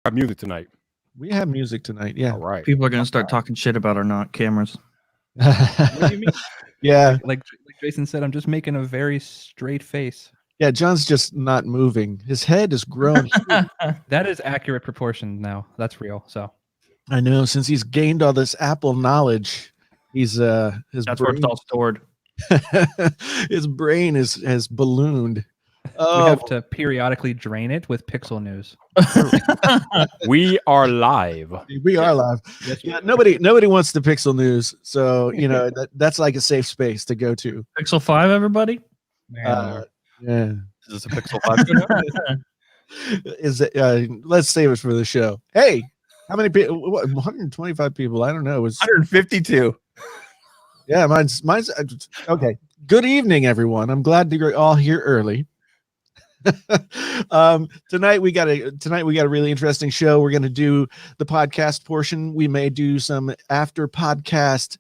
Have music tonight. We have music tonight. Yeah. All right. People are going to start talking shit about our not cameras. What do you mean? Yeah. Like Jason said, I'm just making a very straight face. Yeah. John's just not moving. His head is grown. That is accurate proportion now. That's real. So I know. Since he's gained all this Apple knowledge, he's his That's where it's all stored. his brain has ballooned. we Oh, have to periodically drain it with Pixel News. We are live. we are live. Yes, Yeah, nobody wants the Pixel News, so you know that's like a safe space to go to. Pixel 5, everybody? man. Yeah. Is this a Pixel 5? Is it? Let's save it for the show. Hey, how many people? 125 people. I don't know. It was 152. yeah. Mine's okay. Good evening, everyone. I'm glad you're all here early. Tonight we got a really interesting show. We're going to do the podcast portion. We may do some after podcast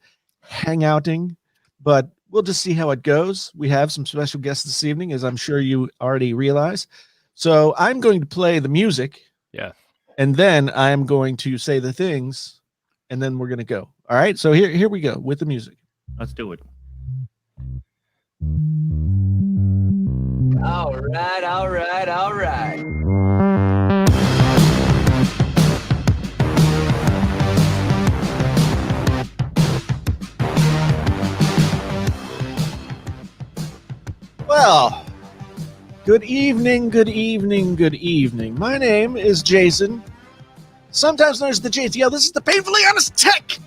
hangouting, but we'll just see how it goes. We have some special guests this evening, as I'm sure you already realize. So I'm going to play the music. Yeah. And then I'm going to say the things, and then we're going to go. All right. So here we go with the music. Let's do it. All right. Well, good evening. My name is Jason, sometimes known as the JTL. This is the Painfully Honest Tech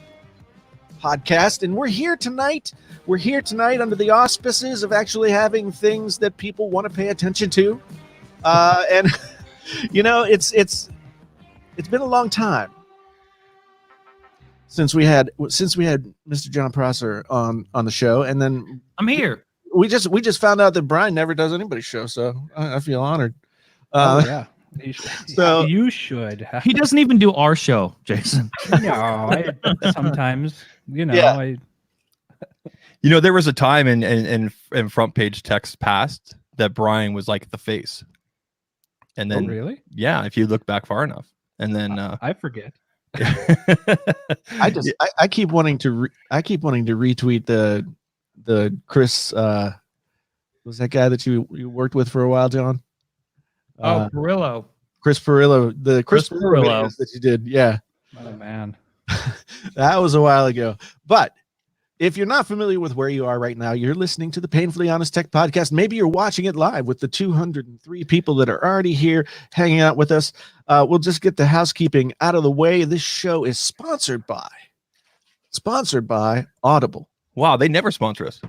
podcast, and we're here tonight. We're here tonight under the auspices of actually having things that people want to pay attention to, and you know, it's been a long time since we had Mr. John Prosser on the show, and then I'm here. we just found out that Brian never does anybody's show, so I feel honored. Yeah. So You should. He doesn't even do our show, Jason. No, sometimes, Yeah. You know, there was a time in front page text past that Brian was like the face. And then, really? yeah, if you look back far enough. And then I forget. I keep wanting to retweet the Chris was that guy that you worked with for a while, John? Perillo. Chris Perillo, the Chris Chris Perillo Perillo. videos that you did. Yeah, Oh man. that was a while ago. But if you're not familiar with where you are right now, you're listening to the Painfully Honest Tech podcast. Maybe you're watching it live with the 203 people that are already here hanging out with us. We'll just get the housekeeping out of the way. This show is sponsored by Audible. wow, they never sponsor us.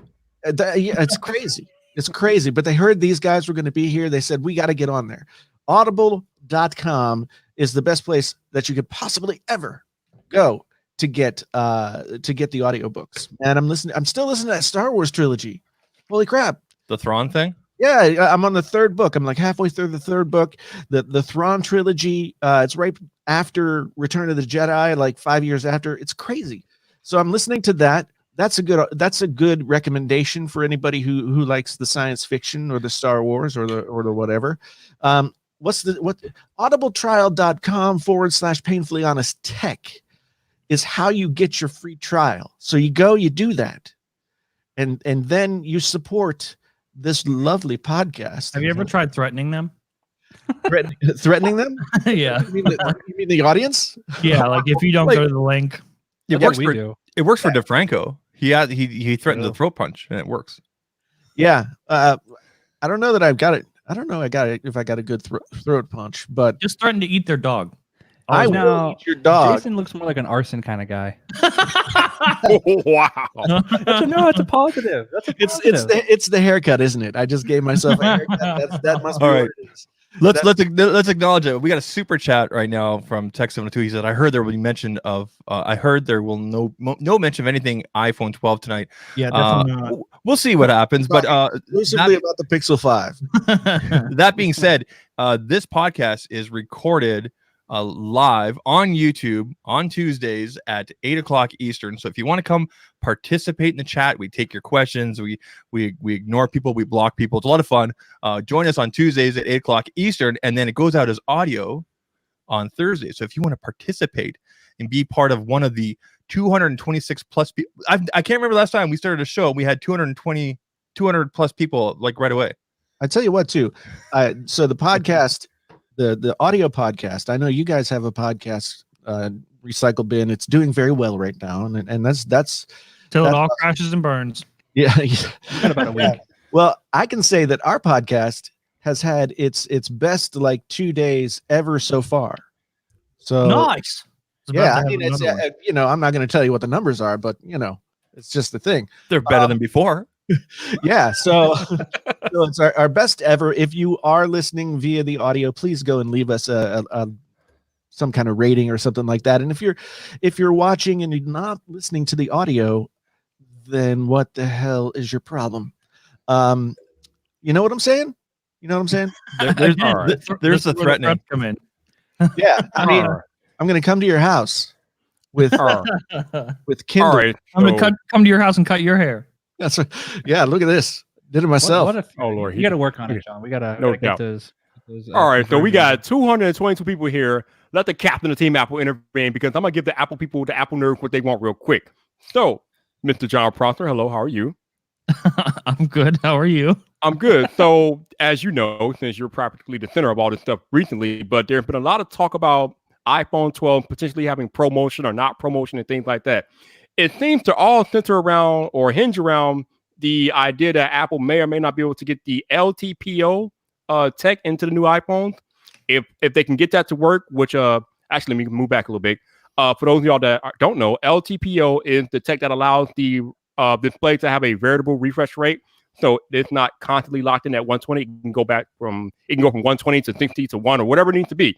Yeah, it's crazy. It's crazy. But they heard these guys were going to be here. They said, we got to get on there. Audible.com is the best place that you could possibly ever go to get the audiobooks. And I'm still listening to that Star Wars trilogy. Holy crap. The Thrawn thing? Yeah, I'm on the third book. I'm like halfway through the third book. The Thrawn trilogy, it's right after Return of the Jedi, like 5 years after. It's crazy. So I'm listening to that. That's a good recommendation for anybody who likes the science fiction or the Star Wars or the whatever. audibletrial.com/painfully honest tech is how you get your free trial. So you do that, and then you support this lovely podcast. Have you ever tried threatening them? threatening them? Yeah. You mean the audience? Yeah, like if you don't go to the link. It Yeah, works we for do. it works for DeFranco. He threatened the throat punch and it works. Yeah. I don't know that I've got it. I don't know if I got a good throat punch, but Just threaten to eat their dog. I no. will eat your dog. Jason looks more like an arson kind of guy. Wow. It's a positive. That's a positive. It's the haircut, isn't it? I just gave myself a haircut. That must be All what right. it is. Let's acknowledge it. We got a super chat right now from Tech72. He said, "I heard there will be mention of. I heard there will no mention of anything iPhone 12 tonight. Yeah, definitely not. We'll see what happens. But Exclusively about the Pixel 5. that being said, this podcast is recorded live on YouTube on Tuesdays at 8:00 Eastern. So if you want to come participate in the chat, we take your questions. We ignore people. We block people. It's a lot of fun. Join us on Tuesdays at 8:00 Eastern, and then it goes out as audio on Thursday. So if you want to participate and be part of one of the 226 plus people, I can't remember last time we started a show, we had 200 plus people like right away. I tell you what, too. So the podcast, the audio podcast, I know you guys have a podcast, Recycle Bin. It's doing very well right now, and that's Till it all crashes and burns. yeah. Got about a week. Well, I can say that our podcast has had its best like 2 days ever so far. So Nice. yeah, I mean, it's I'm not going to tell you what the numbers are, but it's just the thing. They're better than before. Yeah, so it's our best ever. If you are listening via the audio, please go and leave us a some kind of rating or something like that. And if you're watching and you're not listening to the audio, then what the hell is your problem? You know what I'm saying? You know what I'm saying? There's a threatening. Come in. Yeah, I mean, I'm going to come to your house with Kindle. All right. I'm gonna come to your house and cut your hair. That's yeah. Look at this. Did it myself. What if, Oh Lord, you got to work on it, John. We gotta No get doubt. those. All right, so we got 222 people here. Let the captain of Team Apple intervene because I'm gonna give the Apple people, the Apple nerds, what they want real quick. So, Mr. John Prosser, hello, how are you? I'm good. How are you? I'm good. So, as you know, since you're practically the center of all this stuff recently, but there's been a lot of talk about iPhone 12 potentially having promotion or not promotion and things like that. It seems to all center around or hinge around the idea that Apple may or may not be able to get the LTPO tech into the new iPhones. If they can get that to work, which actually let me move back a little bit. For those of y'all that don't know, LTPO is the tech that allows the display to have a variable refresh rate. So it's not constantly locked in at 120. It can go from 120 to 60 to 1 or whatever it needs to be.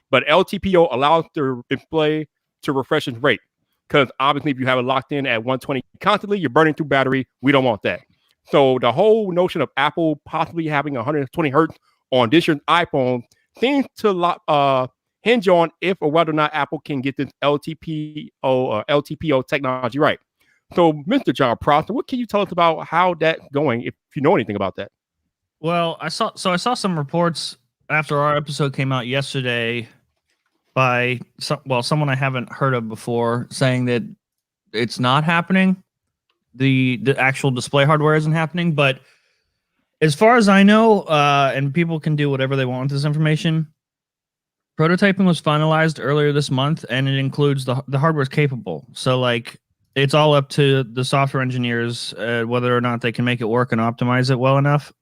But LTPO allows the display to refresh its rate. Because obviously, if you have it locked in at 120 constantly, you're burning through battery. We don't want that. So the whole notion of Apple possibly having 120 hertz on this year's iPhone seems to hinge on if or whether or not Apple can get this LTPO technology right. So, Mr. John Prosser, what can you tell us about how that's going, if you know anything about that? Well, I saw some reports after our episode came out yesterday by someone I haven't heard of before saying that it's not happening. The actual display hardware isn't happening, but as far as I know, and people can do whatever they want with this information, prototyping was finalized earlier this month, and it includes the hardware is capable. So like it's all up to the software engineers whether or not they can make it work and optimize it well enough.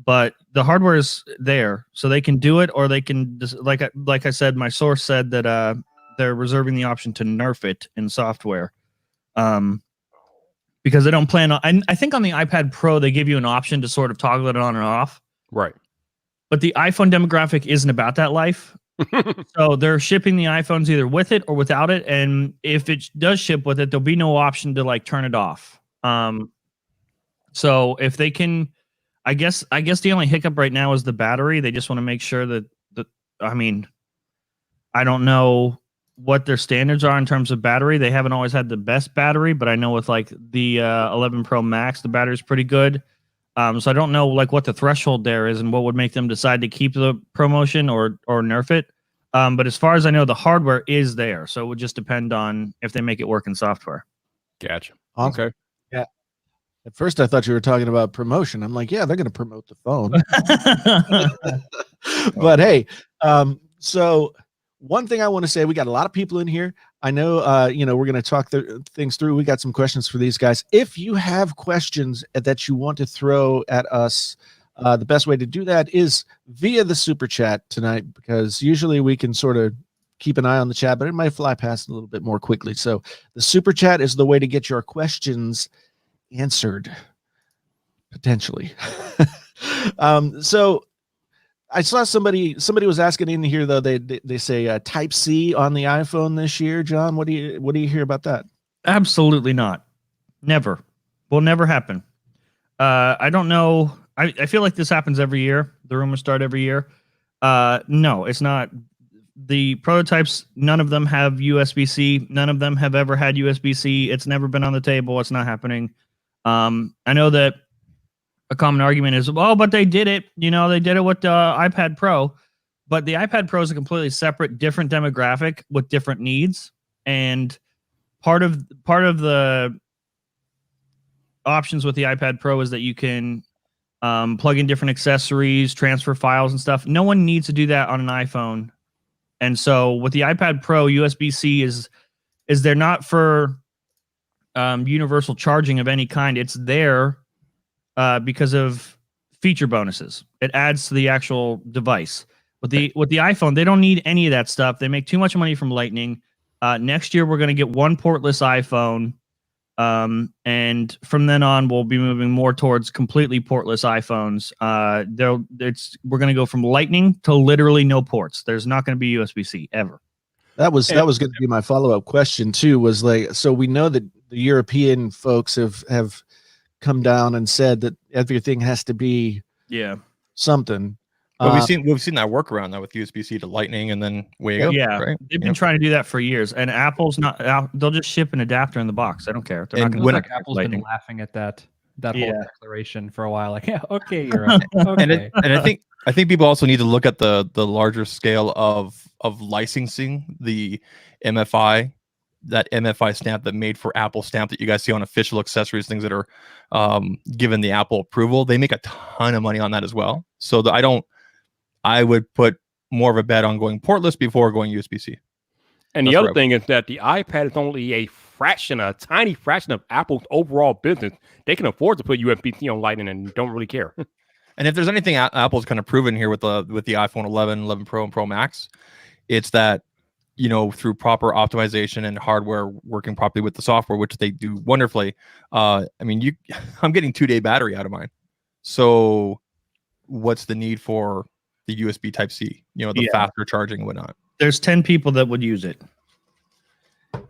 But the hardware is there, so they can do it, or they can just, like I said, my source said that they're reserving the option to nerf it in software, because they don't plan on. I think on the iPad Pro they give you an option to sort of toggle it on and off, Right. but the iPhone demographic isn't about that life. So they're shipping the iPhones either with it or without it, and if it does ship with it, there'll be no option to like turn it off. So if they can. I guess the only hiccup right now is the battery. They just want to make sure that I mean, I don't know what their standards are in terms of battery. They haven't always had the best battery, but I know with like the 11 Pro Max, the battery's pretty good. So I don't know like what the threshold there is and what would make them decide to keep the promotion or nerf it. But as far as I know, the hardware is there, so it would just depend on if they make it work in software. Gotcha. Awesome. Okay. Yeah. At first, I thought you were talking about promotion. I'm like, yeah, they're going to promote the phone. But hey, so one thing I want to say, we got a lot of people in here. I know, we're going to talk things through. We got some questions for these guys. If you have questions that you want to throw at us, the best way to do that is via the super chat tonight, because usually we can sort of keep an eye on the chat, but it might fly past a little bit more quickly. So the super chat is the way to get your questions answered, potentially. So I saw somebody was asking in here though, they say Type C on the iPhone this year. John, what do you hear about that? Absolutely not. Never. Will never happen. I don't know. I feel like this happens every year. The rumors start every year. No, it's not. The prototypes, none of them have USB-C. None of them have ever had USB-C. It's never been on the table. It's not happening. I know that a common argument is, well, but they did it. They did it with the iPad Pro. but the iPad Pro is a completely separate, different demographic with different needs. And part of the options with the iPad Pro is that you can plug in different accessories, transfer files and stuff. No one needs to do that on an iPhone. And so with the iPad Pro, USB-C is there not for universal charging of any kind. It's there because of feature bonuses. It adds to the actual device. With the iPhone, they don't need any of that stuff. They make too much money from Lightning. Next year, we're going to get one portless iPhone. And from then on, we'll be moving more towards completely portless iPhones. We're going to go from Lightning to literally no ports. There's not going to be USB-C ever. That was going to be my follow-up question too, was like, so we know that the European folks have come down and said that everything has to be something. But we've seen that workaround now with USB-C to Lightning and then way up. Yeah, right? They've been trying to do that for years, and Apple's not. They'll just ship an adapter in the box. I don't care. They're not going to. Like Apple's been laughing at that whole declaration for a while. Like, yeah, okay, you're right. Okay. And I think people also need to look at the larger scale of licensing the MFI, that MFI stamp that made for Apple stamp that you guys see on official accessories, things that are given the Apple approval. They make a ton of money on that as well. So I would put more of a bet on going portless before going USB-C. And the other thing is that the iPad is only a tiny fraction of Apple's overall business. They can afford to put USB-C on Lightning and don't really care. And if there's anything Apple's kind of proven here with the iPhone 11, 11 Pro, and Pro Max, it's that, through proper optimization and hardware working properly with the software, which they do wonderfully. I'm getting 2-day battery out of mine. So what's the need for the USB Type-C, the faster charging and whatnot? There's 10 people that would use it.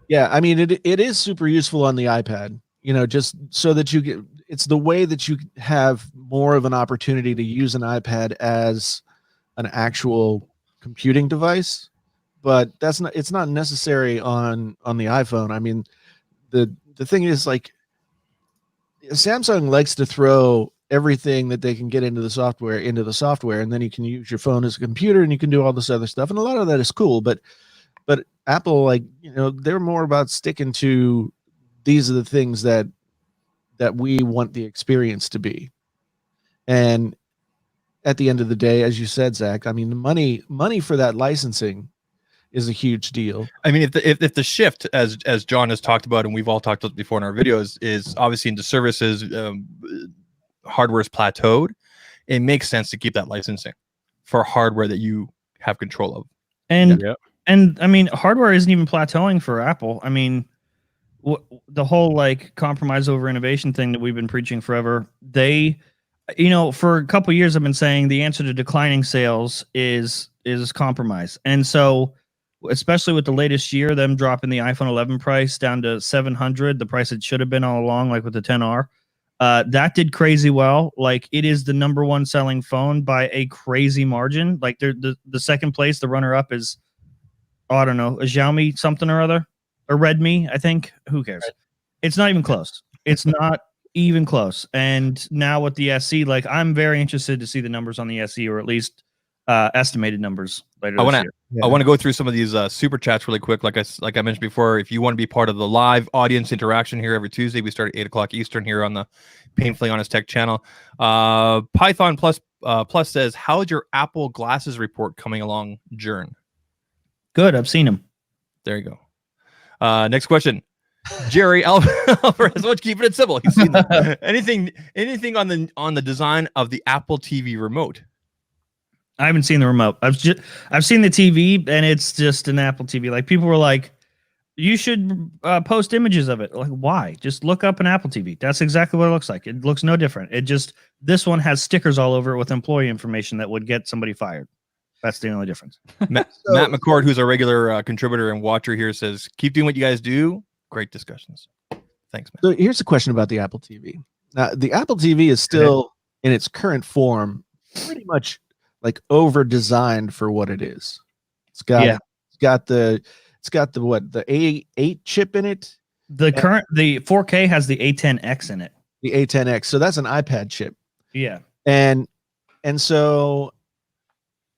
Yeah, I mean, it is super useful on the iPad, just so that it's the way that you have more of an opportunity to use an iPad as an actual computing device, but it's not necessary on the iPhone. I mean, the thing is, like, Samsung likes to throw everything that they can get into the software, and then you can use your phone as a computer and you can do all this other stuff. And a lot of that is cool, but Apple, like, they're more about sticking to, these are the things that we want the experience to be. And at the end of the day, as you said, Zach, I mean, the money for that licensing is a huge deal. I mean, if the shift, as John has talked about, and we've all talked about before in our videos, is obviously into services, hardware is plateaued, it makes sense to keep that licensing for hardware that you have control of. And I mean, hardware isn't even plateauing for Apple. I mean, the whole like compromise over innovation thing that we've been preaching forever, they, for a couple of years I've been saying the answer to declining sales is compromise. And so, especially with the latest year, them dropping the iPhone 11 price down to $700, the price it should have been all along, like with the 10R. That did crazy well. Like, it is the number one selling phone by a crazy margin. Like, the second place, the runner up is, I don't know, a Xiaomi something or other, or Redmi, I think. Who cares? Right. It's not even close. It's not even close. And now with the SE, like, I'm very interested to see the numbers on the SE, or at least estimated numbers later this year. I want to go through some of these super chats really quick. Like I mentioned before, if you want to be part of the live audience interaction here every Tuesday, we start at 8:00 Eastern here on the Painfully Honest Tech channel. Python Plus says, how's your Apple glasses report coming along, Jern? Good. I've seen them. There you go. Next question. Jerry Alvarez, let's keep it simple. He's seen that. Anything on the design of the Apple TV remote? I haven't seen the remote. I've seen the TV, and it's just an Apple TV. Like, people were like, you should post images of it. Like, why? Just look up an Apple TV. That's exactly what it looks like. It looks no different. This one has stickers all over it with employee information that would get somebody fired. That's the only difference. Matt McCord, who's a regular contributor and watcher here, says, keep doing what you guys do. Great discussions. Thanks, man. So here's a question about the Apple TV. The Apple TV is still, in its current form, pretty much like over designed for what it is. It's got the A8 chip in it. The 4K has the A10X in it. The A10X. So that's an iPad chip. Yeah. And so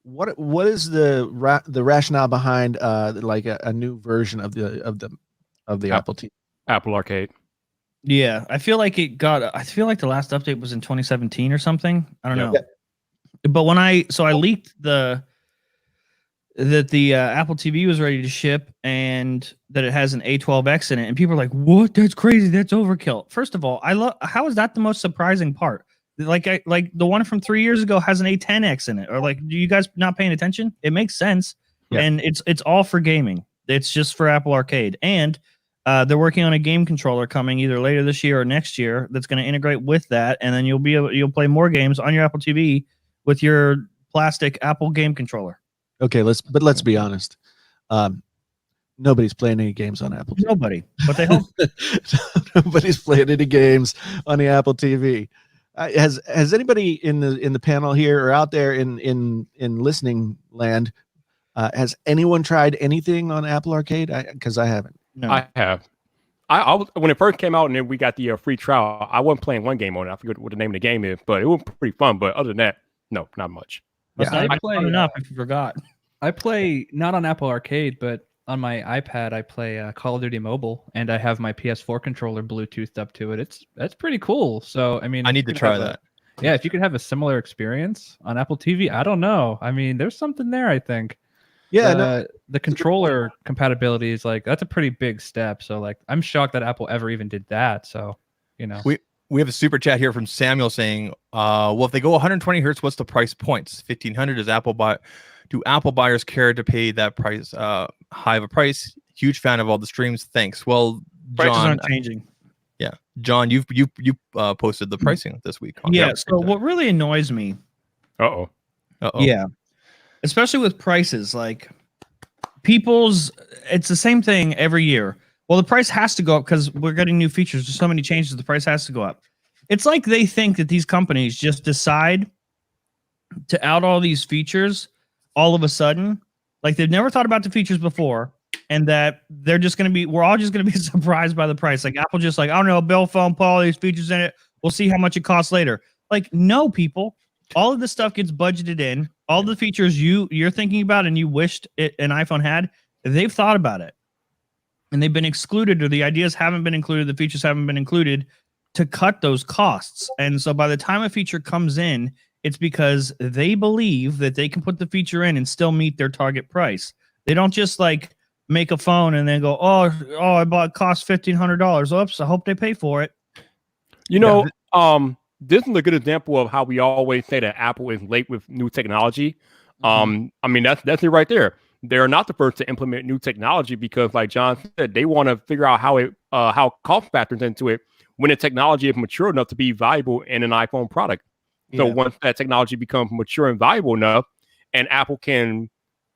what is the rationale behind like a new version of the Apple TV? Apple Arcade. Yeah, I feel like I feel like the last update was in 2017 or something. I don't know. But when I leaked that the Apple TV was ready to ship and that it has an A12X in it, and people are like, "What? That's crazy. That's overkill." First of all, how is that the most surprising part? Like the one from 3 years ago has an A10X in it, or like, do you guys not paying attention? It makes sense, and it's all for gaming. It's just for Apple Arcade, and they're working on a game controller coming either later this year or next year that's going to integrate with that, and then you'll play more games on your Apple TV with your plastic Apple game controller. Okay, let's be honest. Nobody's playing any games on Apple TV. Nobody, but they hope. Nobody's playing any games on the Apple TV. Has anybody in the panel here or out there in listening land, has anyone tried anything on Apple Arcade? Because I haven't. No. I have. I was, when it first came out and then we got the free trial, I wasn't playing one game on it. I forget what the name of the game is, but it was pretty fun. But other than that, no, not much. That's not even fun enough if you forgot. I play not on Apple Arcade, but on my iPad, I play Call of Duty Mobile, and I have my PS4 controller Bluetoothed up to it. That's pretty cool. So, I mean, I need to try that. Yeah, if you could have a similar experience on Apple TV, I don't know. I mean, there's something there, I think. Yeah, the controller compatibility is like, that's a pretty big step. So, like, I'm shocked that Apple ever even did that. So, you know. We have a super chat here from Samuel saying, well, if they go 120 hertz, what's the price points? 1500 is do Apple buyers care to pay that price, high of a price? Huge fan of all the streams. Thanks. Well, Prices John, aren't changing. Yeah, John, you posted the pricing this week. Yeah. So what really annoys me? Uh-oh. Yeah. Especially with prices, like it's the same thing every year. Well, the price has to go up because we're getting new features. There's so many changes, the price has to go up. It's like they think that these companies just decide to out all these features all of a sudden. Like they've never thought about the features before, and that we're all just going to be surprised by the price. Like Apple just like, I don't know, Bill phone, put all these features in it. We'll see how much it costs later. Like, no, people. All of this stuff gets budgeted in. All the features you're thinking about and you wished an iPhone had, they've thought about it. And they've been excluded, or the ideas haven't been included, the features haven't been included to cut those costs. And so by the time a feature comes in, it's because they believe that they can put the feature in and still meet their target price. They don't just like make a phone and then go, it cost $1,500. Oops, I hope they pay for it. You know, this is a good example of how we always say that Apple is late with new technology. I mean, that's it right there. They're not the first to implement new technology because, like John said, they want to figure out how cost factors into it when the technology is mature enough to be valuable in an iPhone product. So once that technology becomes mature and valuable enough, and Apple can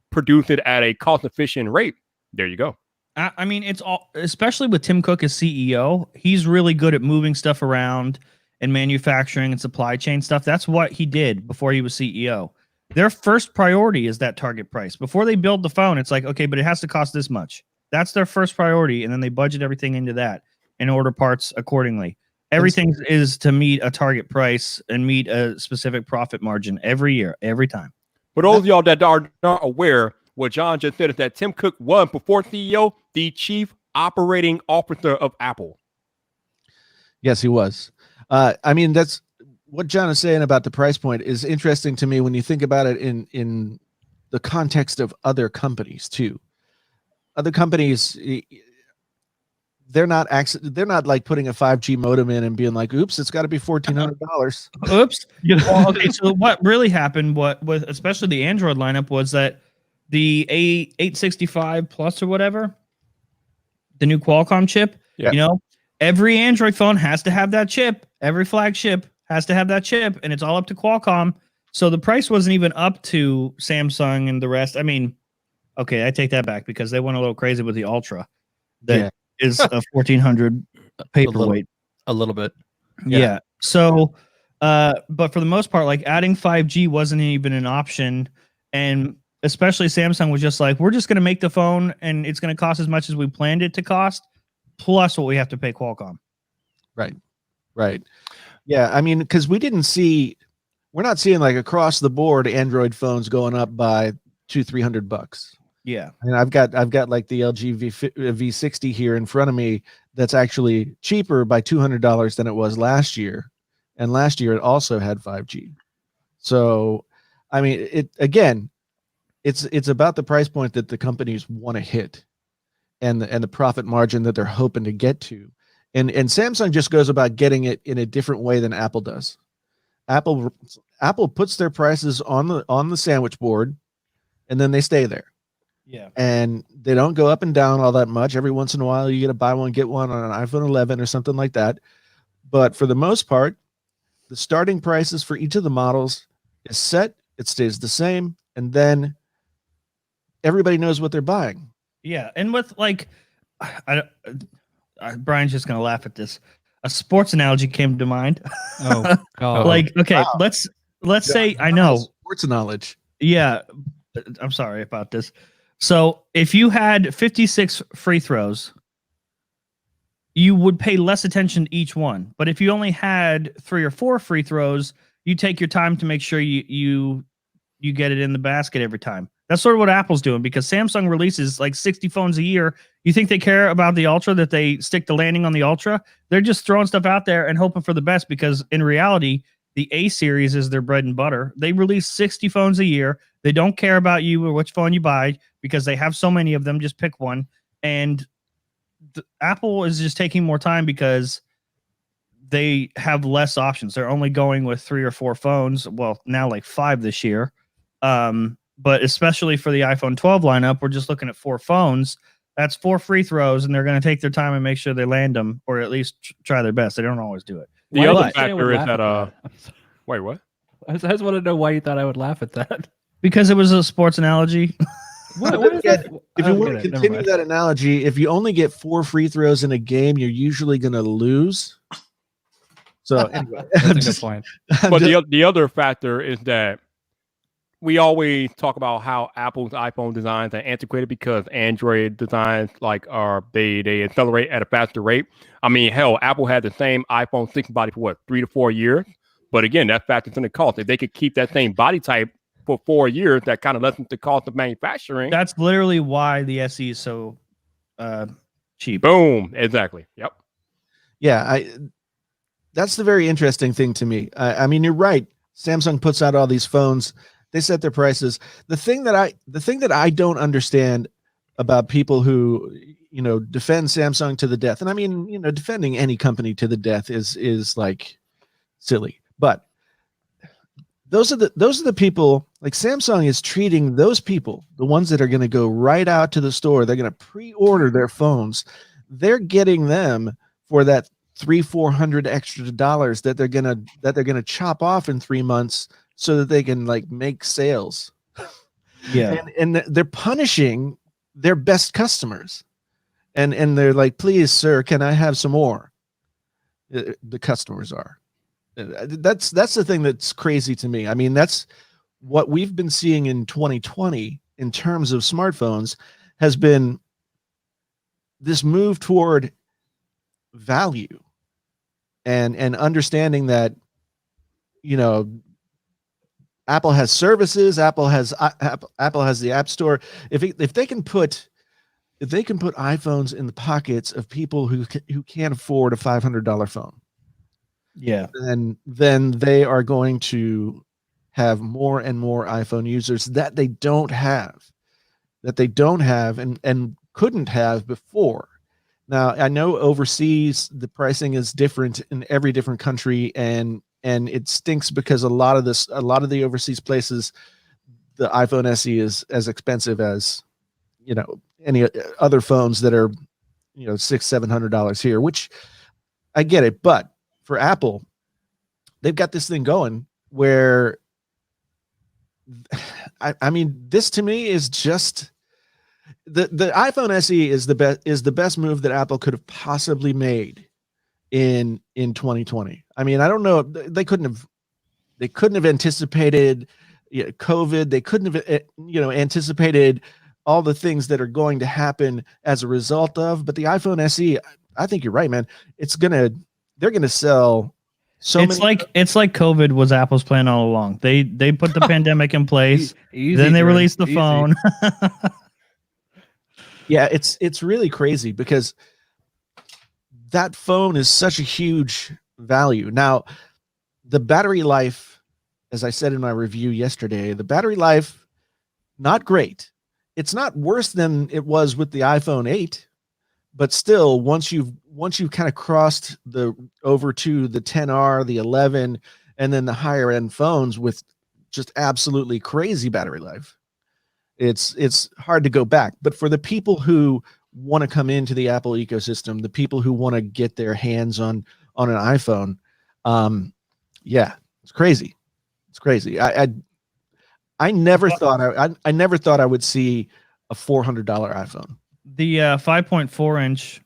produce it at a cost-efficient rate, there you go. I mean, it's all, especially with Tim Cook as CEO, he's really good at moving stuff around and manufacturing and supply chain stuff. That's what he did before he was CEO. Their first priority is that target price. Before they build the phone, it's like, okay, but it has to cost this much. That's their first priority, and then they budget everything into that and order parts accordingly. Everything is to meet a target price and meet a specific profit margin every year, every time. For those of y'all that are not aware, what John just said is that Tim Cook was, before CEO, the chief operating officer of Apple. Yes, he was. I mean, that's what John is saying about the price point is interesting to me when you think about it in the context of other companies too. Other companies, they're not like putting a 5G modem in and being like, "Oops, it's got to be $1,400." Oops. Well, okay, so what really happened, with especially the Android lineup, was that the A865 Plus or whatever, the new Qualcomm chip, every Android phone has to have that chip. Every flagship has to have that chip, and it's all up to Qualcomm. So the price wasn't even up to Samsung and the rest. I mean, okay, I take that back because they went a little crazy with the Ultra. That is a 1,400 paperweight. A little bit. Yeah. So, but for the most part, like adding 5G wasn't even an option. And especially Samsung was just like, we're just going to make the phone and it's going to cost as much as we planned it to cost, plus what we have to pay Qualcomm. Right. Yeah. I mean, because we didn't see we're not seeing like across the board Android phones going up by $200-300. Yeah. And I've got like the LG V60 here in front of me that's actually cheaper by $200 than it was last year, and last year it also had 5G. So, I mean, it's about the price point that the companies want to hit, and the profit margin that they're hoping to get to, and Samsung just goes about getting it in a different way than Apple does. Apple puts their prices on the sandwich board, and then they stay there. Yeah. And they don't go up and down all that much. Every once in a while, you get a buy one, get one on an iPhone 11 or something like that. But for the most part, the starting prices for each of the models is set. It stays the same. And then everybody knows what they're buying. Yeah. And with like, Brian's just going to laugh at this. A sports analogy came to mind. Oh, God. Like, okay, Wow. let's say, I know. Sports knowledge. Yeah. I'm sorry about this. So if you had 56 free throws, you would pay less attention to each one. But if you only had 3 or 4 free throws, you take your time to make sure you get it in the basket every time. That's sort of what Apple's doing, because Samsung releases like 60 phones a year. You think they care about the Ultra, that they stick the landing on the Ultra? They're just throwing stuff out there and hoping for the best, because in reality, the A series is their bread and butter. They release 60 phones a year. They don't care about you or which phone you buy, because they have so many of them. Just pick one. And Apple is just taking more time because they have less options. They're only going with 3 or 4 phones. Well, now like 5 this year. But especially for the iPhone 12 lineup, we're just looking at 4 phones. That's 4 free throws, and they're going to take their time and make sure they land them, or at least try their best. They don't always do it. The Why other did you say I would factor is laugh that at that? wait, what? I just want to know why you thought I would laugh at that. Because it was a sports analogy. What is that? If I you don't want get to it. Never continue mind. that analogy, if you only get 4 free throws in a game, you're usually going to lose. So anyway, That's a good point. But the other factor is that we always talk about how Apple's iPhone designs are antiquated because Android designs they accelerate at a faster rate. I mean, hell, Apple had the same iPhone 6 body for 3 to 4 years. But again, that factors in the cost. If they could keep that same body type for 4 years, that kind of lessens the cost of manufacturing. That's literally why the SE is so cheap. Boom. Exactly. Yep. yeah, that's the very interesting thing to me. I mean, you're right. Samsung puts out all these phones. They set their prices. The thing that I don't understand about people who, defend Samsung to the death, and I mean, defending any company to the death is like silly. But those are the people, like Samsung is treating those people, the ones that are going to go right out to the store, they're going to pre-order their phones. They're getting them for that $300-400 extra dollars that they're gonna chop off in 3 months so that they can like make sales. Yeah. And they're punishing their best customers, and they're like, please, sir, can I have some more? The customers are. That's the thing that's crazy to me. I mean, that's what we've been seeing in 2020 in terms of smartphones has been this move toward value and understanding that, Apple has services, Apple has the App Store. If they can put iPhones in the pockets of people who can't afford a $500 phone, Yeah. then they are going to have more and more iPhone users that they don't have and couldn't have before. Now, I know overseas the pricing is different in every different country, and it stinks because a lot of the overseas places, the iPhone SE is as expensive as, any other phones that are, $600-700 here, which I get it. But for Apple, they've got this thing going where, I mean, this to me is just the iPhone SE is the best move that Apple could have possibly made in 2020. I mean, I don't know, they couldn't have anticipated COVID. They couldn't have anticipated all the things that are going to happen as a result of. But the iPhone SE, I think you're right, man. They're gonna sell It's like COVID was Apple's plan all along. They put the pandemic in place, then they released the phone. Yeah, it's really crazy because that phone is such a huge value. Now, the battery life, as I said in my review yesterday, the battery life, not great. It's not worse than it was with the iPhone 8, but still, once you've kind of crossed over to the 10R, the 11, and then the higher end phones with just absolutely crazy battery life, it's hard to go back. But for the people who want to come into the Apple ecosystem, the people who want to get their hands on an iPhone, yeah, it's crazy. It's crazy. I never thought I never thought I would see a $400 iPhone. The 5.4 inch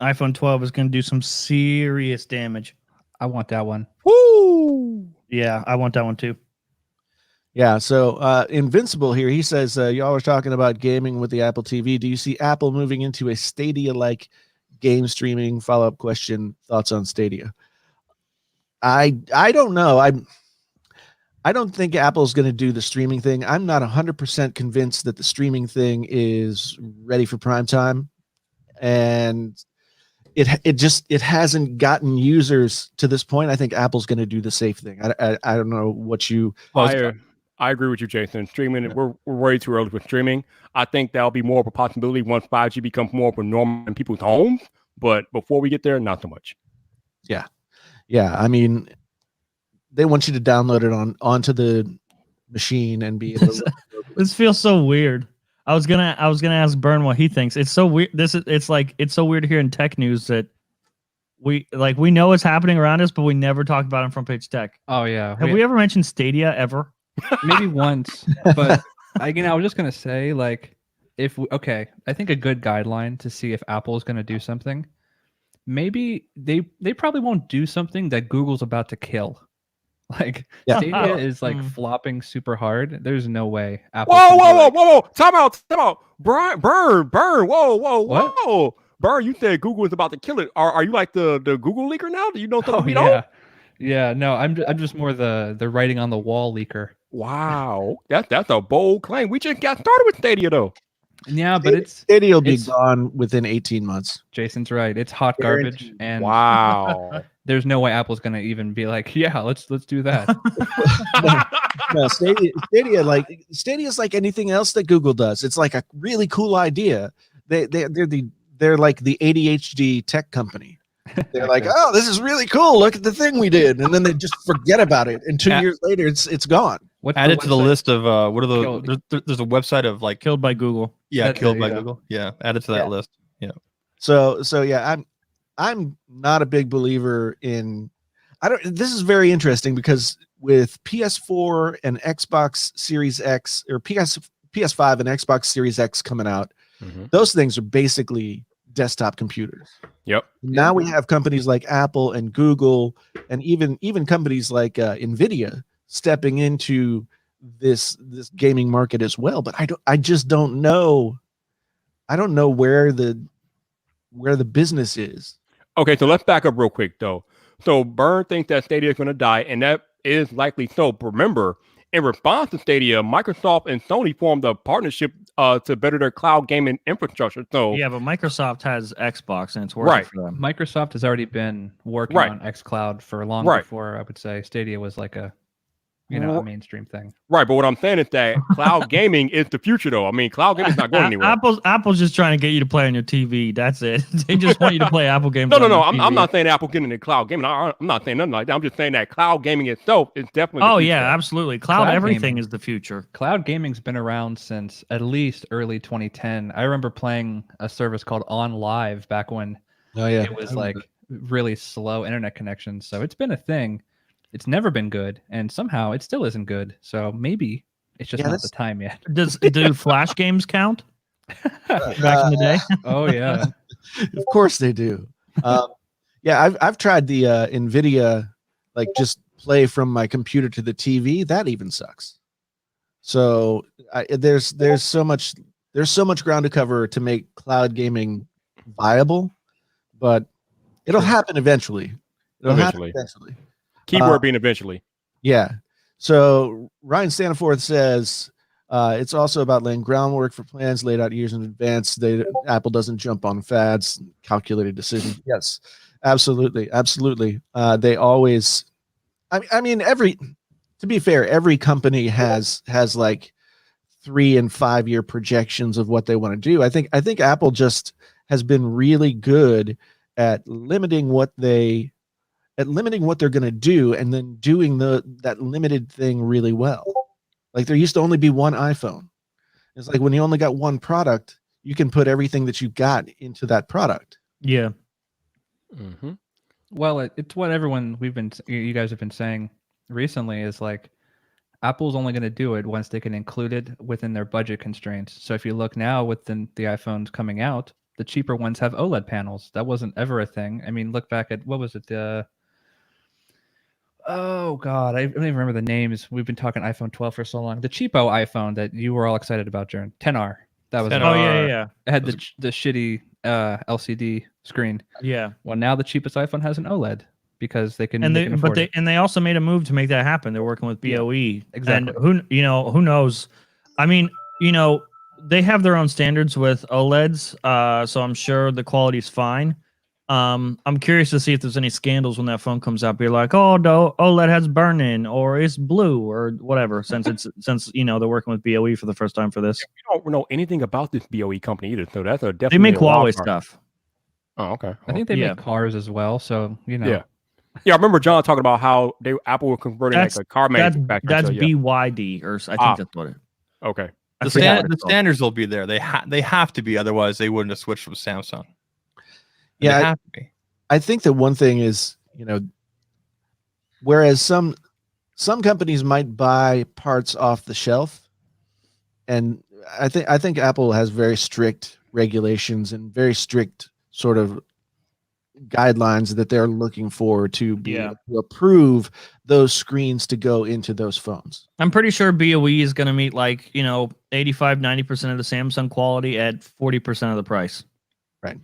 iPhone 12 is going to do some serious damage. I want that one. Woo! Yeah, I want that one too. Yeah, so Invincible here, he says, y'all are talking about gaming with the Apple TV. Do you see Apple moving into a Stadia-like game streaming? Follow-up question, thoughts on Stadia? I don't know. I don't think Apple's going to do the streaming thing. I'm not 100% convinced that the streaming thing is ready for prime time. And it hasn't gotten users to this point. I think Apple's going to do the safe thing. I don't know what you... I agree with you, Jason. Streaming, we're way too early with streaming. I think that'll be more of a possibility once 5G becomes more of a norm in people's homes. But before we get there, not so much. Yeah. I mean, they want you to download it onto the machine and be able to... This feels so weird. I was gonna ask Bern what he thinks. It's so weird. It's so weird to hear in tech news that we know it's happening around us, but we never talk about it on Front Page Tech. Oh yeah. Have we ever mentioned Stadia ever? Maybe once, but I was just gonna say, like, I think a good guideline to see if Apple is gonna do something. Maybe they probably won't do something that Google's about to kill. Like Stadia is like flopping super hard. There's no way Apple. Whoa! Time out! Burn! Whoa! Burn! You said Google is about to kill it. Are you like the Google leaker now? Do you know something we don't? Yeah. No, I'm just more the writing on the wall leaker. Wow, that's a bold claim. We just got started with Stadia though. Yeah, but Stadia will be gone within 18 months. Jason's right. It's hot garbage, and wow. There's no way Apple's gonna even be like, yeah, let's do that. No, Stadia is like anything else that Google does. It's like a really cool idea. They're like the ADHD tech company. They're like, oh, this is really cool. Look at the thing we did, and then they just forget about it. And 2 years later, it's gone. Add it to the list of what are the? There's a website of like killed by Google. Yeah, killed by Google. Yeah, add it to that list. Yeah. So yeah, I'm not a big believer in. This is very interesting because with PS4 and Xbox Series X or PS5 and Xbox Series X coming out, those things are basically desktop computers. Yep. Now we have companies like Apple and Google, and even companies like Nvidia stepping into this gaming market as well. But I just don't know. I don't know where the business is. Okay, so let's back up real quick though. So Burn thinks that Stadia is going to die, and that is likely so. But remember, in response to Stadia, Microsoft and Sony formed a partnership to better their cloud gaming infrastructure. So yeah, but Microsoft has Xbox and it's working for them. Microsoft has already been working on xCloud for long before I would say Stadia was like a mainstream thing. Right, but what I'm saying is that cloud gaming is the future, though. I mean, cloud gaming is not going anywhere. Apple's just trying to get you to play on your TV. That's it. They just want you to play Apple games. No. I'm not saying Apple getting into cloud gaming. I'm not saying nothing like that. I'm just saying that cloud gaming itself is definitely. Oh yeah, absolutely. Cloud everything gaming is the future. Cloud gaming's been around since at least early 2010. I remember playing a service called On Live back when it was like really slow internet connections. So it's been a thing. It's never been good, and somehow it still isn't good. So maybe it's just not the time yet. Do Flash games count? Back in the day? Oh yeah, of course they do. Yeah, I've tried the NVIDIA, like just play from my computer to the TV. That even sucks. So there's so much ground to cover to make cloud gaming viable, but it'll happen eventually. It'll happen eventually. Keyword being eventually. Yeah. So Ryan Staniforth says it's also about laying groundwork for plans laid out years in advance. Apple doesn't jump on fads, calculated decisions. Yes, absolutely, absolutely. They always. I mean, to be fair, every company has like 3 and 5 year projections of what they want to do. I think Apple just has been really good at limiting what they're going to do and then doing that limited thing really well. Like there used to only be one iPhone. It's like when you only got one product, you can put everything that you got into that product. Yeah. Mm-hmm. Well, it's what you guys have been saying recently is like Apple's only going to do it once they can include it within their budget constraints. So if you look now within the iPhones coming out, the cheaper ones have OLED panels. That wasn't ever a thing. I mean, look back at what was it? Oh God, I don't even remember the names. We've been talking iPhone 12 for so long. The cheapo iPhone that you were all excited about, Jern. 10R. That was 10R. Oh yeah. it had the shitty LCD screen. Yeah. Well, now the cheapest iPhone has an OLED because they can. And they can afford it. they also made a move to make that happen. They're working with BOE. exactly. And who knows? I mean, they have their own standards with OLEDs, so I'm sure the quality's fine. I'm curious to see if there's any scandals when that phone comes out. Be like, oh no, OLED has burn-in or it's blue or whatever. Since they're working with BOE for the first time for this. We don't know anything about this BOE company either, so that's definitely They make a wild Huawei card. stuff. Oh, okay. I think they make cars as well. So Yeah. Yeah, I remember John talking about how Apple were converting like a car manufacturer. That's so, yeah. BYD, or I think that's what it. Okay. I The forgot what it's called. standards will be there. They have to be, otherwise they wouldn't have switched from Samsung. Yeah, They have to be. I think that one thing is, whereas some companies might buy parts off the shelf, and I think Apple has very strict regulations and very strict sort of guidelines that they're looking for to be able to approve those screens to go into those phones. I'm pretty sure BOE is going to meet 85-90% of the Samsung quality at 40% of the price. Right.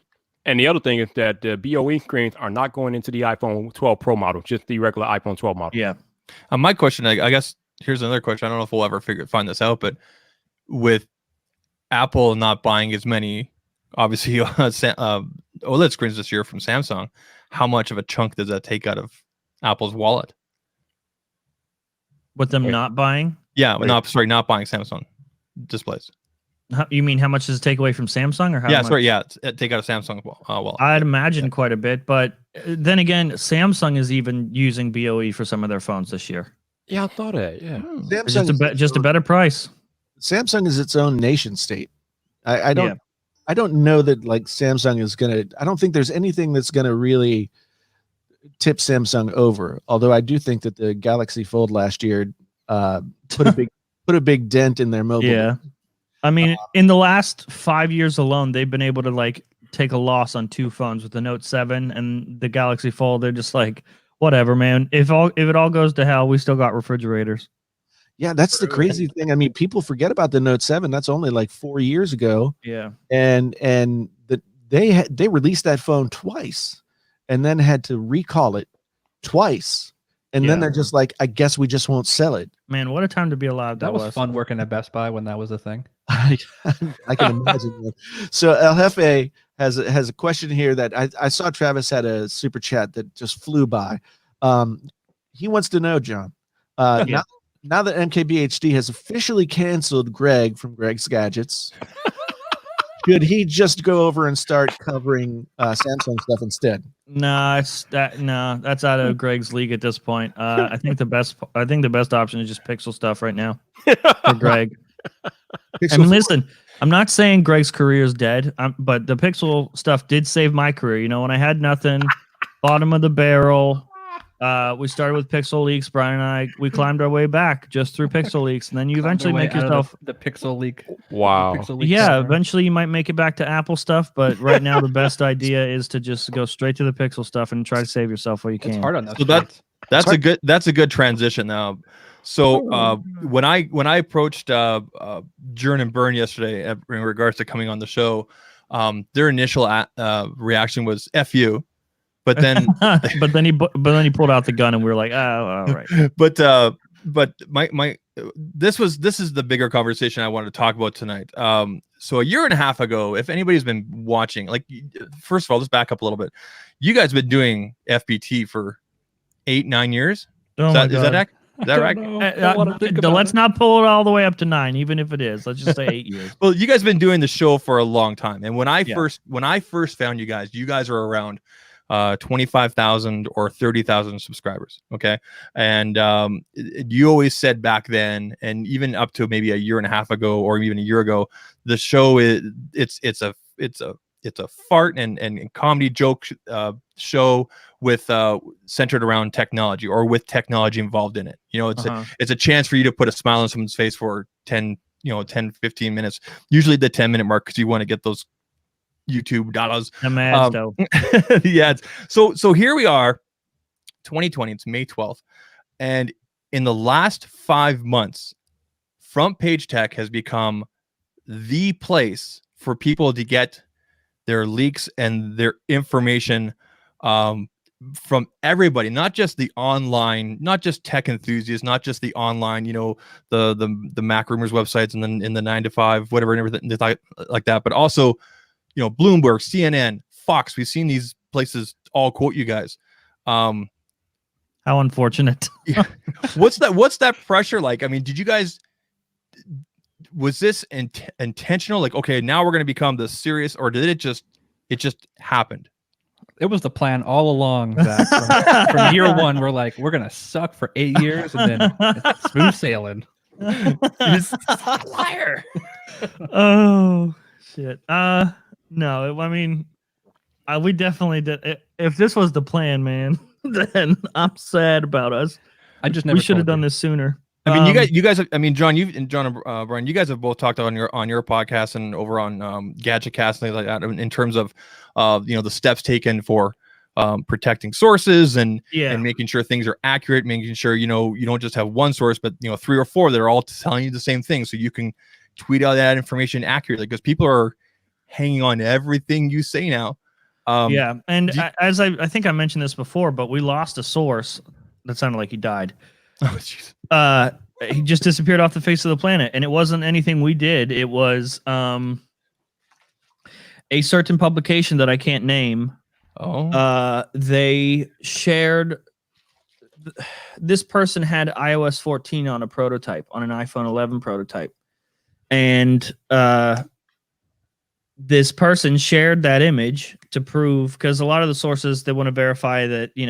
And the other thing is that the BOE screens are not going into the iPhone 12 Pro model, just the regular iPhone 12 model. Yeah. My question, I guess, here's another question. I don't know if we'll ever find this out, but with Apple not buying as many, obviously, OLED screens this year from Samsung, how much of a chunk does that take out of Apple's wallet? With them not buying? Yeah, not buying Samsung displays. You mean how much does it take away from Samsung, or how? Yeah, much? sorry, yeah, take out of Samsung wallet. I'd imagine quite a bit, but then again, Samsung is even using BOE for some of their phones this year. Yeah, I thought that. Yeah, Samsung just a better price. Samsung is its own nation state. I don't know that like Samsung is gonna. I don't think there's anything that's gonna really tip Samsung over. Although I do think that the Galaxy Fold last year put a big dent in their mobile. Yeah. I mean, in the last 5 years alone, they've been able to take a loss on 2 phones with the Note 7 and the Galaxy Fold. They're just like, whatever, man. If it all goes to hell, we still got refrigerators. Yeah, that's the crazy thing. I mean, people forget about the Note 7. That's only like 4 years ago. Yeah. And they released that phone twice and then had to recall it twice. And then they're just like, I guess we just won't sell it. Man, what a time to be alive that was fun working at Best Buy when that was a thing. I can imagine that. So El Jefe has a question here that I saw Travis had a super chat that just flew by. He wants to know, John, now that MKBHD has officially canceled Greg from Greg's Gadgets, should he just go over and start covering Samsung stuff instead? That's out of Greg's league at this point. I think the best option is just Pixel stuff right now for Greg. I mean, listen, I'm not saying Greg's career is dead, but the Pixel stuff did save my career. When I had nothing, bottom of the barrel, we started with Pixel Leaks. Brian and I, we climbed our way back just through Pixel Leaks, and then you eventually make yourself the Pixel Leak. Wow. Pixel Leak eventually you might make it back to Apple stuff, but right now the best idea is to just go straight to the Pixel stuff and try to save yourself while you can. It's hard on those. So that's a good transition now. So when I approached Jern and Byrne yesterday in regards to coming on the show, their initial reaction was "F you," but then but then he pulled out the gun, and we were like, oh, all right. but my this is the bigger conversation I wanted to talk about tonight. So a year and a half ago, if anybody's been watching, like, first of all, let's back up a little bit. You guys have been doing FBT for 8-9 years. Oh Is my that right? Let's not pull it all the way up to 9, even if it is. Let's just say 8 years. Well, you guys have been doing the show for a long time, and when I Yeah. first found you guys are around 25,000 or 30,000 subscribers. Okay. And you always said back then, and even up to maybe a year and a half ago, or even a year ago, the show it's a fart and comedy joke show with centered around technology, or with technology involved in it. You know, it's a chance for you to put a smile on someone's face for 10, 15 minutes, usually the 10-minute mark, because you want to get those YouTube dollars. Yeah. So here we are, 2020. It's May 12th, and in the last 5 months, Front Page Tech has become the place for people to get their leaks and their information from everybody, not just the online, not just tech enthusiasts, not just the online, the Mac Rumors websites, and then in the 9 to 5, whatever, and everything like that, but also, Bloomberg, CNN, Fox. We've seen these places all quote you guys. How unfortunate. Yeah. What's that pressure like? I mean, did you guys, was this intentional? Like, okay, now we're going to become the serious, or did it just happened? It was the plan all along, Zach. From year one, we're like, we're going to suck for 8 years, and then it's smooth sailing. Liar. Oh, shit. No, I mean, we definitely did. If this was the plan, man, then I'm sad about us. We should have done this sooner. I mean, you guys. I mean, John, and Brian, you guys have both talked on your podcast and over on Gadgetcast and things like that, in terms of the steps taken for protecting sources and making sure things are accurate, making sure you don't just have one source, but 3 or 4 that are all telling you the same thing, so you can tweet out that information accurately, because people are hanging on to everything you say now. And as I think I mentioned this before, but we lost a source that sounded like he died. Oh, jeez. He just disappeared off the face of the planet, and it wasn't anything we did. It was a certain publication that I can't name. They shared. This person had iOS 14 on a prototype, on an iPhone 11 prototype, and this person shared that image to prove, because a lot of the sources, they want to verify that, they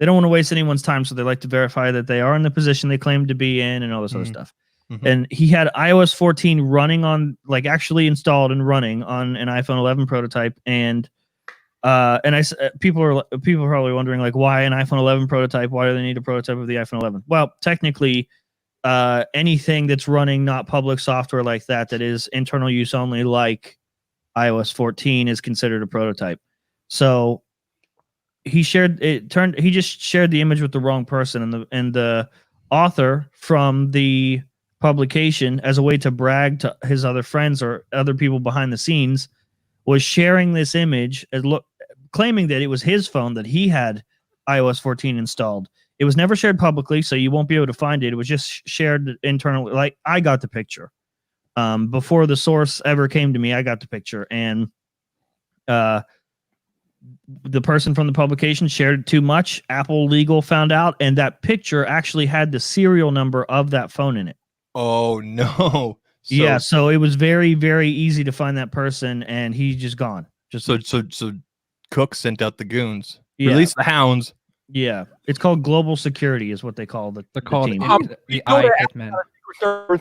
don't want to waste anyone's time, so they like to verify that they are in the position they claim to be in, and all this other stuff. Mm-hmm. And he had iOS 14 running on, like, actually installed and running on an iPhone 11 prototype, and people are probably wondering, like, why an iPhone 11 prototype? Why do they need a prototype of the iPhone 11? Well, technically, anything that's running not public software like that is internal use only, like iOS 14, is considered a prototype. So he just shared the image with the wrong person, and the author from the publication, as a way to brag to his other friends or other people behind the scenes, was sharing this image claiming that it was his phone, that he had iOS 14 installed. It was never shared publicly, so you won't be able to find it. It was just shared internally. Like, I got the picture. Before the source ever came to me, I got the picture, and the person from the publication shared it too much. Apple legal found out, and that picture actually had the serial number of that phone in it. Oh no! So it was very, very easy to find that person, and he's just gone. So Cook sent out the goons, release the hounds. Yeah, it's called global security, is what they call the team. The I Hitman.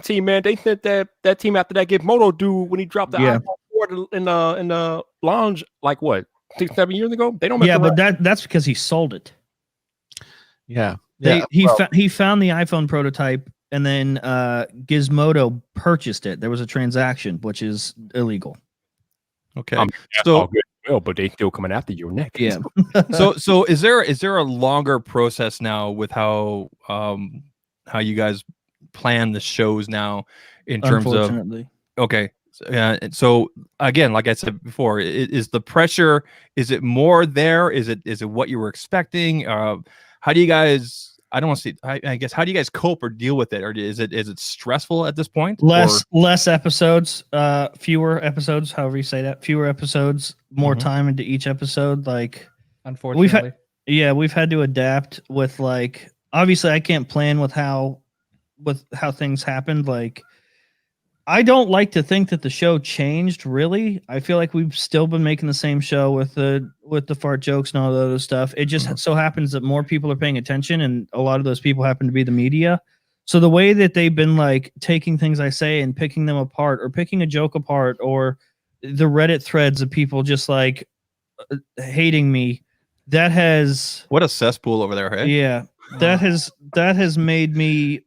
Team, man, they sent that team after that Gizmodo dude when he dropped the iPhone 4 in the lounge, like what, 6-7 years ago. They don't. But that's because he sold it. Yeah. He found the iPhone prototype, and then Gizmodo purchased it. There was a transaction, which is illegal. Okay, but they still coming after your neck. Yeah. so is there a longer process now with how you guys plan the shows now, in terms of? Okay, So again, like I said before, is the pressure? Is it more there? Is it what you were expecting? How do you guys? I don't want to say. I guess how do you guys cope or deal with it, or is it stressful at this point? Less episodes, fewer episodes. However you say that, fewer episodes, more Mhm. time into each episode. Like Unfortunately, we've had to adapt with like. Obviously, I can't plan with how things happened. Like, I don't like to think that the show changed. Really, I feel like we've still been making the same show with the fart jokes and all the other stuff. It just so happens that more people are paying attention, and a lot of those people happen to be the media. So the way that they've been like taking things I say and picking them apart, or picking a joke apart, or the Reddit threads of people just like hating me, that has what a cesspool over there, hey? yeah, that has made me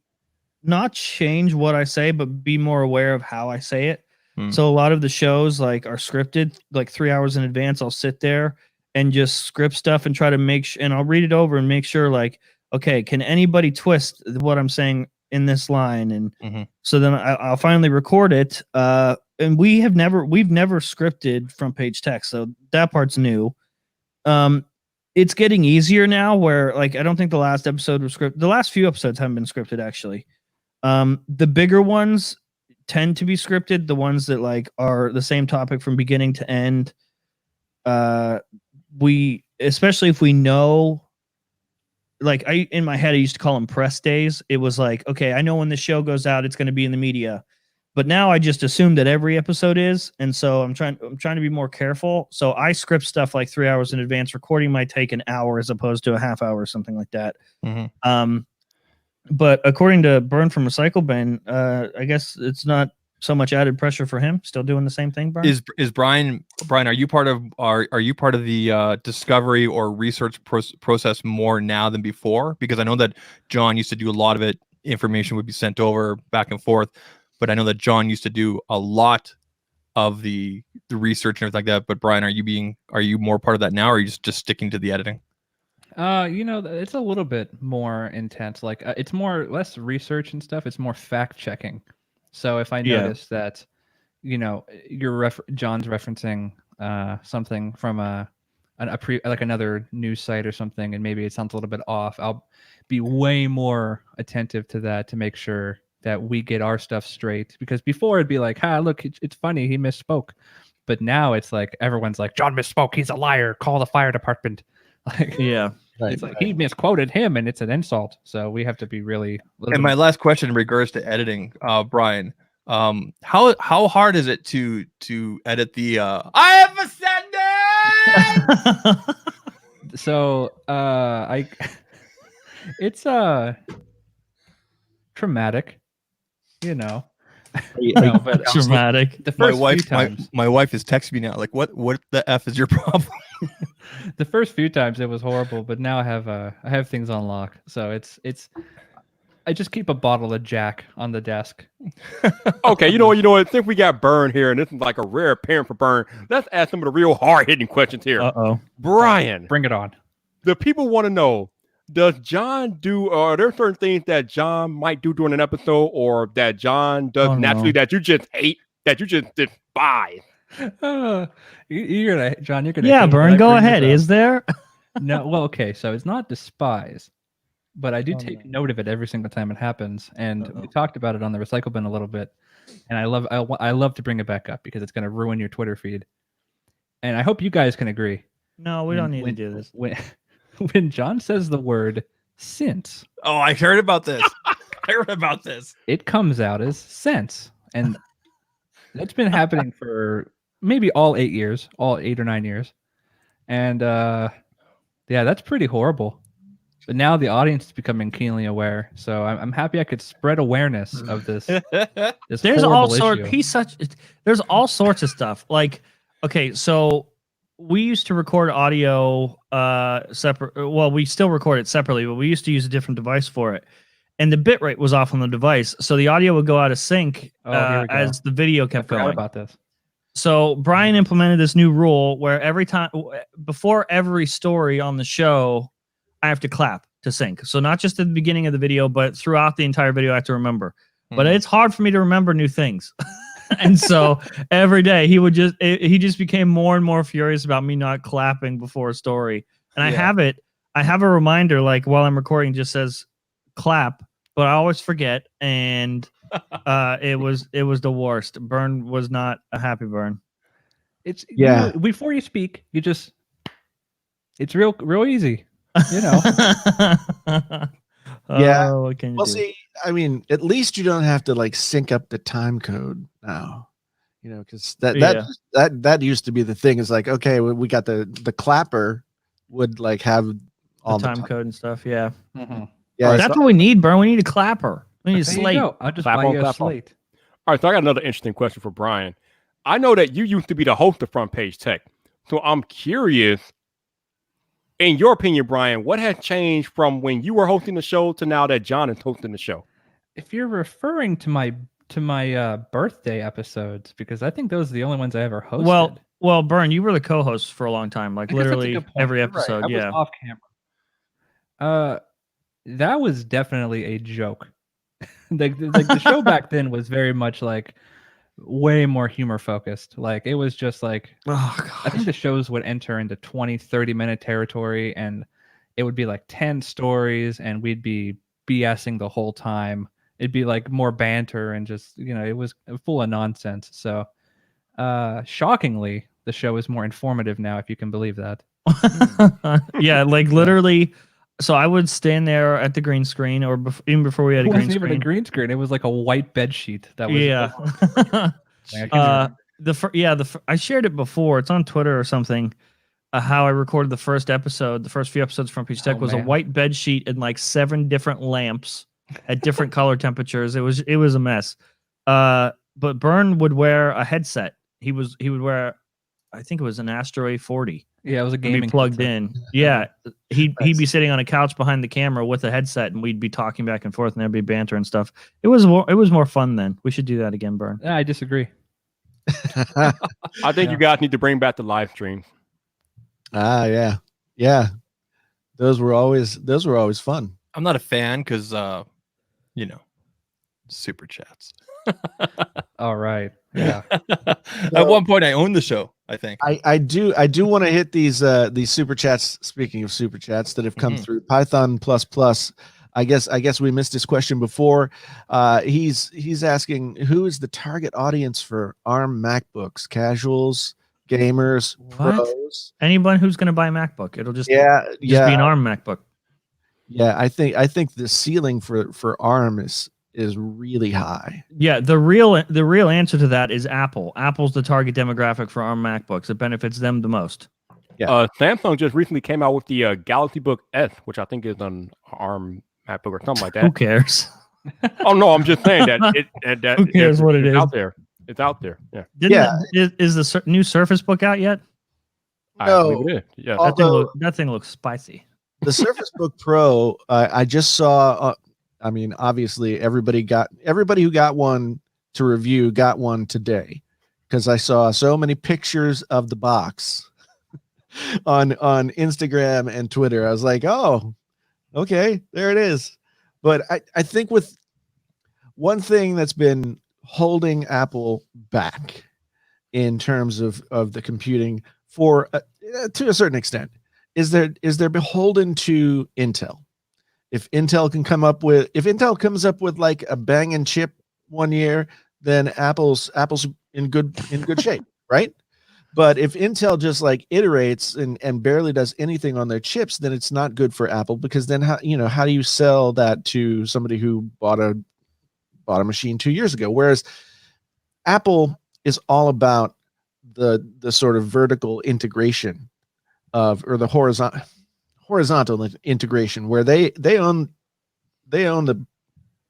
not change what I say, but be more aware of how I say it. So a lot of the shows like are scripted, like 3 hours in advance. I'll sit there and just script stuff and try to make and I'll read it over and make sure like, okay, can anybody twist what I'm saying in this line? And so then I'll finally record it. And we've never scripted front page text. So that part's new. It's getting easier now where like, I don't think the last episode was scripted. The last few episodes haven't been scripted actually. The bigger ones tend to be scripted. The ones that like are the same topic from beginning to end. Especially if we know, like in my head, I used to call them press days. It was like, okay, I know when the show goes out, it's going to be in the media, but now I just assume that every episode is. And so I'm trying to be more careful. So I script stuff like 3 hours in advance. Recording might take an hour as opposed to a half hour or something like that. But according to Burn from Recycle Bin, I guess it's not so much added pressure for him. Still doing the same thing, Brian? Is Brian? Are you part of the discovery or research process more now than before? Because I know that John used to do a lot of it. Information would be sent over back and forth, but I know that John used to do a lot of the research and everything like that. But Brian, are you more part of that now, or are you just sticking to the editing? It's a little bit more intense. Like it's less research and stuff. It's more fact checking. So if I notice that, John's referencing something from another news site or something, and maybe it sounds a little bit off, I'll be way more attentive to that to make sure that we get our stuff straight. Because before it'd be like, look, it's funny, he misspoke. But now it's like everyone's like, John misspoke, he's a liar, call the fire department. Like, yeah. It's like he misquoted him, and it's an insult. So we have to be really. And my last question in regards to editing, Brian, how hard is it to edit the I have ascended? So it's traumatic, No, but dramatic. The first few times, my wife is texting me now, like, what the F is your problem? The first few times it was horrible, but now I have things on lock. So it's I just keep a bottle of Jack on the desk. Okay, you know what? I think we got Burn here, and this is like a rare appearance for Burn. Let's ask some of the real hard-hitting questions here. Brian, bring it on. The people want to know: does John do? Are there certain things that John might do during an episode, or that John does naturally that you just hate, that you just despise? John, you're gonna. Yeah, Burn, go ahead. Is there? No, well, okay, so it's not despise, but I do take note of it every single time it happens, and we talked about it on the Recycle Bin a little bit, and I love to bring it back up because it's going to ruin your Twitter feed, and I hope you guys can agree. No, we don't need to do this. When John says the word "since," I heard about this. It comes out as sense, and that's been happening for maybe all 8 or 9 years, and that's pretty horrible. But now the audience is becoming keenly aware, so I'm happy I could spread awareness of this. There's all sorts. There's all sorts of stuff. Like, okay, so we used to record audio separate. Well, we still record it separately, but we used to use a different device for it, and the bit rate was off on the device, so the audio would go out of sync as the video kept going. About this. So Brian implemented this new rule where before every story on the show, I have to clap to sync. So not just at the beginning of the video, but throughout the entire video, I have to remember. But it's hard for me to remember new things. And so every day he just became more and more furious about me not clapping before a story. And I have a reminder, like while I'm recording, just says clap, but I always forget. And it was the worst. Burn was not a happy burn. It's Yeah. before you speak, it's real easy. You know. Yeah. Oh, what can you Well, do? see, I mean, at least you don't have to like sync up the time code now, you know, because that used to be the thing. Is like, okay, we got the clapper would like have all the time code and stuff. Yeah. Yeah, That's what we need, Burn. We need a clapper. We need a There you slate. go. I'll just Clap buy on, you a clap on. slate. All right, so I got another interesting question for Brian. I know that you used to be the host of Front Page Tech, so I'm curious. In your opinion, Brian, what has changed from when you were hosting the show to now that John is hosting the show? If you're referring to my birthday episodes, because I think those are the only ones I ever hosted. Well, Burn, you were the co-host for a long time, like I guess that's a literally good point. every You're right. episode. I was Yeah. off camera. That was definitely a joke. like the show back then was very much like way more humor focused. Like it was just like Oh I think god. the shows would enter into 20-30 minute territory, and it would be like 10 stories, and we'd be BSing the whole time. It'd be like more banter and just, you know, it was full of nonsense. So shockingly, the show is more informative now, if you can believe that. Yeah, like literally. So I would stand there at the green screen, or even before we had It a green wasn't even a screen. green screen. It was like a white bed sheet that was Yeah. I can't even I shared it before. It's on Twitter or something. How I recorded the first episode, the first few episodes from Peach Tech Oh, was a man. white bed sheet and like 7 different lamps at different color temperatures. It was a mess. But Byrne would wear a headset. He would wear, I think it was an Astro A40. Yeah, it was a And be gaming plugged headset. in. Yeah, he'd be Nice. sitting on a couch behind the camera with a headset, and we'd be talking back and forth, and there'd be banter and stuff. It was more fun then. We should do that again, Byrne. I disagree. I think Yeah. you guys need to bring back the live streams. Yeah. Those were always fun. I'm not a fan because, you know, super chats. All right. Yeah. At one point, I owned the show. I think. I do want to hit these super chats. Speaking of super chats that have come Mhm. through, Python plus. I guess we missed his question before. He's asking, who is the target audience for ARM MacBooks? Casuals, gamers, What? pros? Anyone who's going to buy a MacBook, it'll just Yeah, be an ARM MacBook. yeah. I think the ceiling for ARM is really high. Yeah, the real answer to that is Apple. Apple's the target demographic for ARM MacBooks. It benefits them the most. Yeah. Samsung just recently came out with the Galaxy Book S, which I think is an ARM MacBook or something like Who that. cares? Oh no, I'm just saying that that Who cares what it it's is? out there. It's out there. Yeah, Is the new Surface Book out yet? I No. believe it is. Yeah, Although- That thing looks spicy. The Surface Book Pro, I just saw. I mean, obviously, everybody who got one to review got one today, because I saw so many pictures of the box on Instagram and Twitter. I was like, oh, okay, there it is. But I think with one thing that's been holding Apple back in terms of the computing for to a certain extent is they're beholden to Intel. If Intel comes up with like a banging chip one year, then Apple's in good shape, right? But if Intel just like iterates and barely does anything on their chips, then it's not good for Apple, because then how do you sell that to somebody who bought a machine 2 years ago? Whereas Apple is all about the sort of vertical integration or the horizontal integration, where they own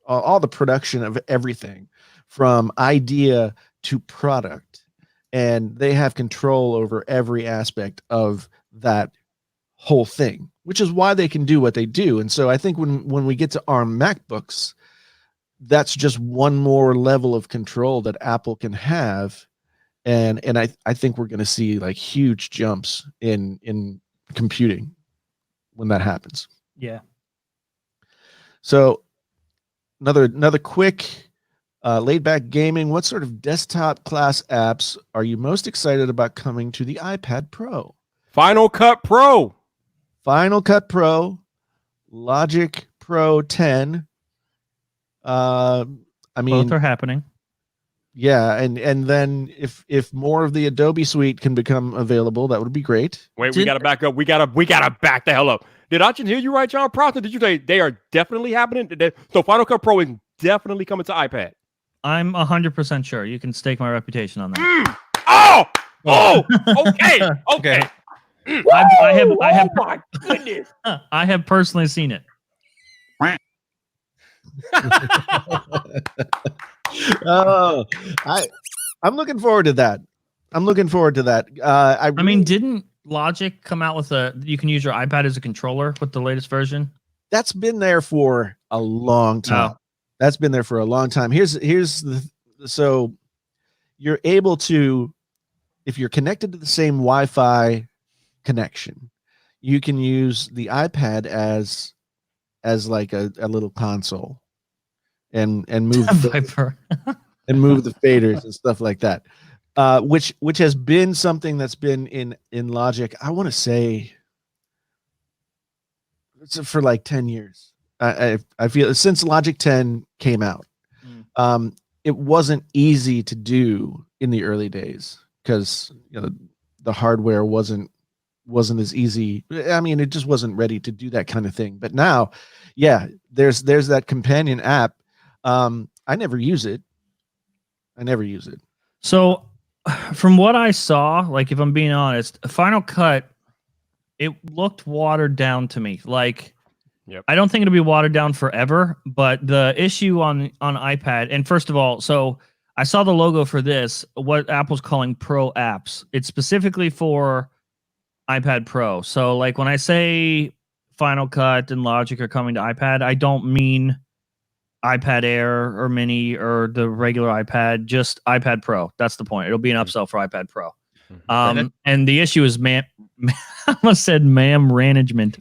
all the production of everything from idea to product, and they have control over every aspect of that whole thing, which is why they can do what they do. And so I think when we get to ARM MacBooks, that's just one more level of control that Apple can have, and I think we're going to see like huge jumps in computing when that happens. Yeah. So another quick Laid back gaming. What sort of desktop class apps are you most excited about coming to the iPad Pro? Final Cut Pro. Final Cut Pro, Logic Pro 10. I mean, Both are happening. yeah, and then if more of the Adobe suite can become available, that would be great. Wait, we gotta back up. We gotta back the hell up. Did I just hear you right, John Proctor? Did you say they are definitely happening? So Final Cut Pro is definitely coming to iPad. I'm 100% sure. You can stake my reputation on that. Okay. Okay. I have Oh my goodness. I have personally seen it. Oh, I'm looking forward to that. I mean, didn't Logic come out with you can use your iPad as a controller with the latest version? that's been there for a long time. Oh. That's been there for a long time. So you're able to, if you're connected to the same Wi-Fi connection, you can use the iPad as like a little console and move Viper. and move the faders and stuff like that. Which has been something that's been in Logic, I want to say it's for like 10 years. I feel since Logic 10 came out. It wasn't easy to do in the early days because the hardware wasn't as easy. I mean, it just wasn't ready to do that kind of thing. But now, yeah, there's that companion app. I never use it. So, from what I saw, like if I'm being honest, Final Cut, it looked watered down to me. Like, Yep. I don't think it'll be watered down forever. But the issue on iPad, and first of all, so I saw the logo for this, what Apple's calling Pro apps. It's specifically for iPad Pro. So, like when I say Final Cut and Logic are coming to iPad, I don't mean iPad Air or Mini or the regular iPad, just iPad Pro. That's the point. It'll be an upsell for iPad Pro. And the issue is I almost said RAM management.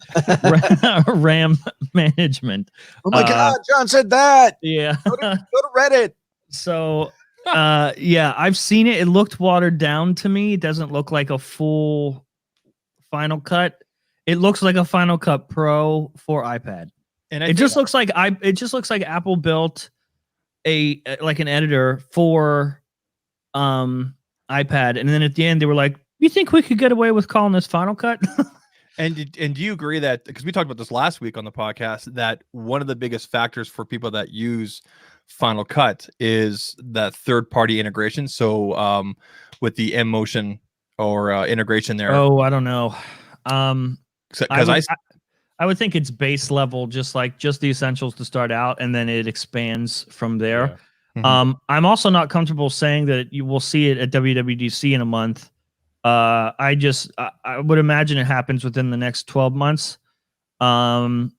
RAM management. Oh my God, John said that. Yeah. Go to Reddit. So yeah, I've seen it. It looked watered down to me. It doesn't look like a full Final Cut. It looks like a Final Cut Pro for iPad. And it just looks like Apple built an editor for iPad, and then at the end they were like, "You think we could get away with calling this Final Cut?" And do you agree that, because we talked about this last week on the podcast, that one of the biggest factors for people that use Final Cut is that third-party integration? So with the M-Motion or integration there. Oh, I don't know. Because I would think it's base level, just the essentials to start out, and then it expands from there. Yeah. Mm-hmm. I'm also not comfortable saying that you will see it at WWDC in a month. I would imagine it happens within the next 12 months. For me,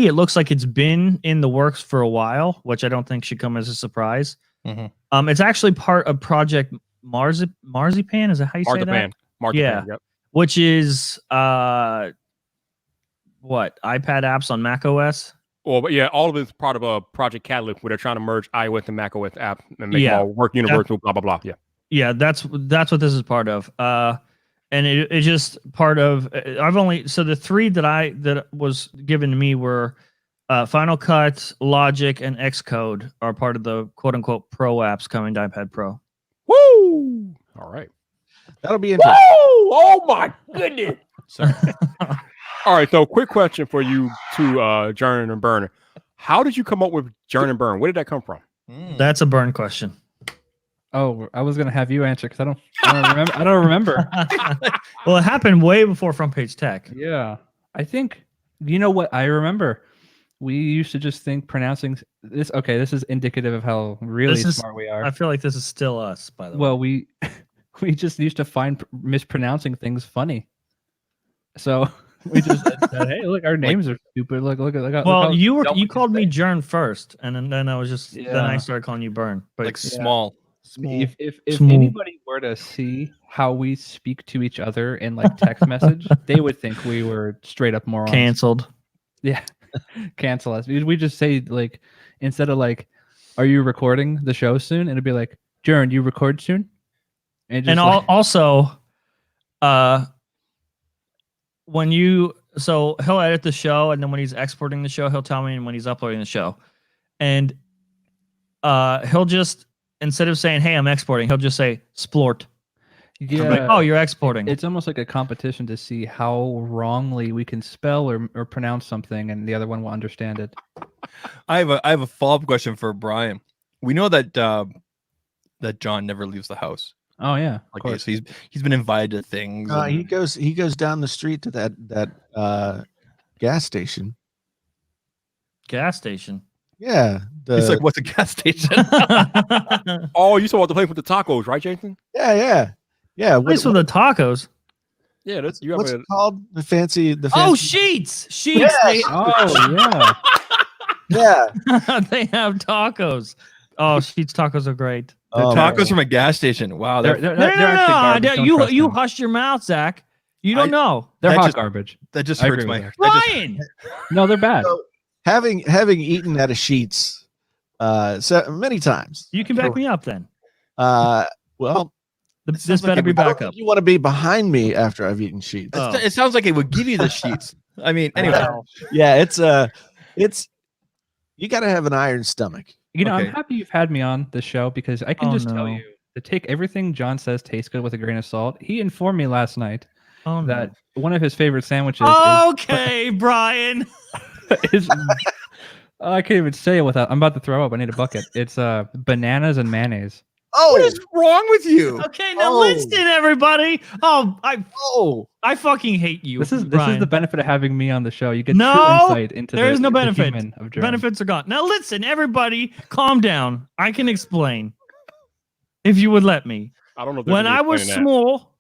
it looks like it's been in the works for a while, which I don't think should come as a surprise. Mm-hmm. It's actually part of Project Marzipan. Is that how you say that? Marzipan, yep. Which is iPad apps on Mac OS. Well, but yeah, all of it's part of a Project Catalyst where they're trying to merge iOS and Mac OS apps and make them all work universal, blah, blah, blah. Yeah. Yeah, that's what this is part of. And it's just part of, the three that was given to me were Final Cut, Logic, and Xcode are part of the quote unquote pro apps coming to iPad Pro. Woo! All right. That'll be interesting. Woo! Oh my goodness. Sorry. All right, so quick question for you two, Jern and Burn. How did you come up with Jern and Burn? Where did that come from? That's a Burn question. Oh, I was gonna have you answer because I don't remember. Well, it happened way before Front Page Tech. Yeah, I think you know what I remember. We used to just think pronouncing this. Okay, this is indicative of how really smart we are. I feel like this is still us, by the way. Well, we just used to find mispronouncing things funny. So we just said, "Hey, look, our names are stupid. Look at." Well, you called me Jern first, and then I was just then I started calling you Burn. But small. If anybody were to see how we speak to each other in like text message, they would think we were straight up morons. Canceled. Yeah, cancel us. We just say like instead of like, "Are you recording the show soon?" It'd be like, "Jaron, you record soon?" And also, when you so he'll edit the show, and then when he's exporting the show, he'll tell me, and when he's uploading the show, and he'll just instead of saying, "Hey, I'm exporting," he'll just say "splort." yeah, I'm like, "Oh, you're exporting." it's almost like a competition to see how wrongly we can spell or pronounce something, and the other one will understand it. I have a follow-up question for Brian. We know that that John never leaves the house. Oh yeah, of Like course. he's been invited to things. He and- goes down the street to that gas station. Gas station. Yeah, He's like, "What's a gas station?" Oh, you saw the place with the tacos, right, Jason? yeah. Place for the tacos. Yeah, that's you have What's a it called? The fancy. Oh, Sheets. Sheets. Yes! Oh yeah. Yeah. They have tacos. Oh, Sheets tacos are great. The Oh, tacos man. from a gas station. Wow, They're they're, No, actually garbage. Don't trust you them. hushed your mouth, Zach. You don't know. They're that hot just- garbage. that just I hurts agree my. with that just- Ryan. No, they're bad. So, having eaten at a Sheets so many times. You can back me up then. Well, This sounds like better it be would- I don't back think up. you want to be behind me after I've eaten Sheets. Oh. It sounds like it would give you the sheets. I mean, anyway. Wow. Yeah, it's you got to have an iron stomach. You know, Okay. I'm happy you've had me on the show because I can Oh, just tell no. you to take everything John says tastes good with a grain of salt. He informed me last night Oh, no. that one of his favorite sandwiches Okay, Brian. is I can't even say it without. I'm about to throw up. I need a bucket. It's bananas and mayonnaise. What is wrong with you? Okay, now Oh. listen, everybody. Oh, Oh, I fucking hate you. This is Brian. the benefit of having me on the show. You get No, true insight into there is no the benefit. human of Jaron. Benefits are gone. Now listen, everybody, calm down. I can explain. If you would let me. I don't know. If there's When any I was explaining small,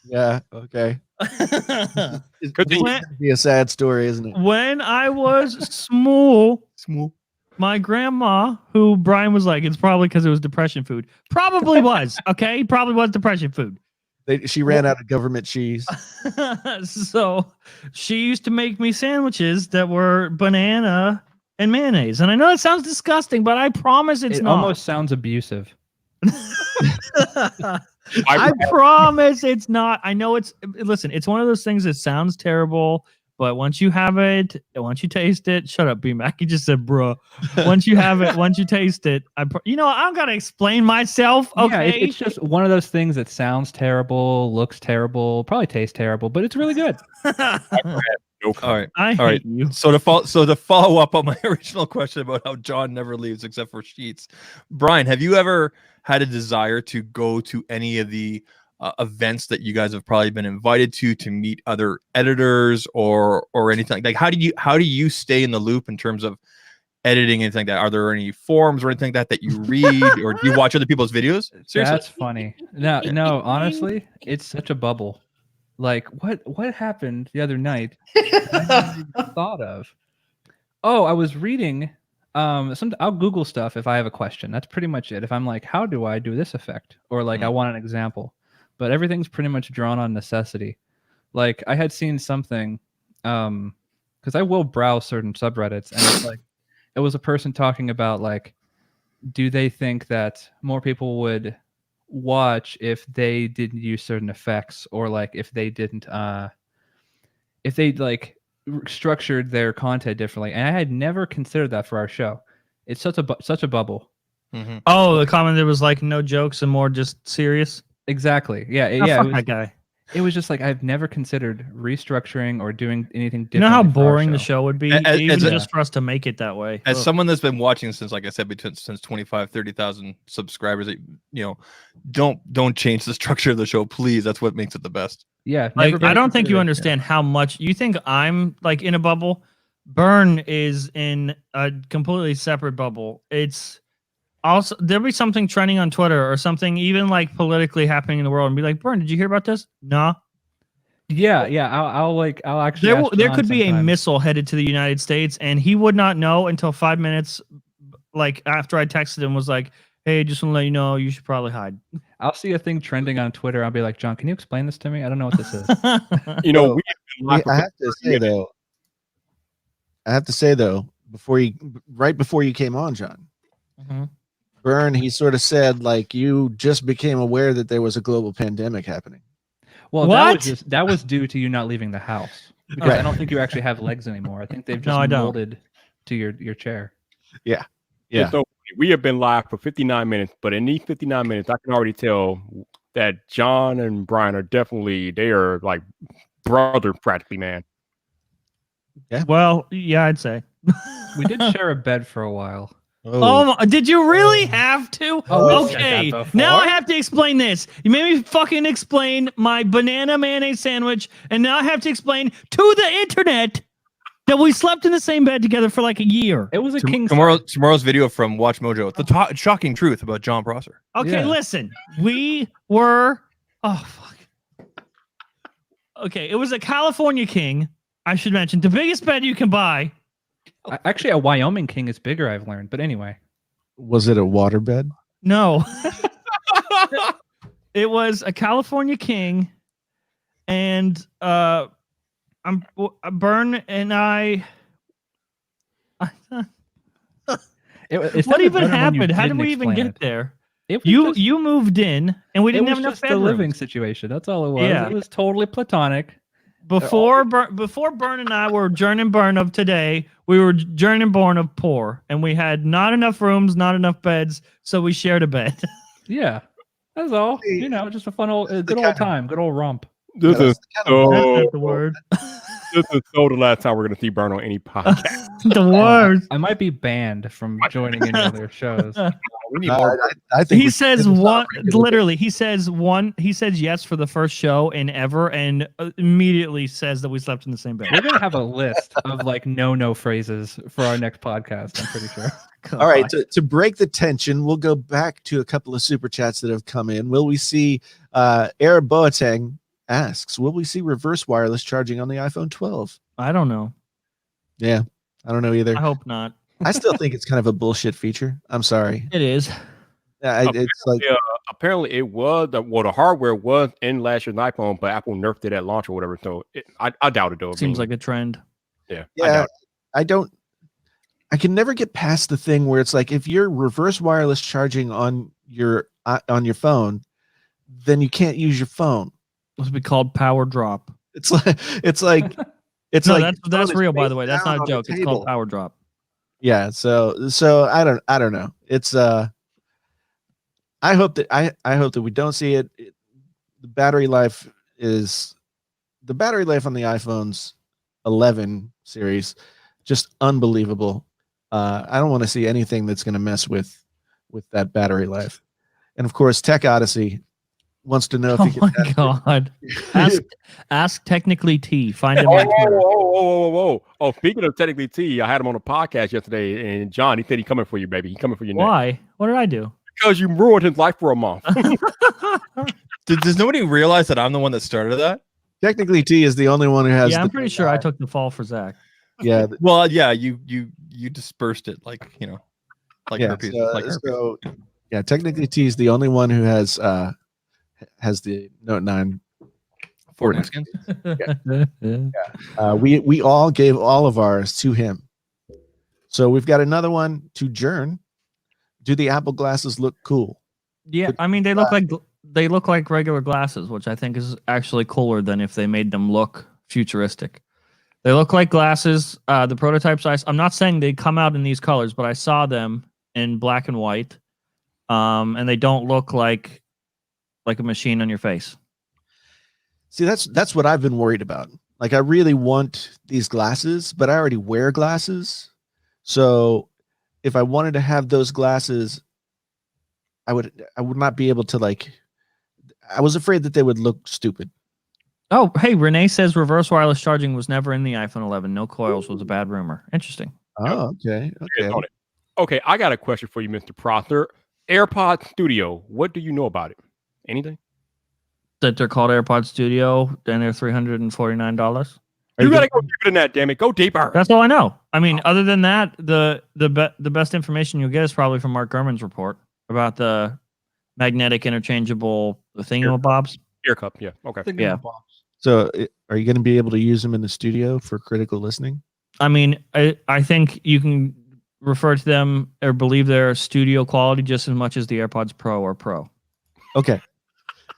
yeah. Okay. It's Continue. gonna be a sad story, isn't it? when I was small, Small. my grandma, who Brian was like, it's probably because it was depression food. Probably was. Okay, probably was depression food. She ran out of government cheese. So she used to make me sandwiches that were banana and mayonnaise. And I know it sounds disgusting, but I promise it's It not. almost sounds abusive. I promise it's not. I know it's listen, it's one of those things that sounds terrible, but once you have it, once you taste it, shut up, B-Mac. You just said, bruh. Once you have it, once you taste it, I don't gotta explain myself. Yeah, Okay. it's just one of those things that sounds terrible, looks terrible, probably tastes terrible, but it's really good. No All right. I hate All right. you. So to follow up on my original question about how John never leaves except for Sheets, Brian, have you ever had a desire to go to any of the events that you guys have probably been invited to meet other editors or anything like how do you stay in the loop in terms of editing, anything like that? Are there any forums or anything like that you read or do you watch other people's videos? Seriously. That's funny. No, honestly, it's such a bubble. Like what happened the other night? I never even thought of. Oh, I was reading. I'll Google stuff if I have a question. That's pretty much it. If I'm like, how do I do this effect, or like I want an example, but everything's pretty much drawn on necessity. Like I had seen something, because I will browse certain subreddits, and it's like it was a person talking about like, do they think that more people would watch if they didn't use certain effects, or like if they didn't if they like structured their content differently? And I had never considered that for our show. It's such a bubble. Mhm. Oh, the comment that was like no jokes and more just serious. Exactly. Yeah. Oh, Yeah. fuck It was, that guy. it was just like I've never considered restructuring or doing anything different. You know how boring the show would be, As- even as a- just for us to make it that way. As Ugh. someone that's been watching since, like I said, since 25,000-30,000 subscribers, don't change the structure of the show, please. That's what makes it the best. Yeah. Like, never I been don't think you considered. understand how much you think I'm like in a bubble. Burn is in a completely separate bubble. It's also there'll be something trending on Twitter or something even like politically happening in the world and be like, Burn, did you hear about this? Nah. Yeah. I'll actually. ask There John could be a sometime. missile headed to the United States, and he would not know until 5 minutes like after I texted him was like, hey, just want to let you know you should probably hide. I'll see a thing trending on Twitter. I'll be like, John, can you explain this to me? I don't know what this is. You know, So, I have to say though, right before you came on, John. Mm-hmm. Byrne, he sort of said like you just became aware that there was a global pandemic happening. Well, What? that was due to you not leaving the house because Right. I don't think you actually have legs anymore. I think they've just No, I don't. molded to your chair. Yeah. It's so funny. We have been live for 59 minutes, but in these 59 minutes, I can already tell that John and Brian they are like brother practically, man. Yeah. Well, yeah, I'd say. We did share a bed for a while. Oh, did you really have to? Oh, we've said Okay, that now I before. have to explain this. You made me fucking explain my banana mayonnaise sandwich, and now I have to explain to the internet that we slept in the same bed together for like a year. It was a king Tomorrow's video from Watch Mojo. The shocking truth about John Prosser. Okay, Yeah. listen. We were... Oh, fuck. Okay, it was a California king, I should mention. The biggest bed you can buy. Actually, a Wyoming king is bigger, I've learned. But anyway. Was it a waterbed? No. It was a California king, and Byrne and I... What even happened? How did we even get there? You moved in, and we didn't have enough bedrooms. It was just a living situation. That's all it was. Yeah. It was totally platonic. Before Byrne and I were Jern and Byrne of today, we were Jern and Byrne of poor, and we had not enough rooms, not enough beds, so we shared a bed. Yeah, that's all. You know, just a fun good old time, good old romp. This is That's not the word. This is the last time we're going to see Byrne on any podcast. The worst. I might be banned from joining any other shows. We need more. I think He says one. Literally, he says one. He says yes for the first show in ever, and immediately says that we slept in the same bed. We're gonna have a list of like no phrases for our next podcast. I'm pretty sure. All right, to break the tension, we'll go back to a couple of super chats that have come in. Will we see Arab Boateng asks, will we see reverse wireless charging on the iPhone 12? I don't know. Yeah, I don't know either. I hope not. I still think it's kind of a bullshit feature. I'm sorry. It is. It's like apparently it was the hardware was in last year's iPhone, but Apple nerfed it at launch or whatever. So I doubt it though. Seems like a trend. Yeah. I can never get past the thing where it's like if you're reverse wireless charging on your phone, then you can't use your phone. Must be called power drop. It's like that's real, by the way. That's not a joke. It's called power drop. Yeah. So I don't know. It's I hope that we don't see it. The battery life on the iPhone's 11 series just unbelievable. I don't want to see anything that's going to mess with that battery life. And of course, Tech Odyssey wants to know if you can. Oh my god! Ask Technically T. Find him. Whoa! Oh, speaking of Technically T, I had him on a podcast yesterday, and John, he said he's coming for you, baby. He's coming for you. Why? What did I do? Because you ruined his life for a month. Does nobody realize that I'm the one that started that? Technically T is the only one who has. Yeah, I'm pretty sure I took the fall for Zach. Yeah. Well, yeah, you dispersed it like herpes. So yeah, Technically T is the only one who has the Note 9 Fortnite skins. We all gave all of ours to him. So we've got another one to Jern. Do the Apple glasses look cool? Yeah, I mean they look like regular glasses, which I think is actually cooler than if they made them look futuristic. They look like glasses. The prototypes I'm not saying they come out in these colors, but I saw them in black and white. And they don't look like a machine on your face. See, that's what I've been worried about. Like I really want these glasses, but I already wear glasses. So if I wanted to have those glasses, I would not be able to I was afraid that they would look stupid. Oh, hey, Renee says reverse wireless charging was never in the iPhone 11. No coils was a bad rumor. Interesting. Oh, okay. Okay, I got a question for you, Mr. Prosser. AirPod Studio, what do you know about it? Anything? That they're called AirPod Studio, and they're $349. You gotta go deeper than that, damn it. Go deeper. That's all I know. I mean, other than that, the best information you'll get is probably from Mark Gurman's report about the magnetic interchangeable thingamabobs. Ear cup, yeah. Okay. Yeah. So are you going to be able to use them in the studio for critical listening? I mean, I think you can refer to them or believe they're studio quality just as much as the AirPods Pro or Pro. Okay.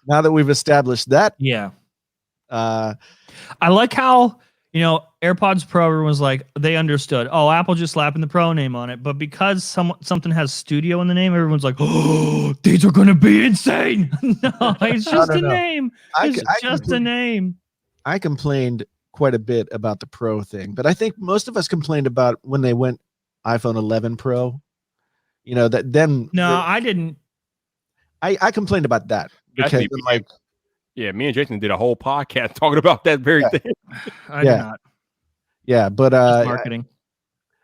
Now that we've established that, Yeah. uh, I like how, AirPods Pro, everyone's like, they understood. Oh, Apple just slapping the Pro name on it. But because something has studio in the name, everyone's like, oh, these are going to be insane. No, it's just a name. It's just a name. I complained quite a bit about the Pro thing, but I think most of us complained about when they went iPhone 11 Pro. I didn't. I complained about that because me and Jason did a whole podcast talking about that very thing. I did not. Yeah, but marketing.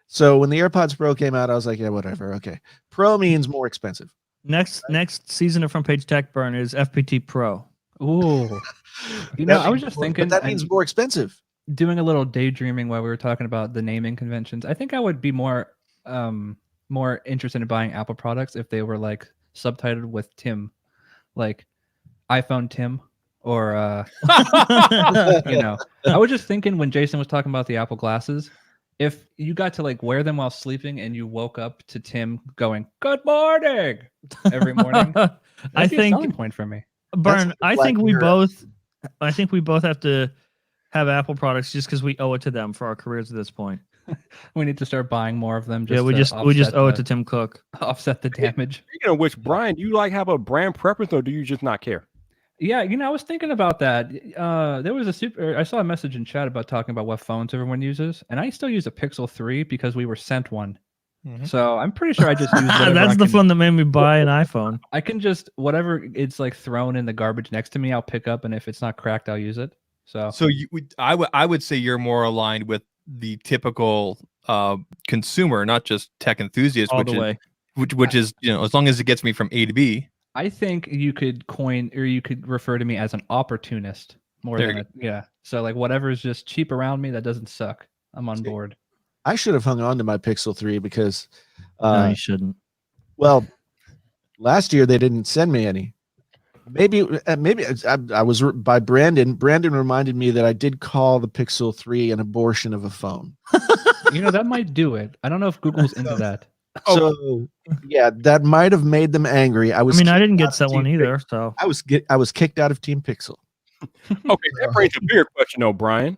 So when the AirPods Pro came out, I was like, yeah, whatever. Okay, Pro means more expensive. Next season of Front Page Tech Burn is FPT Pro. Ooh, I was just thinking, but that means more expensive. Doing a little daydreaming while we were talking about the naming conventions. I think I would be more interested in buying Apple products if they were like subtitled with Tim, like iPhone Tim, or I was just thinking when Jason was talking about the Apple glasses, if you got to like wear them while sleeping and you woke up to Tim going "Good morning" every morning, I think a selling point for me. Burn. I think we both have to have Apple products just because we owe it to them for our careers at this point. We need to start buying more of them. We just owe it to Tim Cook. Offset the damage. Speaking of which, Brian, do you have a brand preference or do you just not care? Yeah, I was thinking about that. There was I saw a message in chat about talking about what phones everyone uses, and I still use a Pixel 3 because we were sent one. Mm-hmm. So I'm pretty sure I just use whatever. That's the phone that made me buy an iPhone. I can just whatever it's like thrown in the garbage next to me, I'll pick up, and if it's not cracked, I'll use it. So I would say you're more aligned with the typical consumer, not just tech enthusiast, which is as long as it gets me from A to B. I think you could refer to me as an opportunist more than So like whatever is just cheap around me that doesn't suck, I'm on board. I should have hung on to my Pixel 3 because no, you shouldn't. Well, last year they didn't send me any. Maybe I was by Brandon. Brandon reminded me that I did call the Pixel 3 an abortion of a phone. That might do it. I don't know if Google's into that. So yeah, that might have made them angry. I didn't get that one either. So I was kicked out of Team Pixel. Okay, that brings a bigger question, Brian.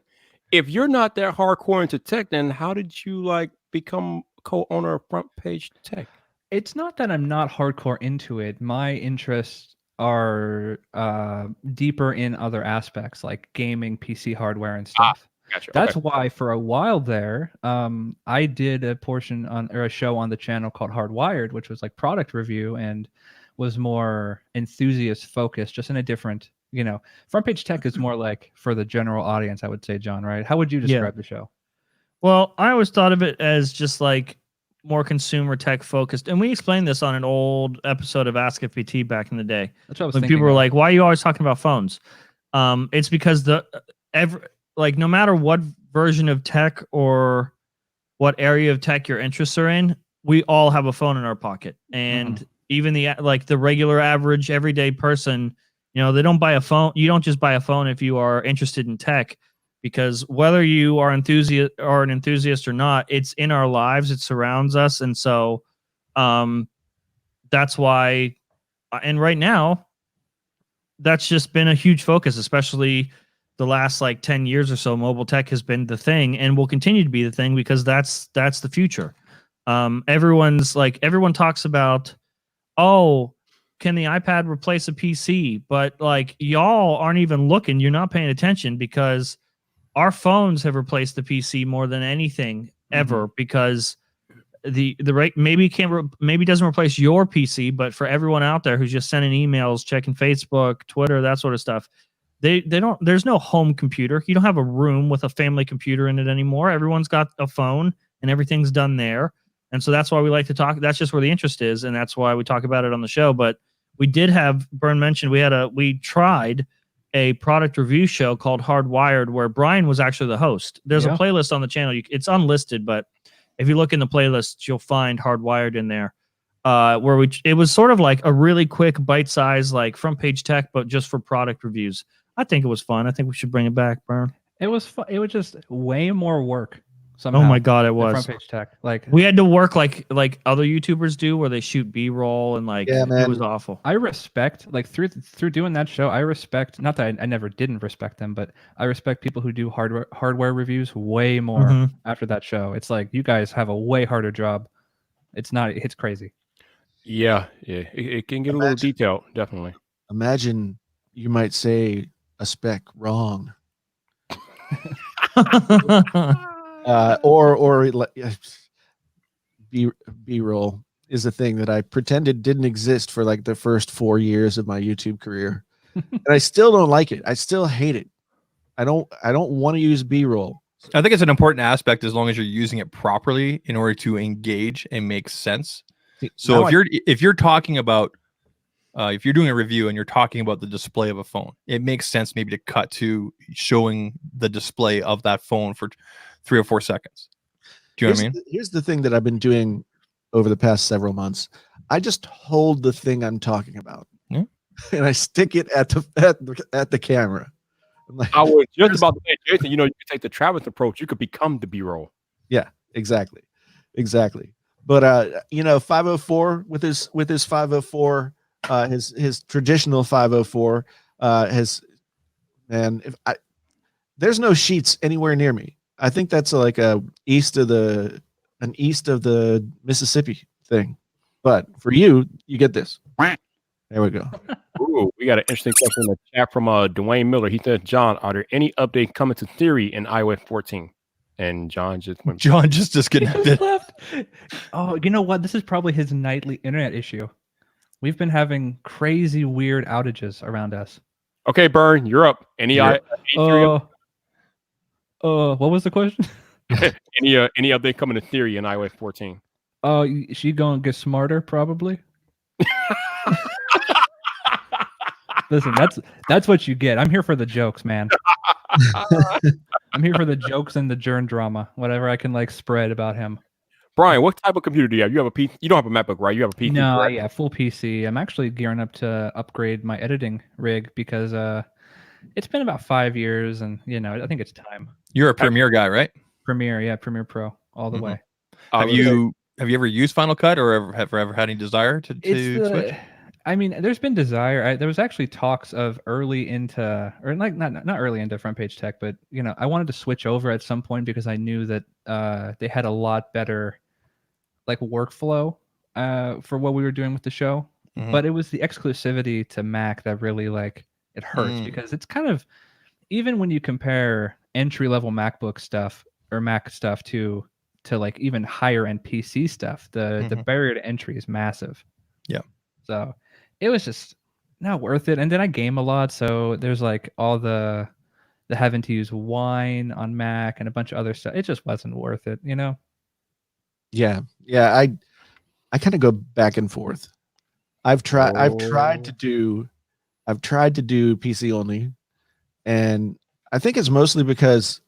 If you're not that hardcore into tech, then how did you become co-owner of Front Page Tech? It's not that I'm not hardcore into it. My interests are deeper in other aspects like gaming, PC hardware, and stuff. Gotcha. That's why for a while there, I did a show on the channel called Hardwired, which was like product review and was more enthusiast focused, just in a different, Front Page Tech is more like for the general audience, I would say, John, right? How would you describe the show? Well, I always thought of it as just like more consumer tech focused. And we explained this on an old episode of Ask FPT back in the day. That's what I was when thinking. People were like, why are you always talking about phones? It's because no matter what version of tech or what area of tech your interests are in, we all have a phone in our pocket. And even the regular average everyday person, they don't buy a phone. You don't just buy a phone if you are interested in tech, because whether you are an enthusiast or not, it's in our lives. It surrounds us. And so that's why, and right now, that's just been a huge focus, especially the last 10 years or so. Mobile tech has been the thing and will continue to be the thing because that's the future. Everyone talks about, can the iPad replace a PC? But y'all aren't even looking. You're not paying attention because our phones have replaced the PC more than anything ever, because the rate maybe doesn't replace your PC, but for everyone out there who's just sending emails, checking Facebook, Twitter, that sort of stuff, there's no home computer. You don't have a room with a family computer in it anymore. Everyone's got a phone and everything's done there. And so that's why we like to talk. That's just where the interest is. And that's why we talk about it on the show. But we did have, Byrne mentioned, we tried a product review show called Hardwired where Brian was actually the host. There's a playlist on the channel. It's unlisted, but if you look in the playlist, you'll find Hardwired in there. It was sort of like a really quick bite-sized Front Page Tech, but just for product reviews. I think it was fun. I think we should bring it back, Byrne. It was fun. It was just way more work. somehow. Oh my god, it The was. front page tech. Like We had to work like other YouTubers do, where they shoot B-roll and like Yeah, it man. was awful. I respect, like through doing that show, I respect, not that I never didn't respect them, but I respect people who do hardware reviews way more Mhm. after that show. It's like you guys have a way harder job. It's crazy. Yeah, it can get a little detailed, definitely. Imagine you might say a spec wrong. Or B-roll is a thing that I pretended didn't exist for like the first 4 years of my YouTube career. And I still don't like it. I still hate it. I don't want to use B-roll. I think it's an important aspect as long as you're using it properly in order to engage and make sense. So Now if you're talking about if you're doing a review and you're talking about the display of a phone, it makes sense maybe to cut to showing the display of that phone for 3 or 4 seconds. Do you know what I mean? Here's the thing that I've been doing over the past several months. I just hold the thing I'm talking about, Yeah. and I stick it at the camera. I'm like, I was just about to say, Jason, you know, you could take the Travis approach. You could become the B-roll. yeah, exactly. But you know, 504 with his 504, his traditional 504 has, man, there's no sheets anywhere near me. I think that's like an east of the Mississippi thing. But for you get this. There we go. Ooh, we got an interesting question in the chat from Dwayne Miller. He says, John, are there any updates coming to Theory in iOS 14? And John just went. John just He disconnected. just left. Oh, you know what? This is probably his nightly internet issue. We've been having crazy, weird outages around us. Okay, Burn, you're up. Any You're what was the question? any update coming to Theory in iOS 14? Oh, she gonna get smarter, probably. Listen, that's what you get. I'm here for the jokes, man. I'm here for the jokes and the Jern drama, whatever I can like spread about him. Brian, what type of computer do you have? You have a PC? You don't have a MacBook, right? You have a PC? No, correct? yeah, full PC. I'm actually gearing up to upgrade my editing rig because it's been about 5 years, and you know, I think it's time. You're a Premiere guy, right? Premiere Pro, all the Mhm. way. Have you ever used Final Cut or ever had any desire to switch? I mean, there's been desire. There was actually talks of early into, or like not early into front page tech, but you know, I wanted to switch over at some point because I knew that they had a lot better like workflow for what we were doing with the show. Mhm. But it was the exclusivity to Mac that really like it hurts because it's kind of, even when you compare entry level MacBook stuff or Mac stuff to like even higher end PC stuff, the barrier to entry is massive. Yeah. So it was just not worth it. And then I game a lot, so there's like all the having to use Wine on Mac and a bunch of other stuff. It just wasn't worth it, you know? Yeah. I kind of go back and forth. I've tried to do PC only, and I think it's mostly because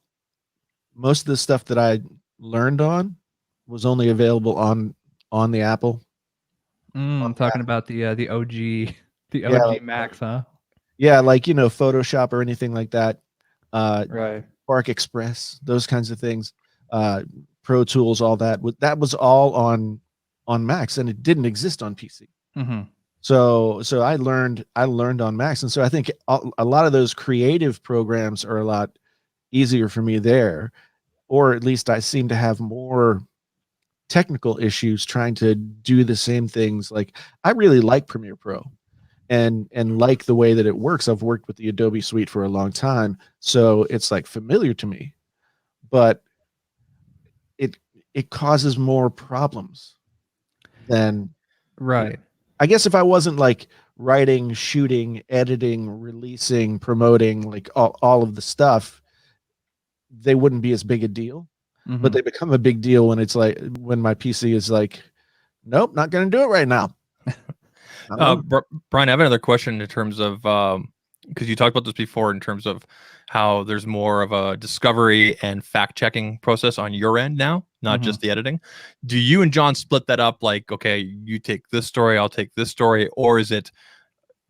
most of the stuff that I learned on was only available on the Apple. I'm talking about the OG like, Macs, huh? Yeah, like, you know, Photoshop or anything like that. Right. Spark Express, those kinds of things. Pro Tools, all that. That was all on Macs, and it didn't exist on PC. Mm-hmm. So I learned on Macs, and so I think a lot of those creative programs are a lot easier for me there, or at least I seem to have more technical issues trying to do the same things. Like, I really like Premiere Pro and like the way that it works. I've worked with the Adobe suite for a long time, so it's like familiar to me, but it causes more problems than, Right. I guess, if I wasn't like writing, shooting, editing, releasing, promoting, like all of the stuff, they wouldn't be as big a deal. Mm-hmm. But they become a big deal when it's like, when my PC is like, nope, not going to do it right now. Brian, I have another question in terms of, because you talked about this before, in terms of how there's more of a discovery and fact checking process on your end now, not just the editing. Do you and John split that up? Like, okay, you take this story, I'll take this story, or is it,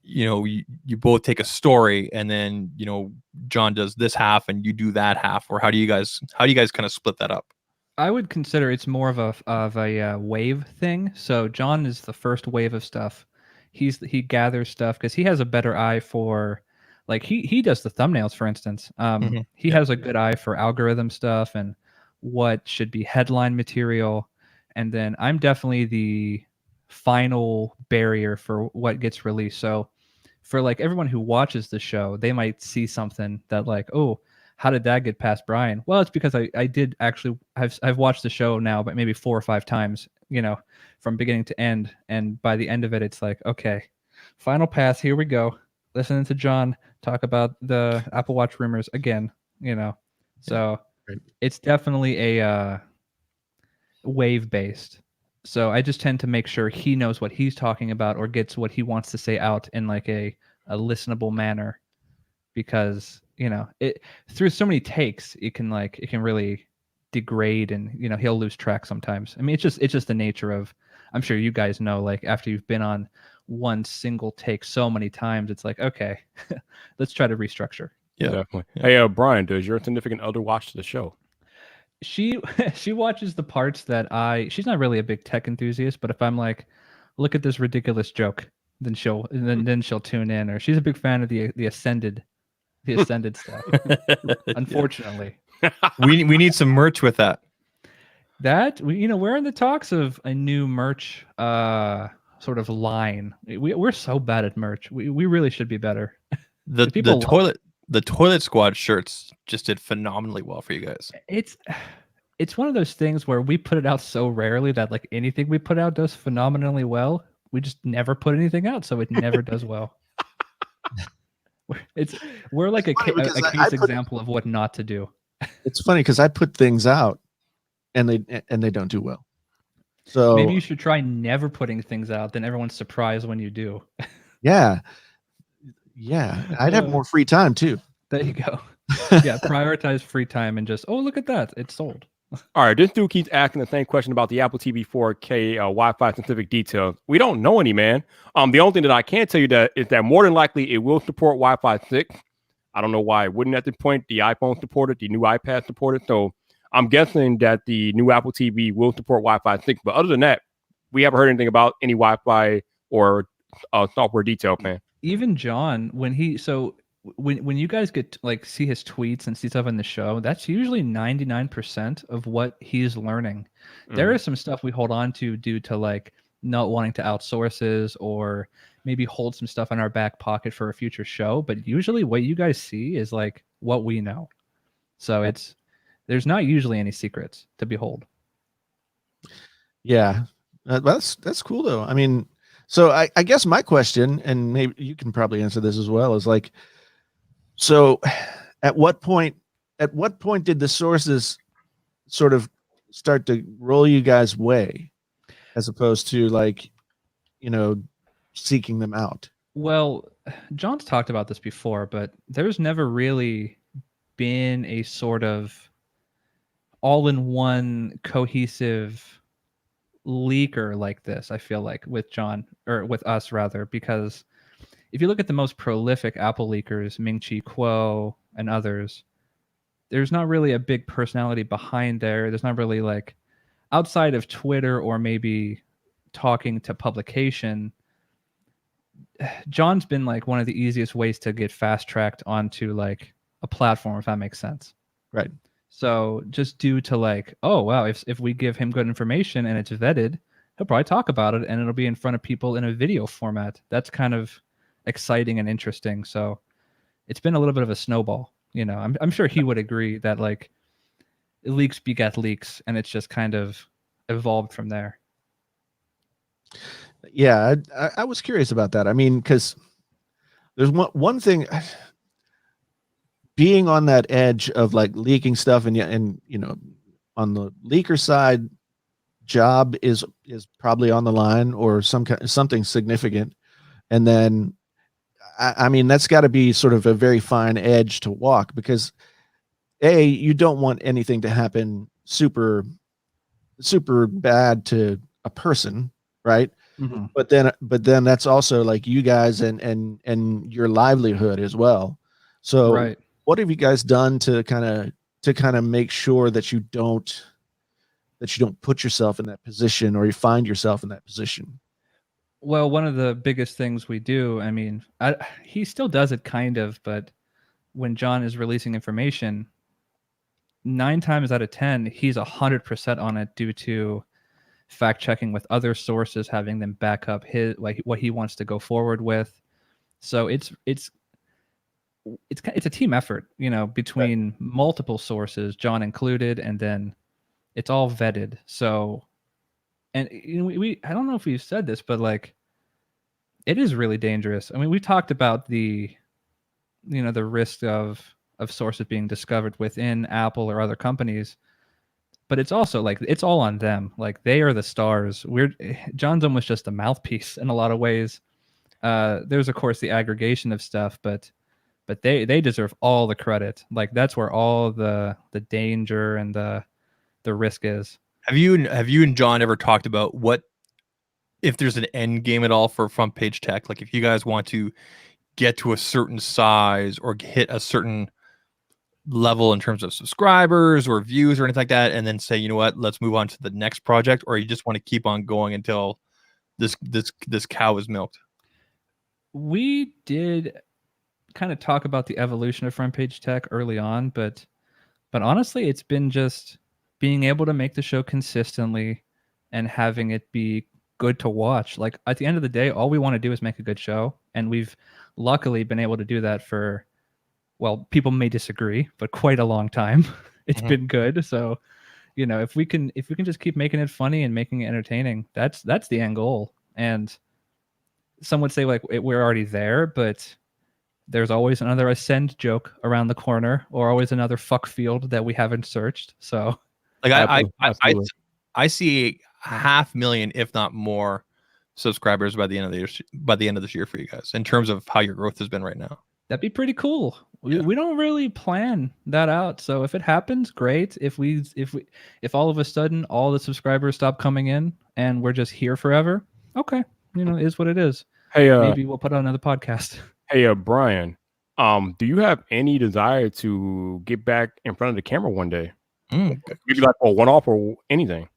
you know, you both take a story and then, you know, John does this half and you do that half, or how do you guys kind of split that up? I would consider it's more of a wave thing. So John is the first wave of stuff. He gathers stuff because he has a better eye for, like he does the thumbnails, for instance. He Yeah. has a good eye for algorithm stuff and what should be headline material. And then I'm definitely the final barrier for what gets released. So for like everyone who watches the show, they might see something that like, oh, how did that get past Brian? Well, it's because I did actually I've watched the show now, but maybe 4 or 5 times, from beginning to end. And by the end of it, it's like, okay, final pass. Here we go. Listening to John talk about the Apple Watch rumors again. So Right. it's definitely a wave based. So I just tend to make sure he knows what he's talking about or gets what he wants to say out in like a listenable manner, because it through so many takes it can really degrade, and he'll lose track sometimes. I mean, it's just the nature of, I'm sure you guys know, like after you've been on one single take so many times, it's like, okay, let's try to restructure. Yeah. Definitely. Hey, Brian, does your significant other watch the show? She watches the parts that she's not really a big tech enthusiast, but if I'm like, look at this ridiculous joke, then she'll tune in. Or she's a big fan of the ascended stuff. Unfortunately, we need some merch with that. that we're in the talks of a new merch sort of line. We're so bad at merch. We really should be better. The people love toilet squad shirts just did phenomenally well for you guys. It's one of those things where we put it out so rarely that like anything we put out does phenomenally well. We just never put anything out, so it never does well. We're like a case example of what not to do. It's funny because I put things out and they don't do well. So maybe you should try never putting things out, then everyone's surprised when you do. yeah, I'd have more free time too. There you go. Yeah, prioritize free time and just, oh, look at that, it's sold. All right, this dude keeps asking the same question about the Apple TV 4K Wi-Fi specific details. We don't know any, man. The only thing that I can tell you that is that more than likely it will support Wi-Fi 6. I don't know why it wouldn't at this point. The iPhone supported, the new iPad supported. So I'm guessing that the new Apple TV will support Wi-Fi 6. But other than that, we haven't heard anything about any Wi-Fi or software detail, man. Even John, when you guys get like see his tweets and see stuff in the show, that's usually 99% of what he's learning. There is some stuff we hold on to due to like not wanting to outsources or maybe hold some stuff in our back pocket for a future show. But usually what you guys see is like what we know. So there's not usually any secrets to behold. Yeah, that's cool though. I mean, so I guess my question, and maybe you can probably answer this as well, is like, so at what point did the sources sort of start to roll you guys' way as opposed to like, seeking them out? Well, John's talked about this before, but there's never really been a sort of all-in-one cohesive leaker like this, I feel like, with John, or with us rather, because if you look at the most prolific Apple leakers, Ming-Chi Kuo and others, there's not really a big personality behind there. There's not really like, outside of Twitter or maybe talking to publication, John's been like one of the easiest ways to get fast-tracked onto like a platform, if that makes sense. Right. So just due to like, oh, wow, if we give him good information and it's vetted, he'll probably talk about it and it'll be in front of people in a video format. That's kind of exciting and interesting. So it's been a little bit of a snowball. I'm sure he would agree that like leaks beget leaks, and it's just kind of evolved from there. Yeah, I was curious about that. I mean, because there's one thing, being on that edge of like leaking stuff, and on the leaker side, job is probably on the line or something significant, and then I mean that's got to be sort of a very fine edge to walk, because you don't want anything to happen super bad to a person, right? Mm-hmm. But then that's also like you guys and your livelihood as well. So right. What have you guys done to kind of make sure that you don't that you don't put yourself in that position or you find yourself in that position. Well, one of the biggest things we do, I mean, he still does it kind of, but when John is releasing information, 9 times out of 10, he's 100% on it due to fact checking with other sources, having them back up his what he wants to go forward with. So it's a team effort, between multiple sources, John included, and then it's all vetted. So, and we I don't know if we've said this, but like, it is really dangerous. I mean, we talked about the risk of sources being discovered within Apple or other companies, but it's also like it's all on them. Like, they are the stars. John's almost just a mouthpiece in a lot of ways. There's of course the aggregation of stuff, but they deserve all the credit. Like, that's where all the danger and the risk is. Have you and John ever talked about what if there's an end game at all for Front Page Tech? Like, if you guys want to get to a certain size or hit a certain level in terms of subscribers or views or anything like that, and then say, you know what, let's move on to the next project, or you just want to keep on going until this cow is milked? We did kind of talk about the evolution of Front Page Tech early on, but honestly, it's been just being able to make the show consistently and having it be good to watch. Like, at the end of the day, all we want to do is make a good show, and we've luckily been able to do that for, well, people may disagree, but quite a long time. It's been good. So, if we can just keep making it funny and making it entertaining, that's the end goal. And some would say like we're already there, but there's always another Ascend joke around the corner, or always another fuck field that we haven't searched. So, like, I see 500,000, if not more, subscribers by the end of this year for you guys, in terms of how your growth has been right now. That'd be pretty cool. We don't really plan that out, so if it happens, great. If all of a sudden all the subscribers stop coming in and we're just here forever, okay, it is what it is. Hey, maybe we'll put out another podcast. Hey, Brian, do you have any desire to get back in front of the camera one day? Maybe like a one-off or anything.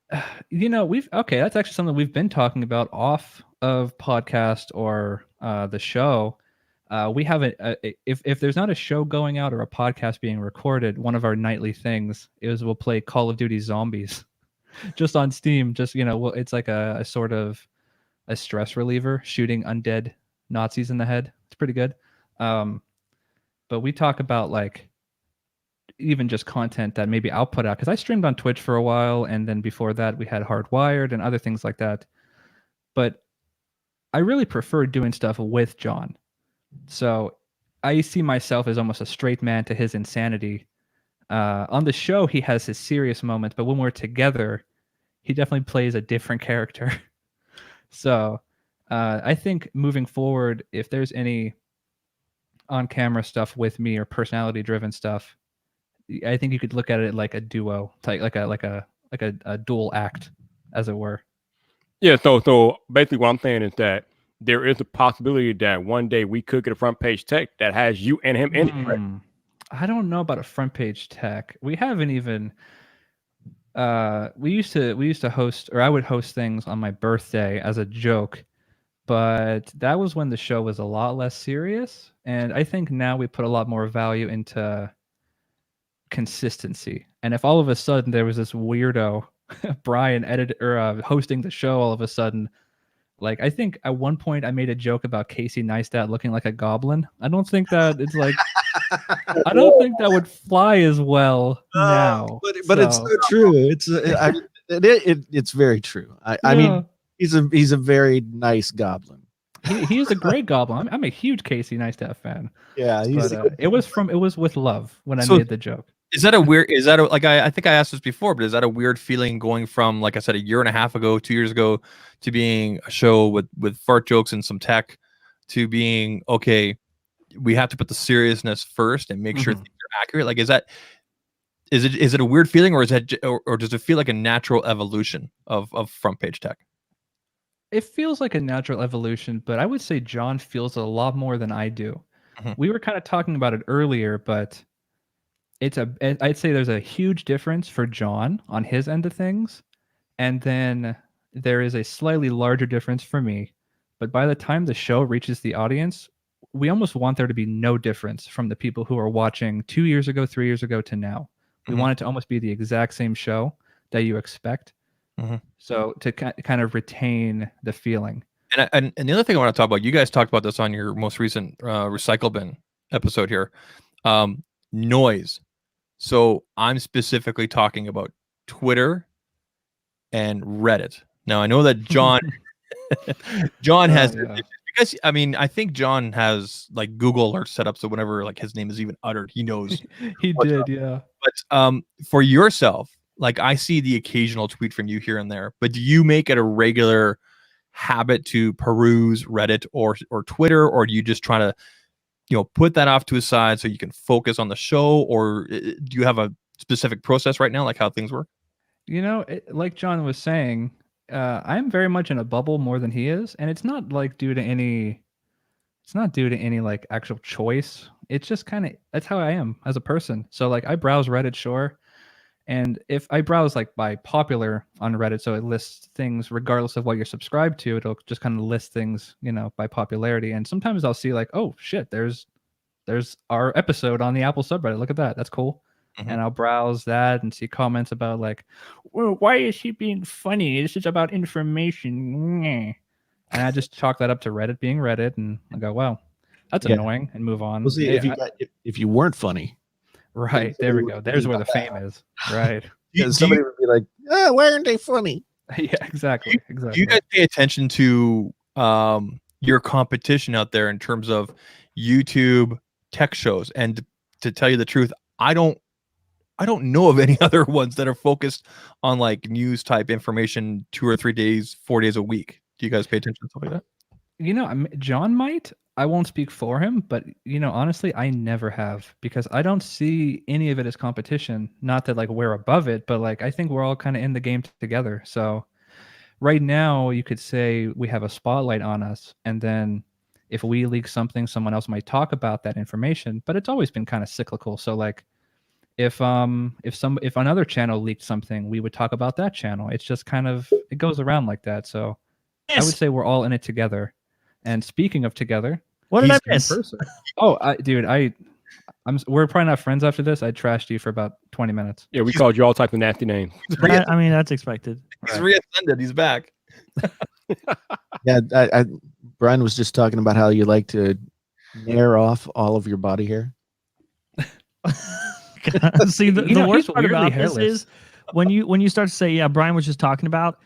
That's actually something we've been talking about off of podcast or the show. We have if there's not a show going out or a podcast being recorded, one of our nightly things is we'll play Call of Duty Zombies just on Steam. Just, it's like a sort of a stress reliever, shooting undead Nazis in the head. It's pretty good. But we talk about like even just content that maybe I'll put out, because I streamed on Twitch for a while, and then before that we had Hardwired and other things like that. But I really prefer doing stuff with John. So I see myself as almost a straight man to his insanity. On the show, he has his serious moments, but when we're together, he definitely plays a different character. So I think moving forward, if there's any on-camera stuff with me or personality-driven stuff, I think you could look at it like a duo, like a dual act, as it were. Yeah. So basically, what I'm saying is that there is a possibility that one day we could get a Front Page Tech that has you and him in it. Right? I don't know about a Front Page Tech. We haven't even. We used to host, or I would host things on my birthday as a joke, but that was when the show was a lot less serious. And I think now we put a lot more value into consistency. And if all of a sudden there was this weirdo Brian hosting the show all of a sudden, like, I think at one point I made a joke about Casey Neistat looking like a goblin. I don't think that it's like I don't think that would fly as well now. But it's so true. It's very true. I mean, he's a very nice goblin. He is a great goblin. I'm a huge Casey Neistat fan. Yeah, it was with love when I made the joke. I think I asked this before, but is that a weird feeling going from, like I said, 1.5 years ago, 2 years ago, to being a show with fart jokes and some tech, to being, okay, we have to put the seriousness first and make sure things are accurate? Like, is it a weird feeling, or does it feel like a natural evolution of Front Page Tech? It feels like a natural evolution, but I would say John feels a lot more than I do. We were kind of talking about it earlier, but I'd say there's a huge difference for John on his end of things, and then there is a slightly larger difference for me. But by the time the show reaches the audience, we almost want there to be no difference from the people who are watching 2 years ago, 3 years ago to now. We Mhm. want it to almost be the exact same show that you expect. Mhm. So to kind of retain the feeling. And the other thing I want to talk about, you guys talked about this on your most recent recycle bin episode here. Noise. So I'm specifically talking about Twitter and Reddit. Now I know that John has Yeah. because I mean I think John has like Google alerts set up so whenever like his name is even uttered, he knows. He what's did, up. yeah. But for yourself, like I see the occasional tweet from you here and there, but do you make it a regular habit to peruse Reddit or Twitter, or do you just try to put that off to a side so you can focus on the show, or do you have a specific process right now, like how things work? Like John was saying, I'm very much in a bubble more than he is, and it's not like due to any like actual choice. It's just kind of that's how I am as a person. So like I browse Reddit, sure, and if I browse like by popular on Reddit, so it lists things regardless of what you're subscribed to, it'll just kind of list things by popularity. And sometimes I'll see like, oh shit, there's our episode on the Apple subreddit. Look at that, that's cool. Mhm. And I'll browse that and see comments about like, well, why is he being funny? This is about information. And I just chalk that up to Reddit being Reddit, and I go, wow, that's Yeah. annoying, and move on. We'll see if you weren't funny. Right, there we go. There's where the fame is. Right. Because somebody would be like, "Oh, why aren't they funny?" Yeah, exactly. Do you guys pay attention to your competition out there in terms of YouTube tech shows? And to tell you the truth, I don't know of any other ones that are focused on like news type information 2 or 3 days, 4 days a week. Do you guys pay attention to stuff like that? John might. I won't speak for him, but honestly, I never have, because I don't see any of it as competition. Not that like we're above it, but like I think we're all kind of in the game together. So right now, you could say we have a spotlight on us, and then if we leak something, someone else might talk about that information. But it's always been kind of cyclical. So like if another channel leaked something, we would talk about that channel. It's just kind of, it goes around like that. So I would say we're all in it together. And speaking of together, What did I he's in miss? person. Oh, we're probably not friends after this. I trashed you for about 20 minutes. Yeah, we called you all types of nasty names. I mean, that's expected. He's reascended. He's back. Yeah, Brian was just talking about how you like to nair off all of your body hair. See, the He's worst part weirdly about this hairless. is when you start to say, yeah, Brian was just talking about,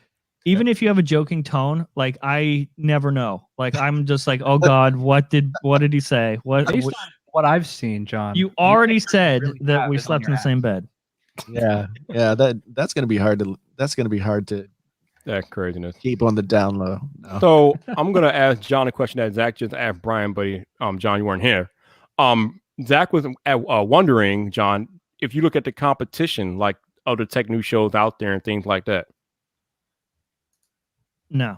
even if you have a joking tone, like I never know. Like I'm just like, oh God, what did he say? Based on what I've seen, John, You already said really that have we it on slept in your the same bed. Yeah, that's gonna be hard to That craziness. keep on the down low. No. So I'm gonna ask John a question that Zach just asked Brian, but John, you weren't here. Zach was wondering, John, if you look at the competition, like other tech news shows out there and things like that. No,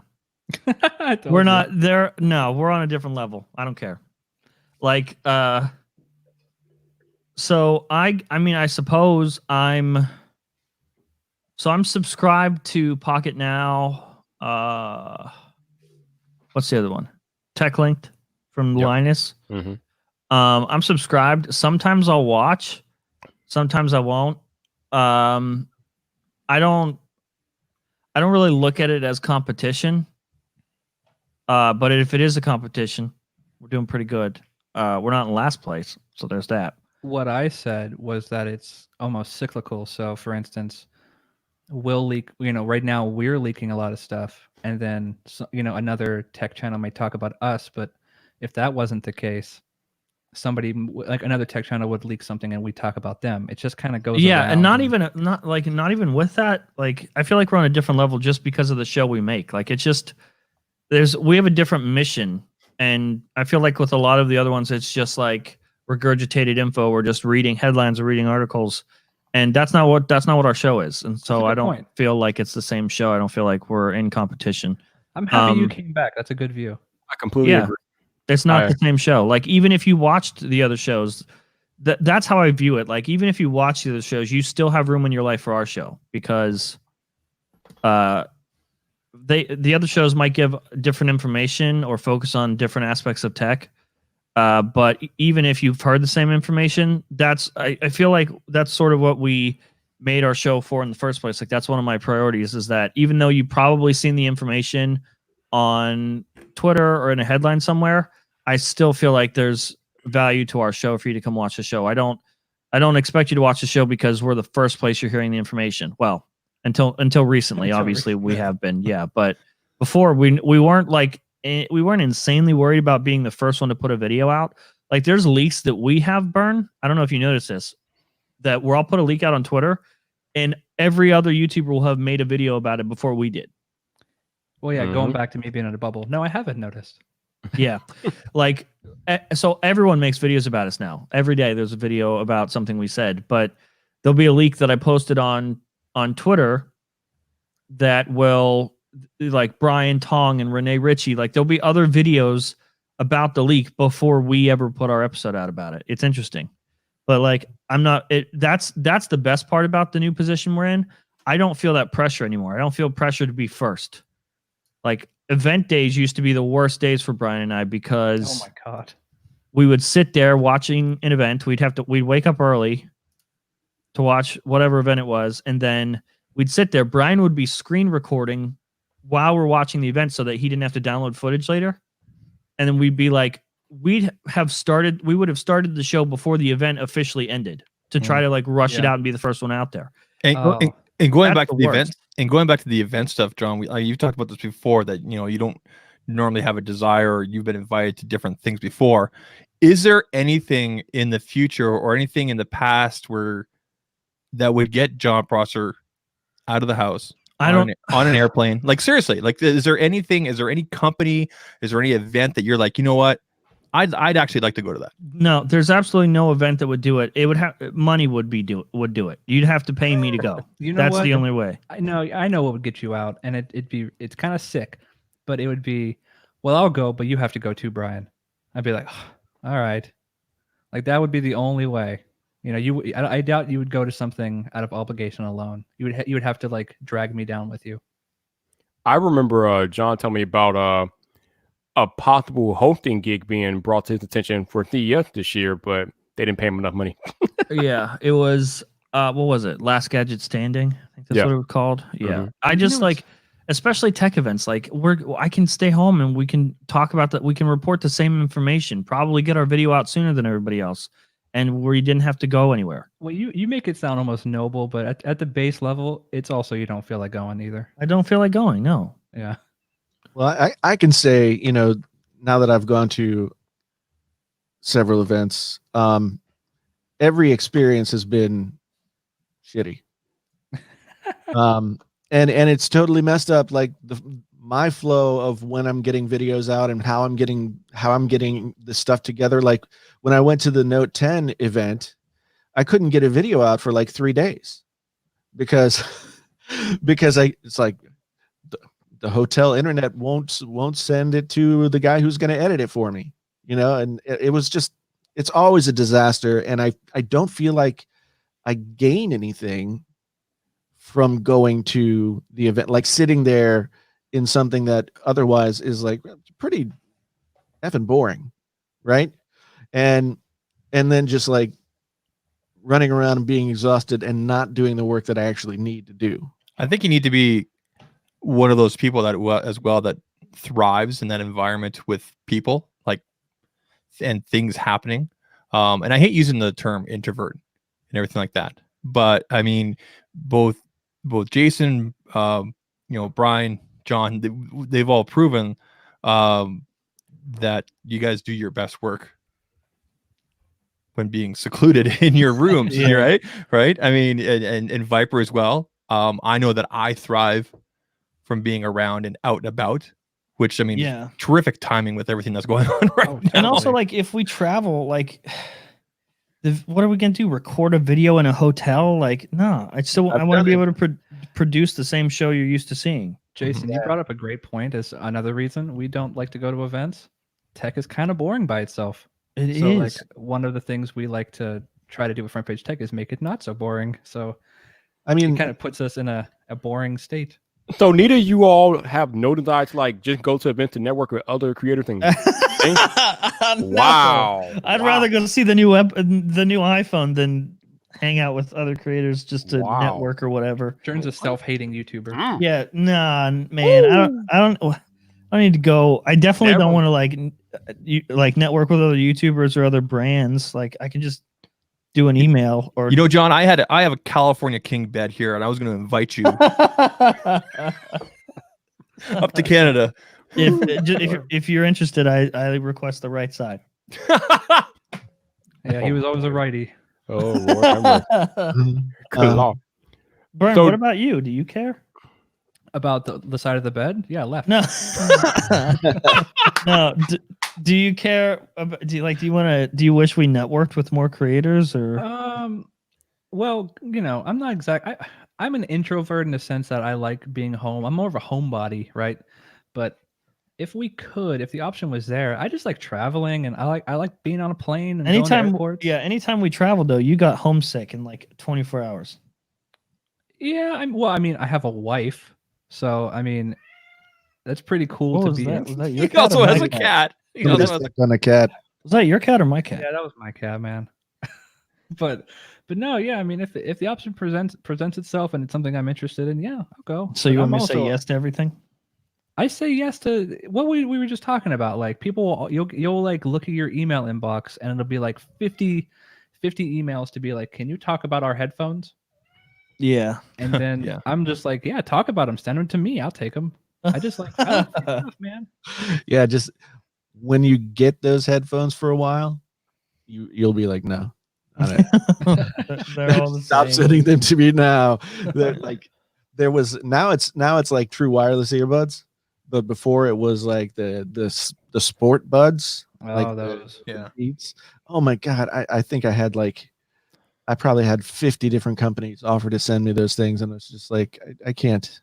I told we're you. not there. No, we're on a different level. I don't care. Like, so I mean, I suppose I'm subscribed to Pocket Now. What's the other one? Tech Linked from Yep. Linus. Mm-hmm. I'm subscribed. Sometimes I'll watch, sometimes I won't. I don't really look at it as competition. But if it is a competition, we're doing pretty good. We're not in last place, so there's that. What I said was that it's almost cyclical. So, for instance, we'll leak. Right now we're leaking a lot of stuff, and then another tech channel might talk about us. But if that wasn't the case, somebody like another tech channel would leak something, and we talk about them. It just kind of goes. Yeah, around. and not even with that. Like, I feel like we're on a different level just because of the show we make. Like, it's just we have a different mission, and I feel like with a lot of the other ones, it's just like regurgitated info. We're just reading headlines or reading articles, and that's not what our show is. And so I don't feel like it's the same show. I don't feel like we're in competition. I'm happy you came back. That's a good view. I completely agree. It's not the same show. Like, even if you watched the other shows, that's how I view it. Like, even if you watch the other shows, you still have room in your life for our show, because the other shows might give different information or focus on different aspects of tech. But even if you've heard the same information, I feel like that's sort of what we made our show for in the first place. Like, that's one of my priorities, is that even though you've probably seen the information on Twitter or in a headline somewhere, I still feel like there's value to our show for you to come watch the show. I don't expect you to watch the show because we're the first place you're hearing the information. Well, until recently, obviously we have been, yeah. But before we weren't insanely worried about being the first one to put a video out. Like, there's leaks that we have burned. I don't know if you noticed this, that we'll all put a leak out on Twitter, and every other YouTuber will have made a video about it before we did. Well, yeah, going back to me being in a bubble. No, I haven't noticed. Yeah. Like, so everyone makes videos about us now. Every day there's a video about something we said, but there'll be a leak that I posted on Twitter that will, like, Brian Tong and Renee Ritchie, like, there'll be other videos about the leak before we ever put our episode out about it. It's interesting. But, like, that's the best part about the new position we're in. I don't feel that pressure anymore. I don't feel pressure to be first. Like, event days used to be the worst days for Brian and I, because oh my God, we would sit there watching an event. We'd wake up early to watch whatever event it was, and then we'd sit there. Brian would be screen recording while we're watching the event so that he didn't have to download footage later. And then we'd be like, we would have started the show before the event officially ended to try to, like, rush it out and be the first one out there. And going back to the event, and going back to the event stuff, John, you've talked about this before, that, you know, you don't normally have a desire, or you've been invited to different things before. Is there anything in the future or anything in the past that would get John Prosser out of the house on an airplane? Like, seriously, like, is there any company, is there any event that you're like, you know what, I'd actually like to go to that? No, there's absolutely no event that would do it. It would have money would do it. You'd have to pay me to go. You know, that's what? The only way. I know what would get you out, and it's kind of sick, but it would be, well, I'll go, but you have to go too, Brian. I'd be like, oh, all right, like, that would be the only way. You know, I doubt you would go to something out of obligation alone. You would have to, like, drag me down with you. I remember John telling me about a possible hosting gig being brought to his attention for CES this year, but they didn't pay him enough money. Yeah, it was what was it? Last Gadget Standing? I think that's what it was called. Yeah. I just, like, especially tech events, like, I can stay home and we can talk about that. We can report the same information, probably get our video out sooner than everybody else, and we didn't have to go anywhere. Well, you make it sound almost noble, but at the base level, it's also, you don't feel like going either. I don't feel like going. No. Yeah. Well, I can say, you know, now that I've gone to several events, every experience has been shitty. And it's totally messed up. Like, my flow of when I'm getting videos out and how I'm getting the stuff together. Like, when I went to the Note 10 event, I couldn't get a video out for like 3 days because it's like, the hotel internet won't send it to the guy who's going to edit it for me, you know? And it was just, it's always a disaster. And I don't feel like I gain anything from going to the event, like sitting there in something that otherwise is, like, pretty effing boring. Right. And then just, like, running around and being exhausted and not doing the work that I actually need to do. I think you need to be one of those people that thrives in that environment with people, like, and things happening. And I hate using the term introvert and everything like that, but I mean, both Jason, Brian, John, they've all proven that you guys do your best work when being secluded in your rooms. Yeah. Right. I mean, and Viper as well. I know that I thrive from being around and out and about, which, I mean, terrific timing with everything that's going on right now. And also, like, if we travel, like, what are we going to do? Record a video in a hotel? Like, no, I want to be able to produce the same show you're used to seeing. Jason, you brought up a great point as another reason we don't like to go to events. Tech is kind of boring by itself. It So is. like one of the things we like to try to do with Front Page Tech is make it not so boring. So I it mean, kind of puts us in a boring state. So neither of you all have no desire to like just go to events to network with other creators and No. wow. I'd Wow. rather go see the new iPhone than hang out with other creators just to Wow. network or whatever. Turns a self-hating YouTuber. Mm. Yeah, nah, man. I don't need to go. I definitely Never. don't want to like network with other YouTubers or other brands. Like I can just do an email or You know, John, I have a California king bed here, and I was going to invite you up to Canada. if you're interested, I request the right side. Yeah, he was always a righty. Oh Lord, have mercy. Good Lord. Brian, So- what about you? Do you care? About the side of the bed? Yeah, left. No, no. Do you care? Do you wish we networked with more creators or? Well, I'm not I'm an introvert in the sense that I like being home. I'm more of a homebody, right? But if the option was there, I just like traveling, and I like being on a plane and going to airports. Anytime we traveled though, you got homesick in like 24 hours. Yeah, I have a wife, so I mean, that's pretty cool What to was be. that? Was that your He cat also or has my a cat. He somebody also has a- stepped on a cat. Was that your cat or my cat? Yeah, that was my cat, man. but no, yeah, I mean, if the option presents itself and it's something I'm interested in, yeah, I'll go. So But you want I'm me to say also- yes to everything? I say yes to what we were just talking about. Like people, you'll like look at your email inbox and it'll be like 50 emails to be like, can you talk about our headphones? Yeah. And then Yeah. I'm just like, yeah, talk about them. Send them to me. I'll take them. I like stuff, man. Yeah, just when you get those headphones for a while, you'll be like, no. They're all the Stop same. sending them to me now. They're like there was now it's like true wireless earbuds, but before it was like the sport buds. Oh, Like those. Yeah. Beats. Oh my god, I think I probably had 50 different companies offer to send me those things, and it's just like I can't.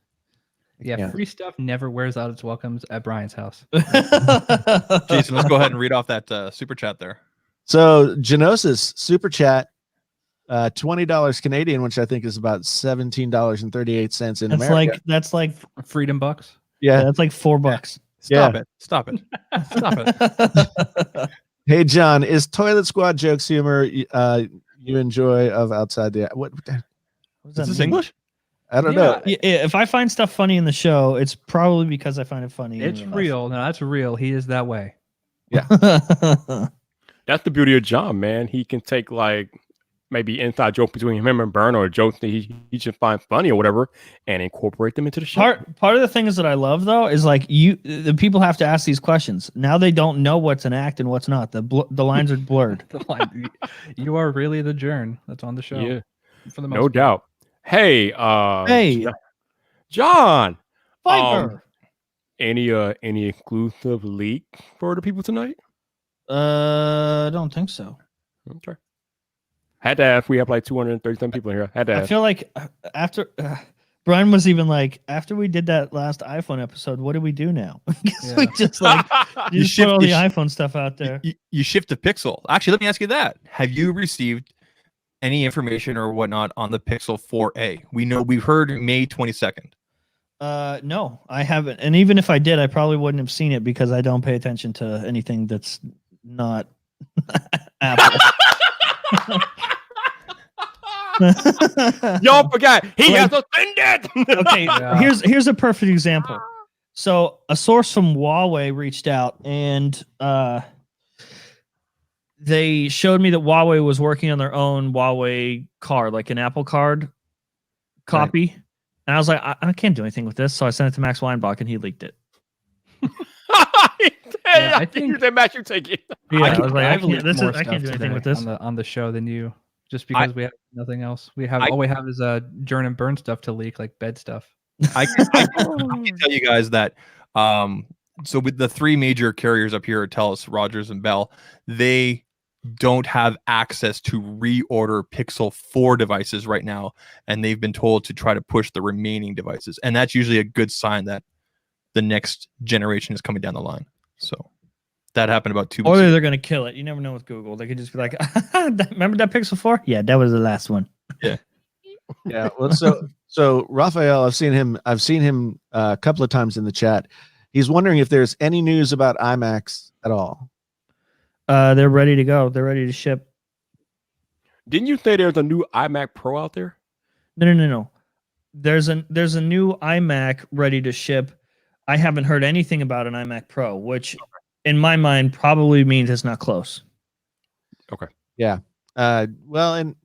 Yeah, free stuff never wears out its welcomes at Brian's house. Jason, let's go ahead and read off that super chat there. So Genosis super chat, $20 Canadian, which I think is about $17.38 in America. That's like Freedom bucks. Yeah. that's like $4. Stop it. Stop it. Stop it. Hey John, is Toilet Squad jokes humor you enjoy of outside the what? What does Is this that mean? English? I don't know. Yeah, if I find stuff funny in the show, it's probably because I find it funny. in It's real real. No, that's real. He is that way. life. That's the beauty of John, man. He can take like maybe inside joke between him and Burn or jokes that he should find funny or whatever and incorporate them into the show. part of the thing is that I love though is like the people have to ask these questions. Now they don't know what's an act and what's not. The lines are blurred. You are really the Jern that's on the show. Yeah, For the most no part. doubt. Hey, Hey, John, Viper. any exclusive leak for the people tonight? I don't think so. Okay. Had to ask. We have like 237 people in here. Had to I ask. feel like after Brian was even like, after we did that last iPhone episode, what do we do now? Because we Yeah. just like you just put all the you iPhone stuff out there. You shift to Pixel. Actually, let me ask you that. Have you received any information or whatnot on the Pixel 4a? We've heard May 22nd. No, I haven't. And even if I did, I probably wouldn't have seen it because I don't pay attention to anything that's not Apple. Y'all forgot he Like- has offended. Okay, Yeah. here's a perfect example. So a source from Huawei reached out and they showed me that Huawei was working on their own Huawei card, like an Apple card copy. And I was like, I can't do anything with this. So I sent it to Max Weinbach and he leaked it. I think think- you said Matt, you take it. Yeah, I was like, I I've can't, leaked this is, more I can't stuff do anything today with this. on the show than you, just because we have nothing else. All we have is Jern and Burn stuff to leak, like bed stuff. I can tell you guys that so with the three major carriers up here, TELUS, Rogers, and Bell, they don't have access to reorder Pixel 4 devices right now, and they've been told to try to push the remaining devices, and that's usually a good sign that the next generation is coming down the line. So That happened about 2 Or weeks ago. they're gonna kill it. You never know with Google. They could just be like, "Remember that Pixel 4? Yeah, that was the last one." Yeah. Well, so Raphael, I've seen him a couple of times in the chat. He's wondering if there's any news about iMacs at all. They're ready to go. They're ready to ship. Didn't you say there's a new iMac Pro out there? No. There's a new iMac ready to ship. I haven't heard anything about an iMac Pro, which in my mind probably means it's not close. Yeah. Well, and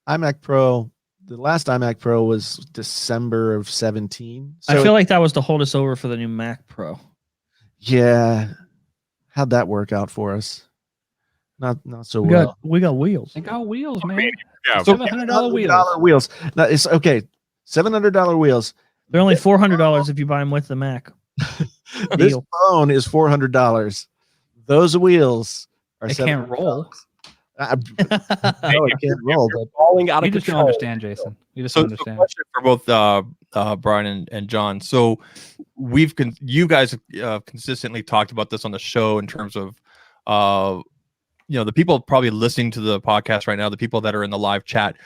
iMac Pro, the last iMac Pro was December of 17. I feel like that was to hold us over for the new Mac Pro. Yeah. How'd that work out for us? Not so well. We got wheels. They got wheels, man. Yeah. So $700 wheels. $700 wheels. Now it's okay. $700 wheels. They're only $400 if you buy them with the Mac. This Deal. phone is $400. Those wheels are It can't roll. No, it can't roll. But Falling out You of just don't control. understand, Jason. You just So, don't so understand. question for both Brian and John. So you guys consistently talked about this on the show in terms of the people probably listening to the podcast right now, the people that are in the live chat.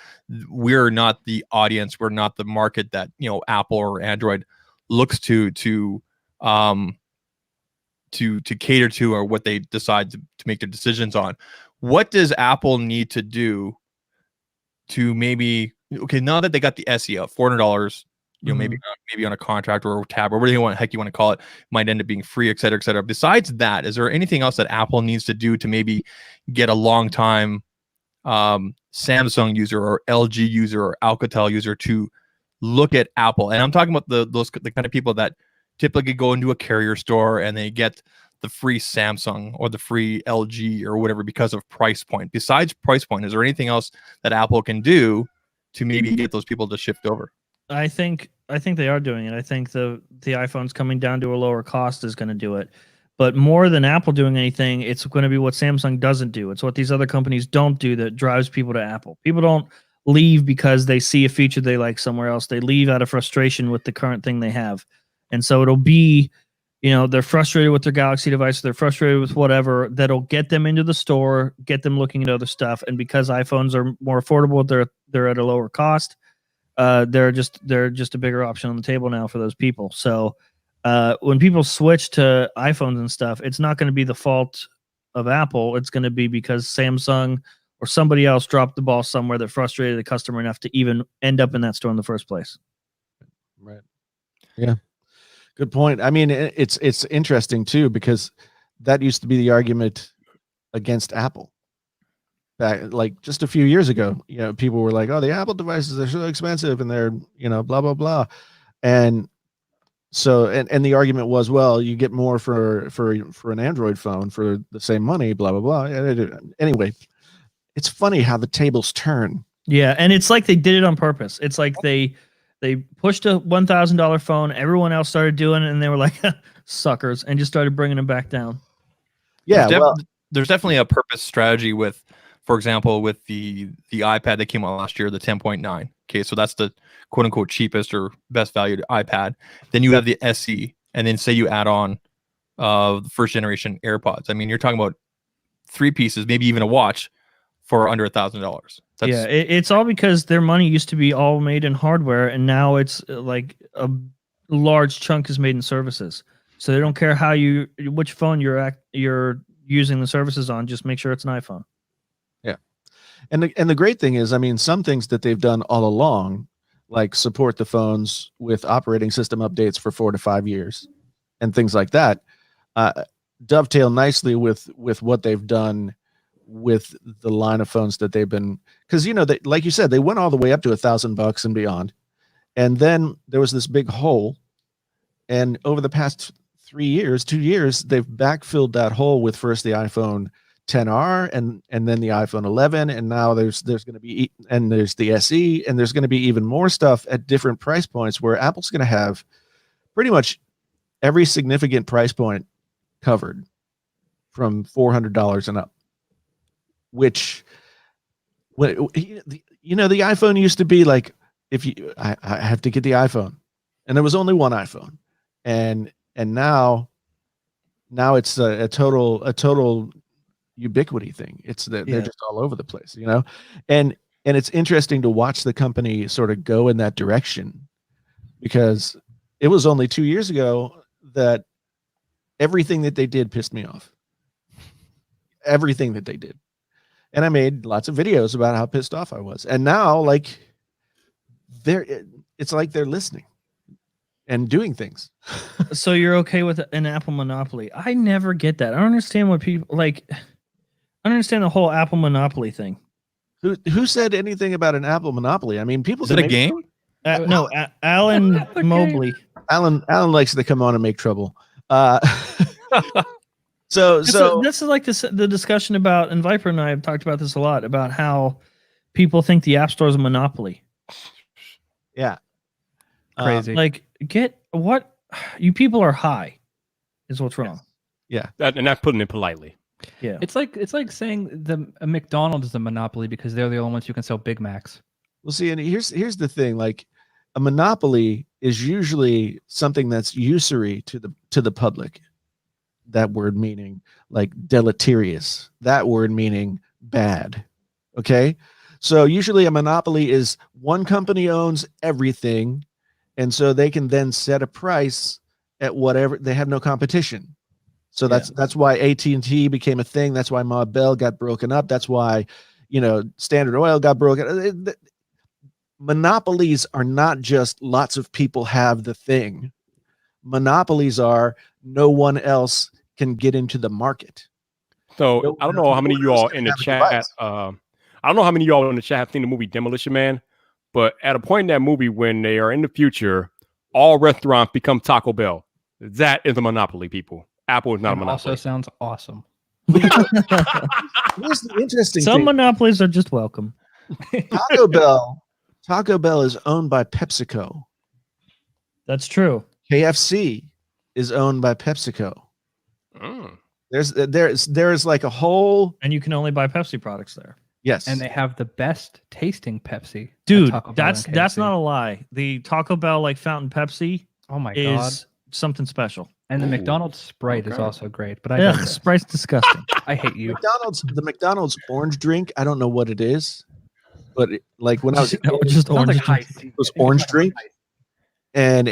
We're not the audience. We're not the market that Apple or Android looks to cater to, or what they decide to make their decisions on. What does Apple need to do to maybe, now that they got the SE out, $400, maybe on a contract or a tab or whatever you want to call it, might end up being free, et cetera, et cetera. Besides that, is there anything else that Apple needs to do to maybe get a long time Samsung user or LG user or Alcatel user to look at Apple? And I'm talking about the kind of people that typically go into a carrier store and they get the free Samsung or the free LG or whatever because of price point. Besides price point, is there anything else that Apple can do to maybe get those people to shift over? I think they are doing it. I think the iPhone's coming down to a lower cost is going to do it. But more than Apple doing anything, it's going to be what Samsung doesn't do. It's what these other companies don't do that drives people to Apple. People don't leave because they see a feature they like somewhere else. They leave out of frustration with the current thing they have. And so it'll be, they're frustrated with their Galaxy device. They're frustrated with whatever that'll get them into the store, get them looking at other stuff. And because iPhones are more affordable, they're at a lower cost. They're just a bigger option on the table now for those people. So when people switch to iPhones and stuff, it's not going to be the fault of Apple. It's going to be because Samsung or somebody else dropped the ball somewhere that frustrated the customer enough to even end up in that store in the first place. Right. Yeah. Good point. I mean, it's interesting too, because that used to be the argument against Apple. Back, like just a few years ago, people were like, "Oh, the Apple devices are so expensive, and they're, blah blah blah," and so, and the argument was, well, you get more for an Android phone for the same money, blah blah blah. Anyway, it's funny how the tables turn. Yeah, and it's like they did it on purpose. It's like they pushed a $1,000 phone, everyone else started doing it, and they were like, suckers, and just started bringing them back down. Yeah, there's definitely a purpose strategy with, for example, with the iPad that came out last year, the 10.9. Okay, so that's the quote unquote cheapest or best valued iPad. Then you have the SE, and then say you add on the first generation AirPods. I mean, you're talking about 3 pieces, maybe even a watch for under $1,000. Yeah, it's all because their money used to be all made in hardware, and now it's like a large chunk is made in services. So they don't care which phone you're using the services on. Just make sure it's an iPhone. Yeah, and the great thing is, I mean, some things that they've done all along, like support the phones with operating system updates for 4 to 5 years, and things like that, dovetail nicely with what they've done with the line of phones that they've been, because they, like you said, they went all the way up to $1,000 and beyond, and then there was this big hole, and over the past 2 years, they've backfilled that hole with first the iPhone XR and then the iPhone 11, and now there's going to be, and there's the SE, and there's going to be even more stuff at different price points where Apple's going to have pretty much every significant price point covered from $400 and up. Which, the iPhone used to be like, I have to get the iPhone, and there was only one iPhone, and now now it's a total ubiquity thing. It's that Yeah. they're just all over the place, you know, and it's interesting to watch the company sort of go in that direction, because it was only 2 years ago that everything that they did pissed me off. Everything that they did. And I made lots of videos about how pissed off I was. And now, like, it's like they're listening and doing things. So you're okay with an Apple monopoly? I never get that. I don't understand what people like. I don't understand the whole Apple monopoly thing. Who said anything about an Apple monopoly? I mean, people. Is it a game? No, Alan Mobley. Alan likes to come on and make trouble. So This is like the discussion about, and Viper and I have talked about this a lot, about how people think the App Store is a monopoly. yeah, Crazy. Like, get what you people are high is what's wrong. And not putting it politely. Yeah, It's like saying a McDonald's is a monopoly because they're the only ones who can sell Big Macs. Well, see, and here's the thing: like, a monopoly is usually something that's usury to the public. That word meaning like deleterious. That word meaning bad. Okay, so usually a monopoly is one company owns everything, and so they can then set a price at whatever. They have no competition. So that's why AT&T became a thing. That's why Ma Bell got broken up. That's why, Standard Oil got broken. Monopolies are not just lots of people have the thing. Monopolies are no one else can get into the market. So I don't know how many of you all in the chat. I don't know how many of y'all in the chat have seen the movie Demolition Man, but at a point in that movie, when they are in the future, all restaurants become Taco Bell. That is a monopoly, people. Apple is not a monopoly. Also sounds awesome. Here's the interesting some thing. monopolies are just welcome. Taco Bell is owned by PepsiCo. That's true. KFC is owned by PepsiCo. Mm. There's like a whole, And you can only buy Pepsi products there. yes, And they have the best tasting Pepsi. at Dude, Taco Bell and that's KFC. not a lie. The Taco Bell like fountain Pepsi Oh my god. is something special. And the Ooh, McDonald's Sprite is okay. also great, but I Yeah, digress. Sprite's disgusting. I hate you. the McDonald's orange drink. I don't know what it is, but like when I was Just Sounds like orange. high juice. tea. it was orange drink, and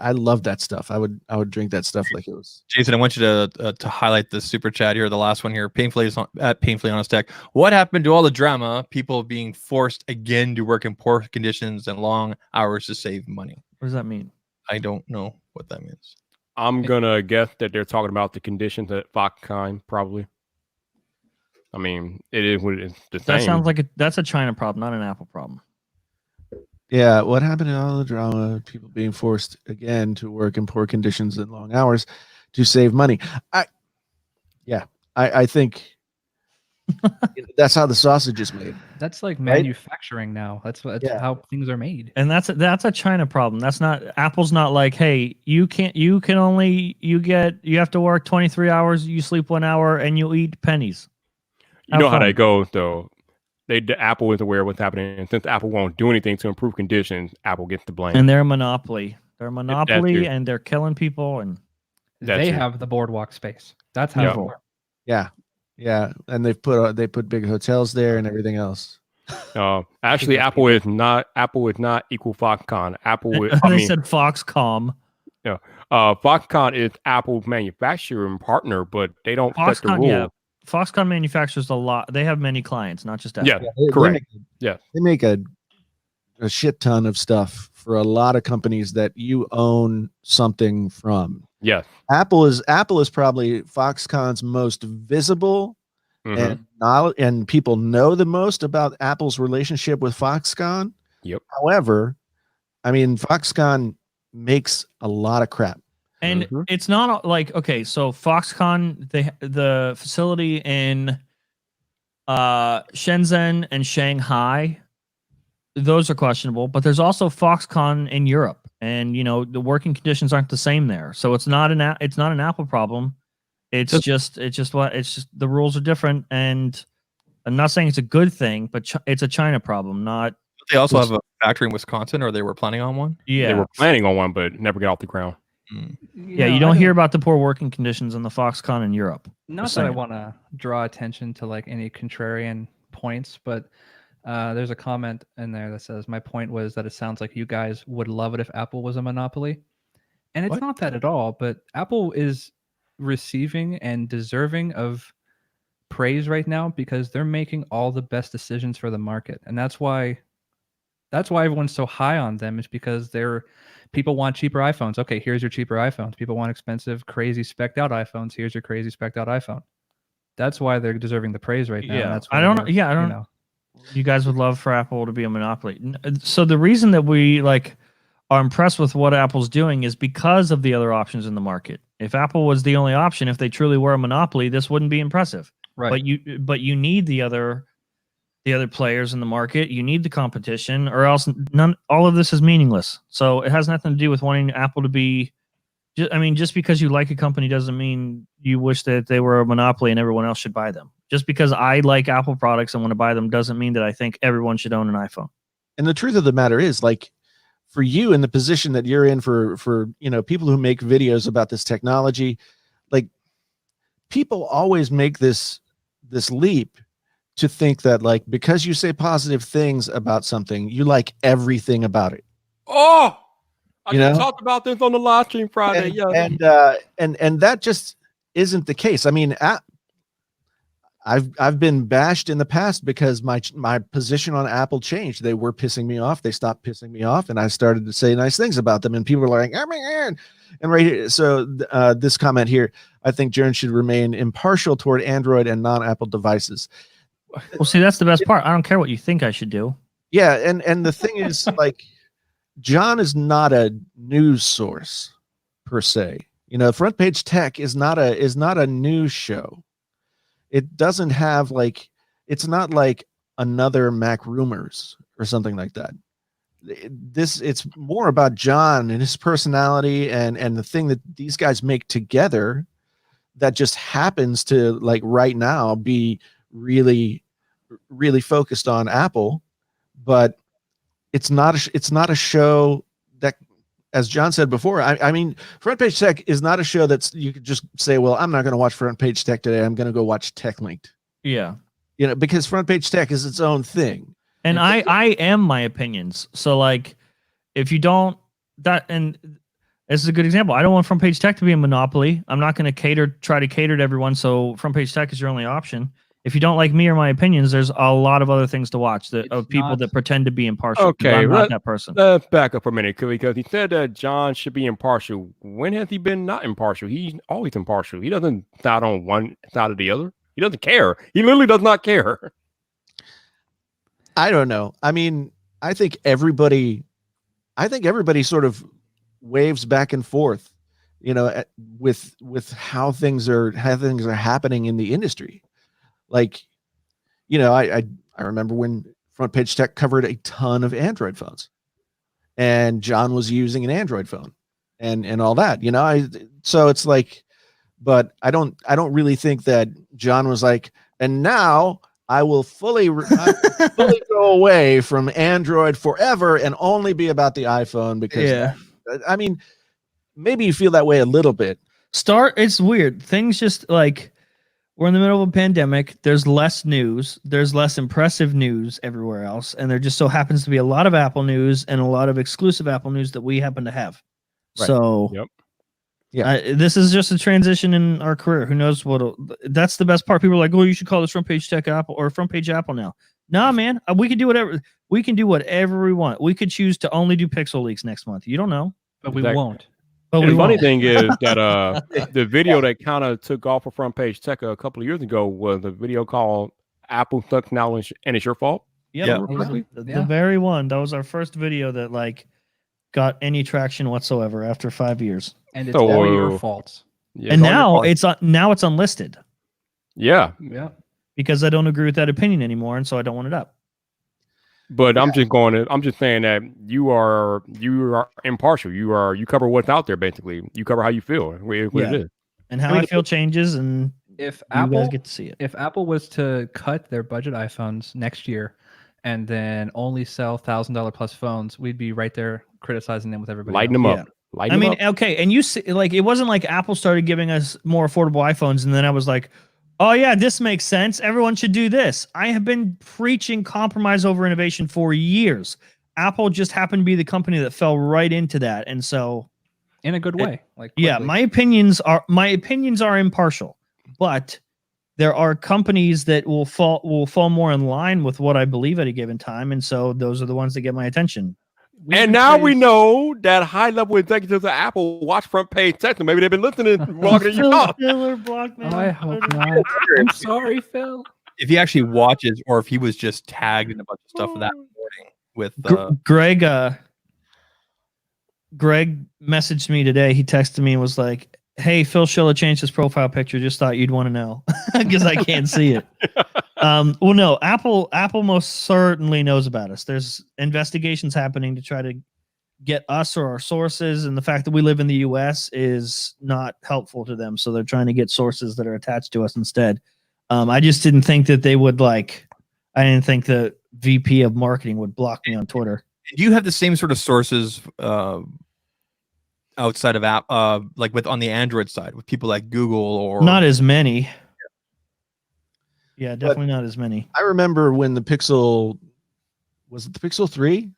I love that stuff. I would drink that stuff like it was. Jason, I want you to highlight the super chat here, the last one here. Painfully Honest Tech. What happened to all the drama? People being forced again to work in poor conditions and long hours to save money. What does that mean? I don't know what that means. I'm gonna guess that they're talking about the conditions at Foxconn, probably. I mean, it is what it is. The That same. sounds like that's a China problem, not an Apple problem. Yeah, what happened to all the drama? People being forced again to work in poor conditions and long hours to save money. I think that's how the sausage is made. That's like Right? manufacturing now. That's Yeah. how things are made. And that's a China problem. That's not Apple's not like, hey, you have to work 23 hours, you sleep 1 hour, and you eat pennies. You know how fun. that goes, though. Apple is aware of what's happening, and since Apple won't do anything to improve conditions, Apple gets the blame. And they're a monopoly. They're a monopoly, too. and they're killing people. And That's They true. have the boardwalk space. That's how Yeah. it works. Yeah, and they put big hotels there and everything else. Actually, Apple is not equal Foxconn. Apple is, they said Foxcom. Foxconn is Apple's manufacturing partner, but they don't set the Foxconn, rule. yeah. Foxconn manufactures a lot. They have many clients, not just Apple. Yeah, They correct. they make a shit ton of stuff for a lot of companies that you own something from. Yes. Apple is probably Foxconn's most visible Mhm. and knowledge, and people know the most about Apple's relationship with Foxconn. Yep. However, I mean, Foxconn makes a lot of crap. And Mhm. it's not like, okay, so Foxconn, the facility in Shenzhen and Shanghai, those are questionable, but there's also Foxconn in Europe, and the working conditions aren't the same there. So it's not an Apple problem. It's just the rules are different, and I'm not saying it's a good thing, but it's a China problem, not. They also have a factory in Wisconsin, or they were planning on one. Yeah. They were planning on one, but never got off the ground. Yeah, you don't hear about the poor working conditions on the Foxconn in Europe. Not Just that I saying. want to draw attention to like any contrarian points, but there's a comment in there that says, my point was that it sounds like you guys would love it if Apple was a monopoly. And it's What? not that at all, but Apple is receiving and deserving of praise right now because they're making all the best decisions for the market. And that's why everyone's so high on them, is because people want cheaper iPhones. Okay, here's your cheaper iPhones. People want expensive, crazy spec'd out iPhones. Here's your crazy spec'd out iPhone. That's why they're deserving the praise right now. Yeah, And that's I don't. Yeah, I don't. know. You guys would love for Apple to be a monopoly. So the reason that we are impressed with what Apple's doing is because of the other options in the market. If Apple was the only option, if they truly were a monopoly, this wouldn't be impressive. Right. But you need the other players in the market. You need the competition, or else all of this is meaningless. So it has nothing to do with wanting Apple to be. Just because you like a company doesn't mean you wish that they were a monopoly and everyone else should buy them. Just because I like Apple products and want to buy them doesn't mean that I think everyone should own an iPhone. And the truth of the matter is, like, for you in the position that you're in, for people who make videos about this technology, like, people always make this leap to think that, like, because you say positive things about something, you like everything about it. Oh, I just talked about this on the live stream Friday. And that just isn't the case. I mean, I've been bashed in the past because my position on Apple changed. They were pissing me off. They stopped pissing me off, and I started to say nice things about them. And people were like, "Oh my God!" And right here, so this comment here, I think Jern should remain impartial toward Android and non-Apple devices. Well, see, that's the best part. I don't care what you think I should do. Yeah, and the thing is, like, John is not a news source per se. Front Page Tech is not a news show. It doesn't have, like, it's not like another Mac Rumors or something like that. It's more about John and his personality and the thing that these guys make together that just happens to, like, right now be really, really focused on Apple, but it's not a show that, as John said before, I mean, Front Page Tech is not a show that's you could just say, well, I'm not going to watch Front Page Tech today. I'm going to go watch Tech Linked. Yeah. Because Front Page Tech is its own thing. And I am my opinions. So, like, if you don't, and this is a good example. I don't want Front Page Tech to be a monopoly. I'm not going to try to cater to everyone. So Front Page Tech is your only option. If you don't like me or my opinions, there's a lot of other things to watch of people that pretend to be impartial. Okay, I'm not that person. Let's back up for a minute, because he said that John should be impartial. When has he been not impartial? He's always impartial. He doesn't side on one side or the other. He doesn't care. He literally does not care. I don't know. I mean, I think everybody sort of waves back and forth, with how things are happening in the industry. Like, I remember when Front Page Tech covered a ton of Android phones, and John was using an Android phone and all that, so it's like, but I don't really think that John was like, and now I will fully go away from Android forever and only be about the iPhone, because I mean, maybe you feel that way a little bit. It's weird. Things just, like, we're in the middle of a pandemic. There's less news. There's less impressive news everywhere else. And there just so happens to be a lot of Apple news and a lot of exclusive Apple news that we happen to have. Right. So Yep. Yeah. This is just a transition in our career. Who knows that's the best part. People are like, oh, you should call this Front Page Tech Apple or Front Page Apple now. Nah, man, we can do whatever. We can do whatever we want. We could choose to only do Pixel Leaks next month. You don't know. But we won't. And the funny thing is that the video that kind of took off of Front Page Tech a couple of years ago was a video called "Apple Sucks Now and It's Your Fault." Yeah, the very one. That was our first video that, like, got any traction whatsoever after 5 years. And it's all your faults. Yeah, and now it's unlisted. Yeah, because I don't agree with that opinion anymore, and so I don't want it up. But I'm just saying that you are impartial. You cover what's out there, basically. You cover how you feel, what it is. And how I feel changes, and if you Apple guys get to see it. If Apple was to cut their budget iPhones next year and then only sell $1,000+ phones, we'd be right there criticizing them with everybody. Lighten them up. I mean, okay, and you see, like, it wasn't like Apple started giving us more affordable iPhones, and then I was like, oh yeah, this makes sense. Everyone should do this. I have been preaching compromise over innovation for years. Apple just happened to be the company that fell right into that, and so in a good way. Like, yeah, quickly. my opinions are impartial, but there are companies that will fall more in line with what I believe at a given time, and so those are the ones that get my attention. And now we know that high-level executives at Apple watch front page text. Maybe they've been listening longer than you thought. I hope not. I'm sorry, Phil. If he actually watches, or if he was just tagged in a bunch of stuff that morning with Greg messaged me today. He texted me and was like, "Hey, Phil Schiller changed his profile picture. Just thought you'd want to know because I can't see it." Well, no, Apple most certainly knows about us. There's investigations happening to try to get us or our sources, and the fact that we live in the U.S. is not helpful to them. So they're trying to get sources that are attached to us instead. I just didn't think that they would I didn't think the VP of marketing would block me on Twitter. Do you have the same sort of sources outside of app, like with on the Android side, with people like Google or Not as many. Yeah, definitely not as many. I remember when the Pixel, was it the Pixel 3?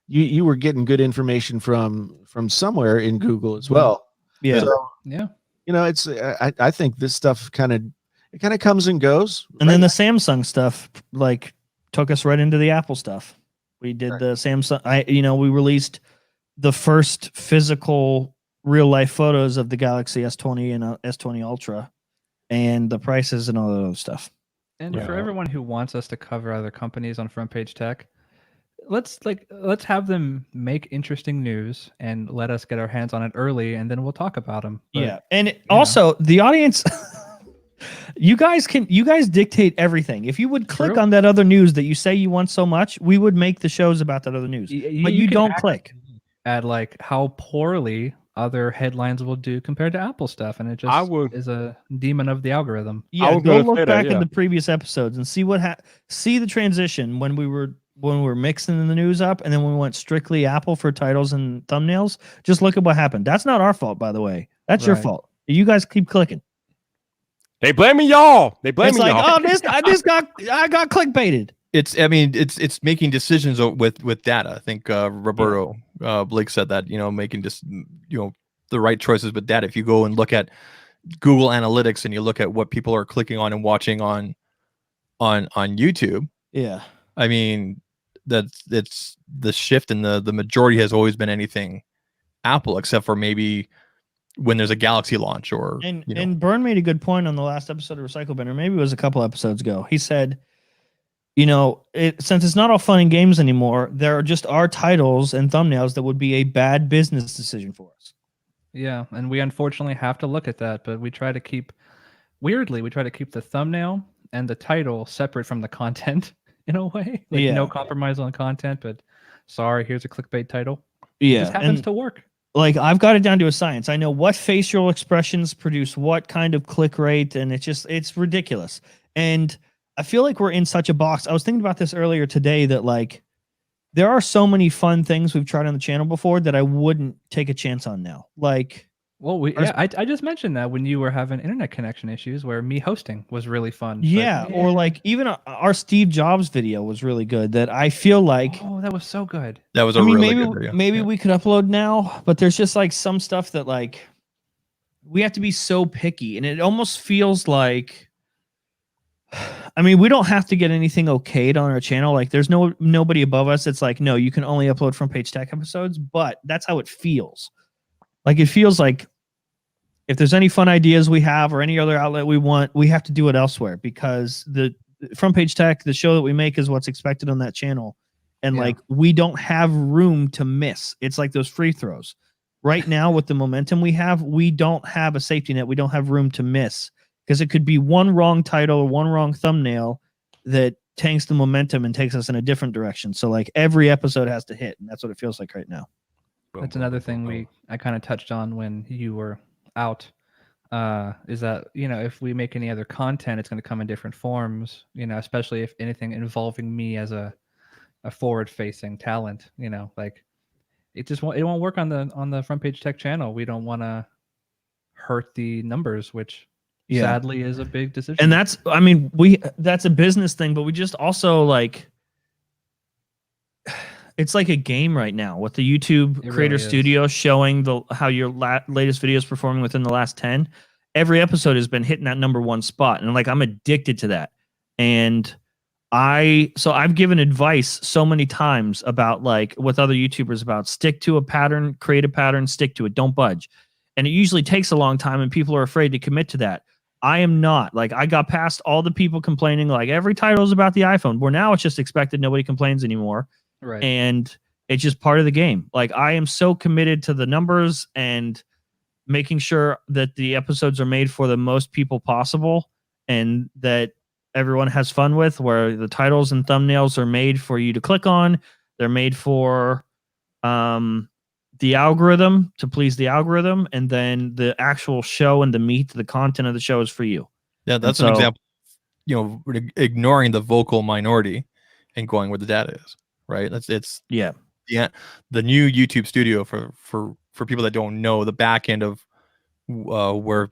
You were getting good information from somewhere in Google as well. Yeah. So, Yeah. you know, it's I think this stuff kind of comes and goes. And then the Samsung stuff like took us right into the Apple stuff. We did the Samsung. We released the first physical real life photos of the Galaxy S20 and S20 Ultra, and the prices and all that other stuff. And for everyone who wants us to cover other companies on Front Page Tech, let's have them make interesting news and let us get our hands on it early, and then we'll talk about them. But, yeah, and also the audience. You guys dictate everything. If you would click on that other news that you say you want so much, we would make the shows about that other news. But you don't click at like how poorly other headlines will do compared to Apple stuff, and it just is a demon of the algorithm. Yeah, go look back at the previous episodes and see see the transition when we were mixing the news up, and then when we went strictly Apple for titles and thumbnails. Just look at what happened. That's not our fault, by the way. That's your fault. You guys keep clicking. They blaming y'all. They blaming y'all. It's like, oh, I got clickbaited. It's making decisions with data. I think Roberto Blake said that, making just the right choices with data. If you go and look at Google Analytics and you look at what people are clicking on and watching on YouTube, yeah, I mean it's the shift, and the majority has always been anything Apple, except for maybe when there's a Galaxy launch and Byrne made a good point on the last episode of Recycle Bin, or maybe it was a couple episodes ago. He said, since it's not all fun and games anymore, there are just our titles and thumbnails that would be a bad business decision for us. Yeah, and we unfortunately have to look at that, but we try to keep the thumbnail and the title separate from the content in a way. No compromise on the content, but sorry, here's a clickbait title. Yeah, it just happens to work. Like, I've got it down to a science. I know what facial expressions produce what kind of click rate, and it's ridiculous. And I feel like we're in such a box. I was thinking about this earlier today that, like, there are so many fun things we've tried on the channel before that I wouldn't take a chance on now. Like, well, I just mentioned that when you were having internet connection issues, where me hosting was really fun. Yeah, or like even our Steve Jobs video was really good. That I feel like, oh, that was so good. That was really good video. Maybe we could upload now, but there's just like some stuff that, like, we have to be so picky, and it almost feels like, I mean, we don't have to get anything okayed on our channel. Like, there's nobody above us. It's like, no, you can only upload Front Page Tech episodes, but that's how it feels. Like, it feels like if there's any fun ideas we have or any other outlet we want, we have to do it elsewhere, because the Front Page Tech, the show that we make, is what's expected on that channel. And like, we don't have room to miss. It's like those free throws. Right now, with the momentum we have, we don't have a safety net. We don't have room to miss, because it could be one wrong title or one wrong thumbnail that tanks the momentum and takes us in a different direction. So like, every episode has to hit, and that's what it feels like right now. That's another thing I kind of touched on when you were out, is that, if we make any other content, it's going to come in different forms, especially if anything involving me as a forward-facing talent, like it won't work on the Front Page Tech channel. We don't want to hurt the numbers, which sadly is a big decision. And that's a business thing, but we just also like, it's like a game right now with the YouTube Creator really Studio showing how your latest video is performing within the last 10. Every episode has been hitting that #1 spot, and like I'm addicted to that. And I've given advice so many times about, like, with other YouTubers, about stick to a pattern, create a pattern, stick to it, don't budge. And it usually takes a long time, and people are afraid to commit to that. I am not. Like, I got past all the people complaining, like every title is about the iPhone, where now it's just expected, nobody complains anymore. Right. And it's just part of the game. Like, I am so committed to the numbers and making sure that the episodes are made for the most people possible and that everyone has fun with, where the titles and thumbnails are made for you to click on. They're made for the algorithm, to please the algorithm, and then the actual show and the meat, the content of the show is for you. Yeah, that's an example. Ignoring the vocal minority and going where the data is. Right. The new YouTube Studio for people that don't know, the back end of where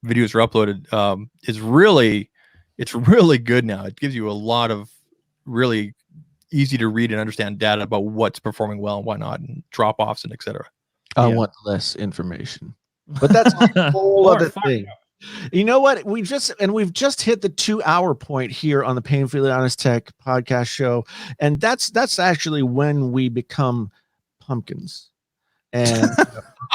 videos are uploaded is really good now. It gives you a lot of really easy to read and understand data about what's performing well and whatnot, and drop offs and etc. I want less information, but that's a whole other thing. You know what? We've just hit the 2-hour point here on the Painfully Honest Tech podcast show, and that's actually when we become pumpkins, and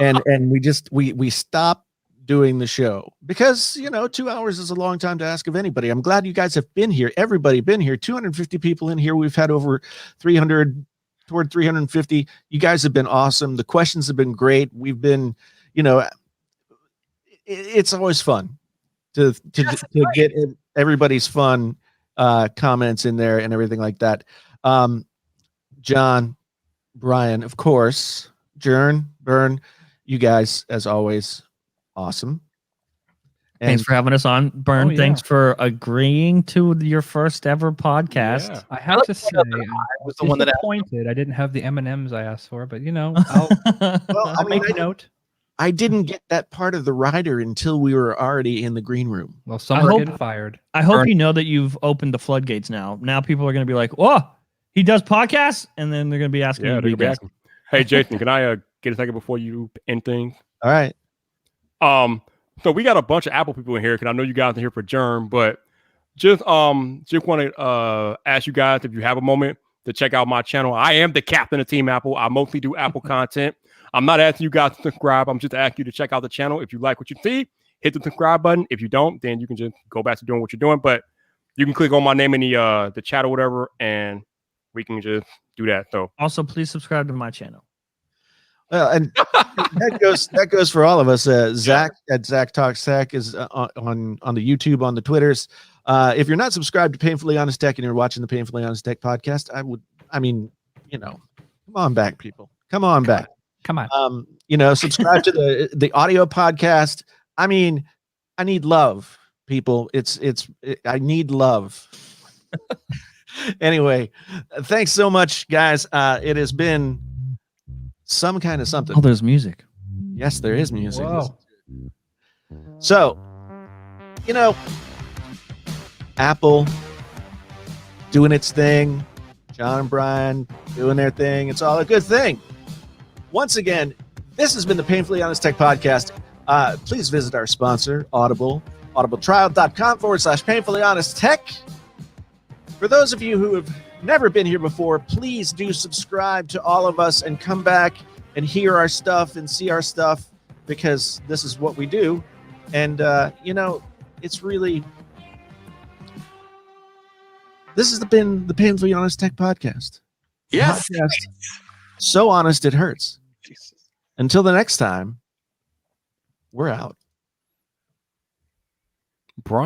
and we stop doing the show because 2 hours is a long time to ask of anybody. I'm glad you guys have been here. Everybody been here. 250 people in here. We've had over 300, toward 350. You guys have been awesome. The questions have been great. We've been, it's always fun to get everybody's fun comments in there and everything like that. John, Brian, of course, Jern, Bern, you guys, as always, awesome. And thanks for having us on, Bern. Thanks for agreeing to your first ever podcast. Yeah. I have to say, I was the one that disappointed. I didn't have the M&Ms I asked for, but I'll make a note. I didn't get that part of the rider until we were already in the green room. Well, some are getting fired. I hope you know that you've opened the floodgates now. Now people are going to be like, "Whoa, he does podcasts," and then they're going to be asking you to be asking. Hey, Jason, can I get a second before you end things? All right. So we got a bunch of Apple people in here because I know you guys are here for Germ, but just want to ask you guys if you have a moment to check out my channel. I am the captain of Team Apple. I mostly do Apple content. I'm not asking you guys to subscribe. I'm just asking you to check out the channel. If you like what you see, hit the subscribe button. If you don't, then you can just go back to doing what you're doing. But you can click on my name in the chat or whatever, and we can just do that. So also, please subscribe to my channel. Well, and that goes for all of us. Zach at Zach Talks Tech is on the YouTube, on the Twitters. If you're not subscribed to Painfully Honest Tech and you're watching the Painfully Honest Tech podcast, come on back, people. Come on back. Come on. Subscribe to the audio podcast. I need love, people. I need love. Anyway, thanks so much, guys. It has been some kind of something. Oh, there's music. Yes, there is music. Whoa. So, Apple doing its thing, John and Brian doing their thing. It's all a good thing. Once again, this has been the Painfully Honest Tech Podcast. Please visit our sponsor, Audible, audibletrial.com/Painfully Honest Tech. For those of you who have never been here before, please do subscribe to all of us and come back and hear our stuff and see our stuff, because this is what we do. And, it's really... This has been the Painfully Honest Tech Podcast. Yes. Podcast so honest it hurts. Jesus. Until the next time, we're out. Brian.